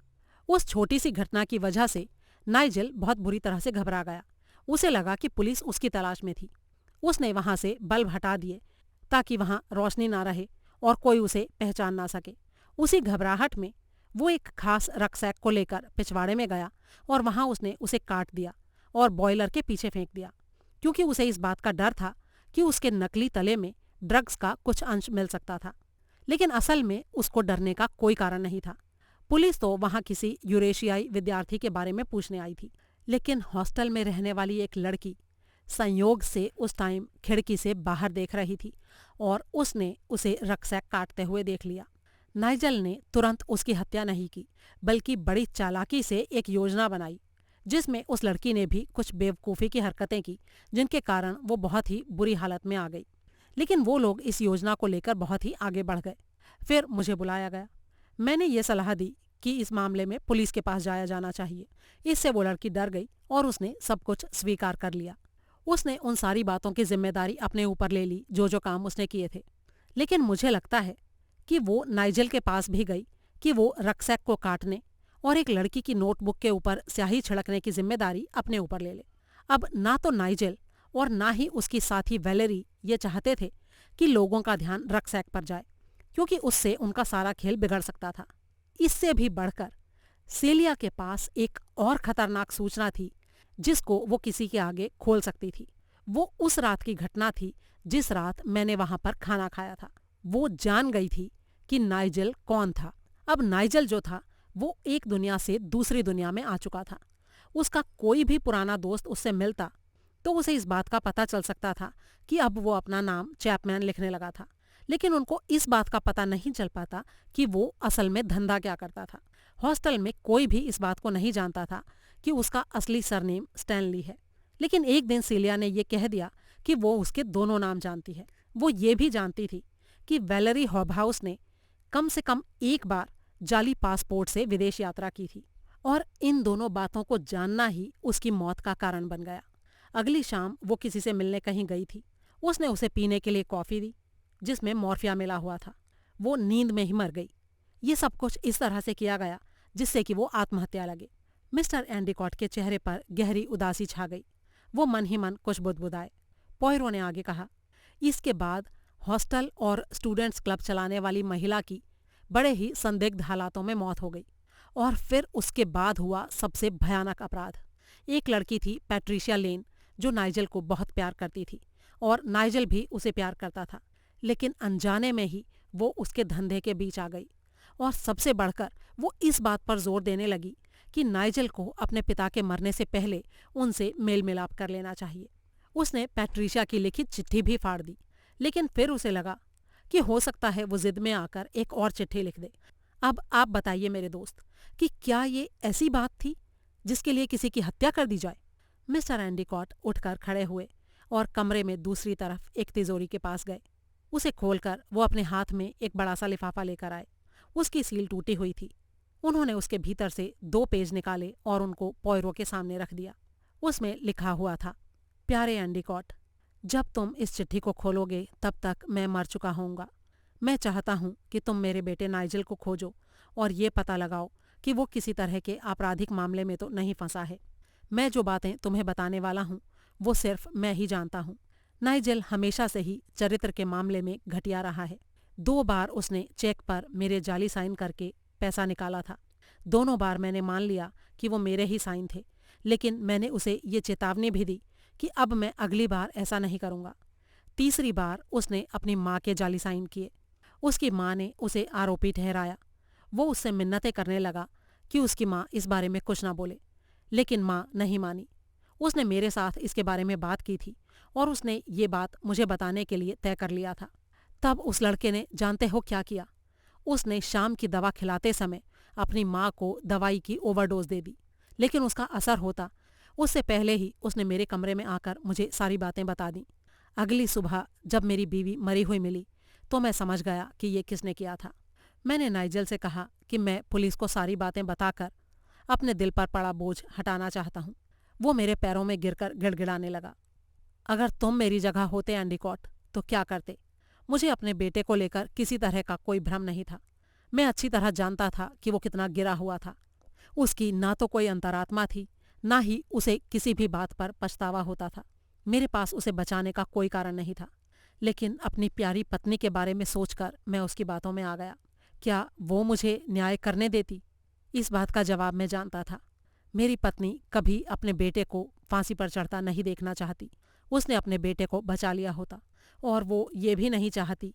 उस छोटी सी घटना की वजह से नाइजेल बहुत बुरी तरह से घबरा गया। उसे लगा कि पुलिस उसकी तलाश में थी। उसने वहां से बल्ब हटा दिए ताकि वहां रोशनी ना रहे और कोई उसे पहचान ना सके। उसी घबराहट में वो एक खास रक्सैक को लेकर पिछवाड़े में गया और वहां उसने उसे काट दिया और बॉयलर के पीछे फेंक दिया, क्योंकि उसे इस बात का डर था कि उसके नकली तले में ड्रग्स का कुछ अंश मिल सकता था। लेकिन असल में उसको डरने का कोई कारण नहीं था। पुलिस तो वहां किसी यूरेशियाई विद्यार्थी के बारे में पूछने आई थी, लेकिन हॉस्टल में रहने वाली एक लड़की संयोग से उस टाइम खिड़की से बाहर देख रही थी और उसने उसे रक्सैक काटते हुए देख लिया। नाइजल ने तुरंत उसकी हत्या नहीं की, बल्कि बड़ी चालाकी से एक योजना बनाई, जिसमें उस लड़की ने भी कुछ बेवकूफ़ी की हरकतें की, जिनके कारण वो बहुत ही बुरी हालत में आ गई। लेकिन वो लोग इस योजना को लेकर बहुत ही आगे बढ़ गए। फिर मुझे बुलाया गया। मैंने ये सलाह दी कि इस मामले में पुलिस के पास जाया जाना चाहिए। इससे वो लड़की डर गई और उसने सब कुछ स्वीकार कर लिया। उसने उन सारी बातों की जिम्मेदारी अपने ऊपर ले ली जो काम उसने किए थे। लेकिन मुझे लगता है कि वो नाइजल के पास भी गई कि वो रक्सैक को काटने और एक लड़की की नोटबुक के ऊपर स्याही छिड़कने की जिम्मेदारी अपने ऊपर ले ले। अब ना तो नाइजल और ना ही उसकी साथी वैलेरी ये चाहते थे कि लोगों का ध्यान रक्सैक पर जाए, क्योंकि उससे उनका सारा खेल बिगड़ सकता था। इससे भी बढ़कर सेलिया के पास एक और खतरनाक सूचना थी जिसको वो किसी के आगे खोल सकती थी। वो उस रात की घटना थी जिस रात मैंने वहां पर खाना खाया था। वो जान गई थी कि नाइजल कौन था। अब नाइजल जो था वो एक दुनिया से दूसरी दुनिया में आ चुका था। उसका कोई भी पुराना दोस्त उससे मिलता तो उसे इस बात का पता चल सकता था कि अब वो अपना नाम चैपमैन लिखने लगा था। लेकिन उनको इस बात का पता नहीं चल पाता कि वो असल में धंधा क्या करता था। हॉस्टल में कोई भी इस बात को नहीं जानता था कि उसका असली सरनेम स्टैनली है। लेकिन एक दिन सीलिया ने यह कह दिया कि वो उसके दोनों नाम जानती है। वो ये भी जानती थी कि वैलेरी हॉबहाउस ने कम से कम एक बार जाली पासपोर्ट से विदेश यात्रा की थी, और इन दोनों बातों को जानना ही उसकी मौत का कारण बन गया। अगली शाम वो किसी से मिलने कहीं गई थी। उसने उसे पीने के लिए कॉफ़ी दी जिसमें मॉर्फिया मिला हुआ था। वो नींद में ही मर गई। ये सब कुछ इस तरह से किया गया जिससे कि वो आत्महत्या लगे। मिस्टर एंडिकॉट के चेहरे पर गहरी उदासी छा गई। वो मन ही मन कुछ बुदबुदाए। पॉयरो ने आगे कहा, इसके बाद हॉस्टल और स्टूडेंट्स क्लब चलाने वाली महिला की बड़े ही संदिग्ध हालातों में मौत हो गई। और फिर उसके बाद हुआ सबसे भयानक अपराध। एक लड़की थी पैट्रिशिया लेन, जो नाइजल को बहुत प्यार करती थी और नाइजल भी उसे प्यार करता था। लेकिन अनजाने में ही वो उसके धंधे के बीच आ गई, और सबसे बढ़कर वो इस बात पर जोर देने लगी कि नाइजल को अपने पिता के मरने से पहले उनसे मेल मिलाप कर लेना चाहिए। उसने पैट्रिशिया की लिखित चिट्ठी भी फाड़ दी, लेकिन फिर उसे लगा कि हो सकता है वो जिद में आकर एक और चिट्ठी लिख दे। अब आप बताइए मेरे दोस्त कि क्या ये ऐसी बात थी जिसके लिए किसी की हत्या कर दी जाए? मिस्टर एंडिकॉट उठकर खड़े हुए और कमरे में दूसरी तरफ एक तिजोरी के पास गए। उसे खोलकर वो अपने हाथ में एक बड़ा सा लिफाफा लेकर आए। उसकी सील टूटी हुई थी। उन्होंने उसके भीतर से 2 पेज निकाले और उनको पॉयरो के सामने रख दिया। उसमें लिखा हुआ था, प्यारे एंडिकॉट, जब तुम इस चिट्ठी को खोलोगे तब तक मैं मर चुका होऊंगा। मैं चाहता हूँ कि तुम मेरे बेटे नाइजल को खोजो और ये पता लगाओ कि वो किसी तरह के आपराधिक मामले में तो नहीं फंसा है। मैं जो बातें तुम्हें बताने वाला हूँ वो सिर्फ मैं ही जानता हूँ। नाइजल हमेशा से ही चरित्र के मामले में घटिया रहा है। 2 बार उसने चेक पर मेरे जाली साइन करके पैसा निकाला था। दोनों बार मैंने मान लिया कि वो मेरे ही साइन थे, लेकिन मैंने उसे ये चेतावनी भी दी कि अब मैं अगली बार ऐसा नहीं करूँगा। तीसरी बार उसने अपनी माँ के जाली साइन किए। उसकी माँ ने उसे आरोपी ठहराया। वो उससे मिन्नतें करने लगा कि उसकी माँ इस बारे में कुछ ना बोले, लेकिन माँ नहीं मानी। उसने मेरे साथ इसके बारे में बात की थी और उसने ये बात मुझे बताने के लिए तय कर लिया था। तब उस लड़के ने जानते हो क्या किया? उसने शाम की दवा खिलाते समय अपनी माँ को दवाई की ओवरडोज दे दी, लेकिन उसका असर होता उससे पहले ही उसने मेरे कमरे में आकर मुझे सारी बातें बता दी। अगली सुबह जब मेरी बीवी मरी हुई मिली तो मैं समझ गया कि ये किसने किया था। मैंने नाइजल से कहा कि मैं पुलिस को सारी बातें बताकर अपने दिल पर पड़ा बोझ हटाना चाहता हूँ। वो मेरे पैरों में गिरकर गिड़गिड़ाने लगा। अगर तुम मेरी जगह होते एंडिकॉट तो क्या करते? मुझे अपने बेटे को लेकर किसी तरह का कोई भ्रम नहीं था। मैं अच्छी तरह जानता था कि वो कितना गिरा हुआ था। उसकी ना तो कोई अंतरात्मा थी, ना ही उसे किसी भी बात पर पछतावा होता था। मेरे पास उसे बचाने का कोई कारण नहीं था, लेकिन अपनी प्यारी पत्नी के बारे में सोचकर मैं उसकी बातों में आ गया। क्या वो मुझे न्याय करने देती? इस बात का जवाब मैं जानता था। मेरी पत्नी कभी अपने बेटे को फांसी पर चढ़ता नहीं देखना चाहती। उसने अपने बेटे को बचा लिया होता, और वो ये भी नहीं चाहती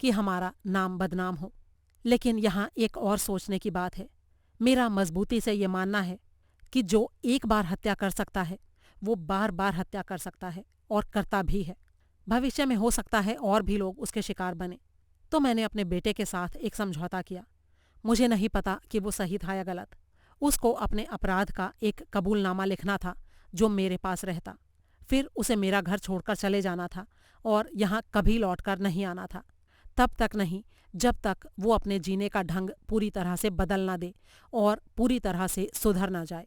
कि हमारा नाम बदनाम हो। लेकिन यहाँ एक और सोचने की बात है। मेरा मजबूती से ये मानना है कि जो एक बार हत्या कर सकता है, वो बार बार हत्या कर सकता है, और करता भी है। भविष्य में हो सकता है और भी लोग उसके शिकार बने। तो मैंने अपने बेटे के साथ एक समझौता किया। मुझे नहीं पता कि वो सही था या गलत। उसको अपने अपराध का एक कबूलनामा लिखना था जो मेरे पास रहता। फिर उसे मेरा घर छोड़कर चले जाना था और यहाँ कभी लौटकर नहीं आना था। तब तक नहीं जब तक वो अपने जीने का ढंग पूरी तरह से बदल ना दे और पूरी तरह से सुधर ना जाए।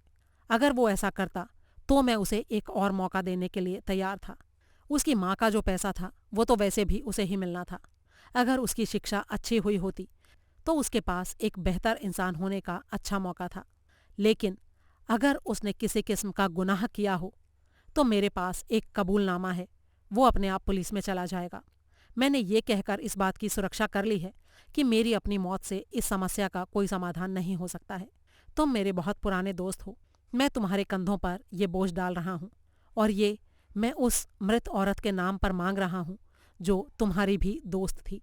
अगर वो ऐसा करता तो मैं उसे एक और मौका देने के लिए तैयार था। उसकी माँ का जो पैसा था वो तो वैसे भी उसे ही मिलना था। अगर उसकी शिक्षा अच्छी हुई होती तो उसके पास एक बेहतर इंसान होने का अच्छा मौका था। लेकिन अगर उसने किसी किस्म का गुनाह किया हो तो मेरे पास एक कबूलनामा है, वो अपने आप पुलिस में चला जाएगा। मैंने ये कहकर इस बात की सुरक्षा कर ली है कि मेरी अपनी मौत से इस समस्या का कोई समाधान नहीं हो सकता है। तुम मेरे बहुत पुराने दोस्त हो। मैं तुम्हारे कंधों पर ये बोझ डाल रहा हूँ, और ये मैं उस मृत औरत के नाम पर मांग रहा हूँ जो तुम्हारी भी दोस्त थी।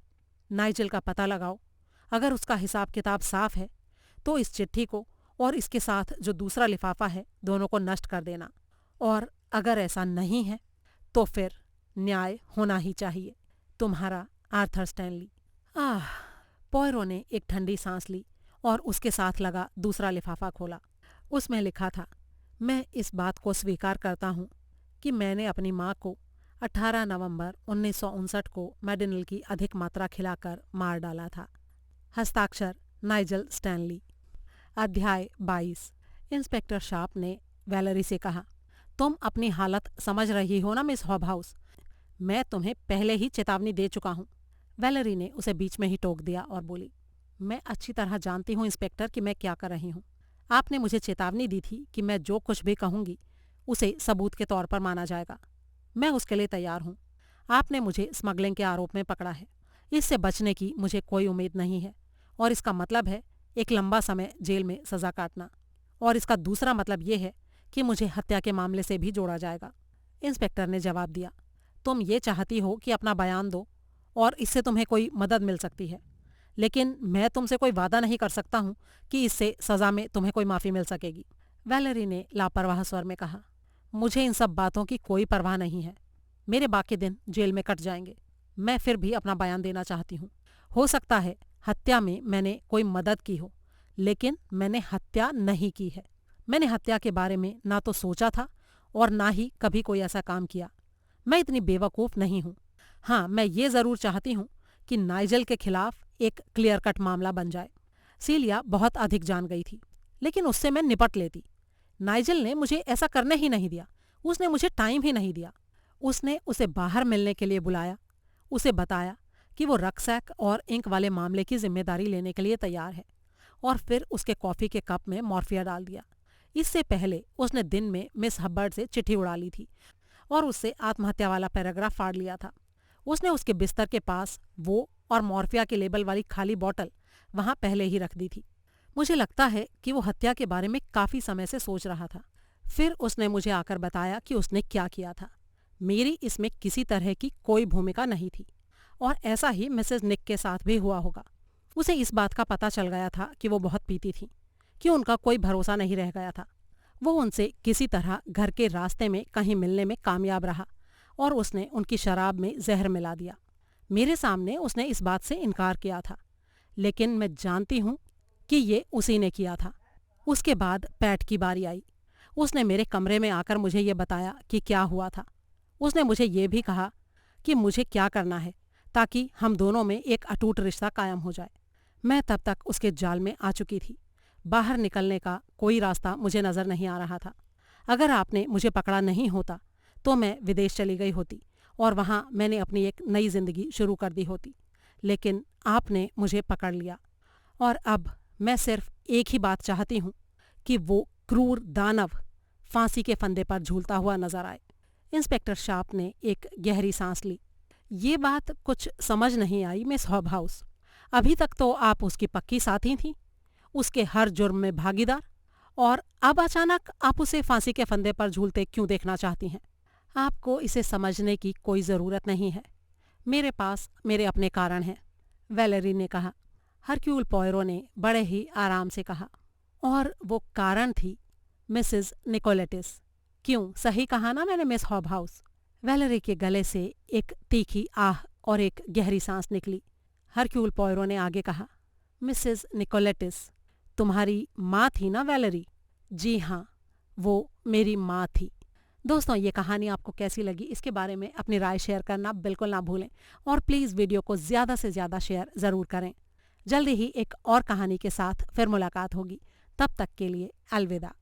नाइजेल का पता लगाओ। अगर उसका हिसाब किताब साफ है तो इस चिट्ठी को और इसके साथ जो दूसरा लिफाफा है दोनों को नष्ट कर देना, और अगर ऐसा नहीं है तो फिर न्याय होना ही चाहिए। तुम्हारा आर्थर स्टैनली। आह! पॉयरो ने एक ठंडी सांस ली और उसके साथ लगा दूसरा लिफाफा खोला। उसमें लिखा था, मैं इस बात को स्वीकार करता हूँ कि मैंने अपनी माँ को 18 नवंबर 1959 को मेडिनल की अधिक मात्रा खिलाकर मार डाला था। हस्ताक्षर नाइजल स्टैनली। अध्याय 22। इंस्पेक्टर शार्प ने वैलेरी से कहा, तुम अपनी हालत समझ रही हो ना मिस हॉबहाउस? मैं तुम्हें पहले ही चेतावनी दे चुका हूँ। वैलेरी ने उसे बीच में ही टोक दिया और बोली, मैं अच्छी तरह जानती हूँ इंस्पेक्टर कि मैं क्या कर रही हूँ। आपने मुझे चेतावनी दी थी कि मैं जो कुछ भी कहूँगी उसे सबूत के तौर पर माना जाएगा। मैं उसके लिए तैयार हूँ। आपने मुझे स्मगलिंग के आरोप में पकड़ा है। इससे बचने की मुझे कोई उम्मीद नहीं है, और इसका मतलब है एक लंबा समय जेल में सजा काटना। और इसका दूसरा मतलब ये है कि मुझे हत्या के मामले से भी जोड़ा जाएगा। इंस्पेक्टर ने जवाब दिया, तुम ये चाहती हो कि अपना बयान दो और इससे तुम्हें कोई मदद मिल सकती है, लेकिन मैं तुमसे कोई वादा नहीं कर सकता हूँ कि इससे सजा में तुम्हें कोई माफ़ी मिल सकेगी। वैलेरी ने लापरवाह स्वर में कहा, मुझे इन सब बातों की कोई परवाह नहीं है। मेरे बाकी दिन जेल में कट जाएंगे। मैं फिर भी अपना बयान देना चाहती हूँ। हो सकता है हत्या में मैंने कोई मदद की हो, लेकिन मैंने हत्या नहीं की है। मैंने हत्या के बारे में ना तो सोचा था और ना ही कभी कोई ऐसा काम किया। मैं इतनी बेवकूफ़ नहीं हूँ। हाँ, मैं ये ज़रूर चाहती हूँ कि नाइजल के खिलाफ एक क्लियर कट मामला बन जाए। सीलिया बहुत अधिक जान गई थी, लेकिन उससे मैं निपट लेती। नाइजल ने मुझे ऐसा करने ही नहीं दिया। उसने मुझे टाइम ही नहीं दिया। उसने उसे बाहर मिलने के लिए बुलाया, उसे बताया कि वो रक्सैक और इंक वाले मामले की जिम्मेदारी लेने के लिए तैयार है, और फिर उसके कॉफ़ी के कप में मॉर्फिया डाल दिया। इससे पहले उसने दिन में मिस हब्बर्ड से चिट्ठी उड़ा ली थी और उससे आत्महत्या वाला पैराग्राफ फाड़ लिया था। उसने उसके बिस्तर के पास वो और मॉर्फिया के लेबल वाली खाली बोतल वहाँ पहले ही रख दी थी। मुझे लगता है कि वो हत्या के बारे में काफ़ी समय से सोच रहा था। फिर उसने मुझे आकर बताया कि उसने क्या किया था। मेरी इसमें किसी तरह की कोई भूमिका नहीं थी, और ऐसा ही मिसेस निक के साथ भी हुआ होगा। उसे इस बात का पता चल गया था कि वो बहुत पीती थी, कि उनका कोई भरोसा नहीं रह गया था। वो उनसे किसी तरह घर के रास्ते में कहीं मिलने में कामयाब रहा, और उसने उनकी शराब में जहर मिला दिया। मेरे सामने उसने इस बात से इनकार किया था, लेकिन मैं जानती हूँ कि ये उसी ने किया था। उसके बाद पैट की बारी आई। उसने मेरे कमरे में आकर मुझे ये बताया कि क्या हुआ था। उसने मुझे ये भी कहा कि मुझे क्या करना है ताकि हम दोनों में एक अटूट रिश्ता कायम हो जाए। मैं तब तक उसके जाल में आ चुकी थी। बाहर निकलने का कोई रास्ता मुझे नज़र नहीं आ रहा था। अगर आपने मुझे पकड़ा नहीं होता तो मैं विदेश चली गई होती और वहाँ मैंने अपनी एक नई जिंदगी शुरू कर दी होती, लेकिन आपने मुझे पकड़ लिया और अब मैं सिर्फ एक ही बात चाहती हूँ कि वो क्रूर दानव फांसी के फंदे पर झूलता हुआ नजर आए। इंस्पेक्टर शार्प ने एक गहरी सांस ली। ये बात कुछ समझ नहीं आई मिस हॉबहाउस। अभी तक तो आप उसकी पक्की साथी थीं, उसके हर जुर्म में भागीदार, और अब अचानक आप उसे फांसी के फंदे पर झूलते क्यों देखना चाहती हैं? आपको इसे समझने की कोई ज़रूरत नहीं है। मेरे पास मेरे अपने कारण हैं, वैलेरी ने कहा। हरक्यूल पॉयरो ने बड़े ही आराम से कहा। और वो कारण थी मिसेस निकोलेटिस। क्यों, सही कहा ना मैंने मिस हॉबहाउस? वैलेरी के गले से एक तीखी आह और एक गहरी सांस निकली। हरक्यूल पॉयरो ने आगे कहा, मिसेस निकोलेटिस तुम्हारी माँ थी ना वैलेरी? जी हाँ, वो मेरी माँ थी। दोस्तों, ये कहानी आपको कैसी लगी इसके बारे में अपनी राय शेयर करना बिल्कुल ना भूलें, और प्लीज़ वीडियो को ज़्यादा से ज़्यादा शेयर ज़रूर करें। जल्दी ही एक और कहानी के साथ फिर मुलाकात होगी। तब तक के लिए अलविदा।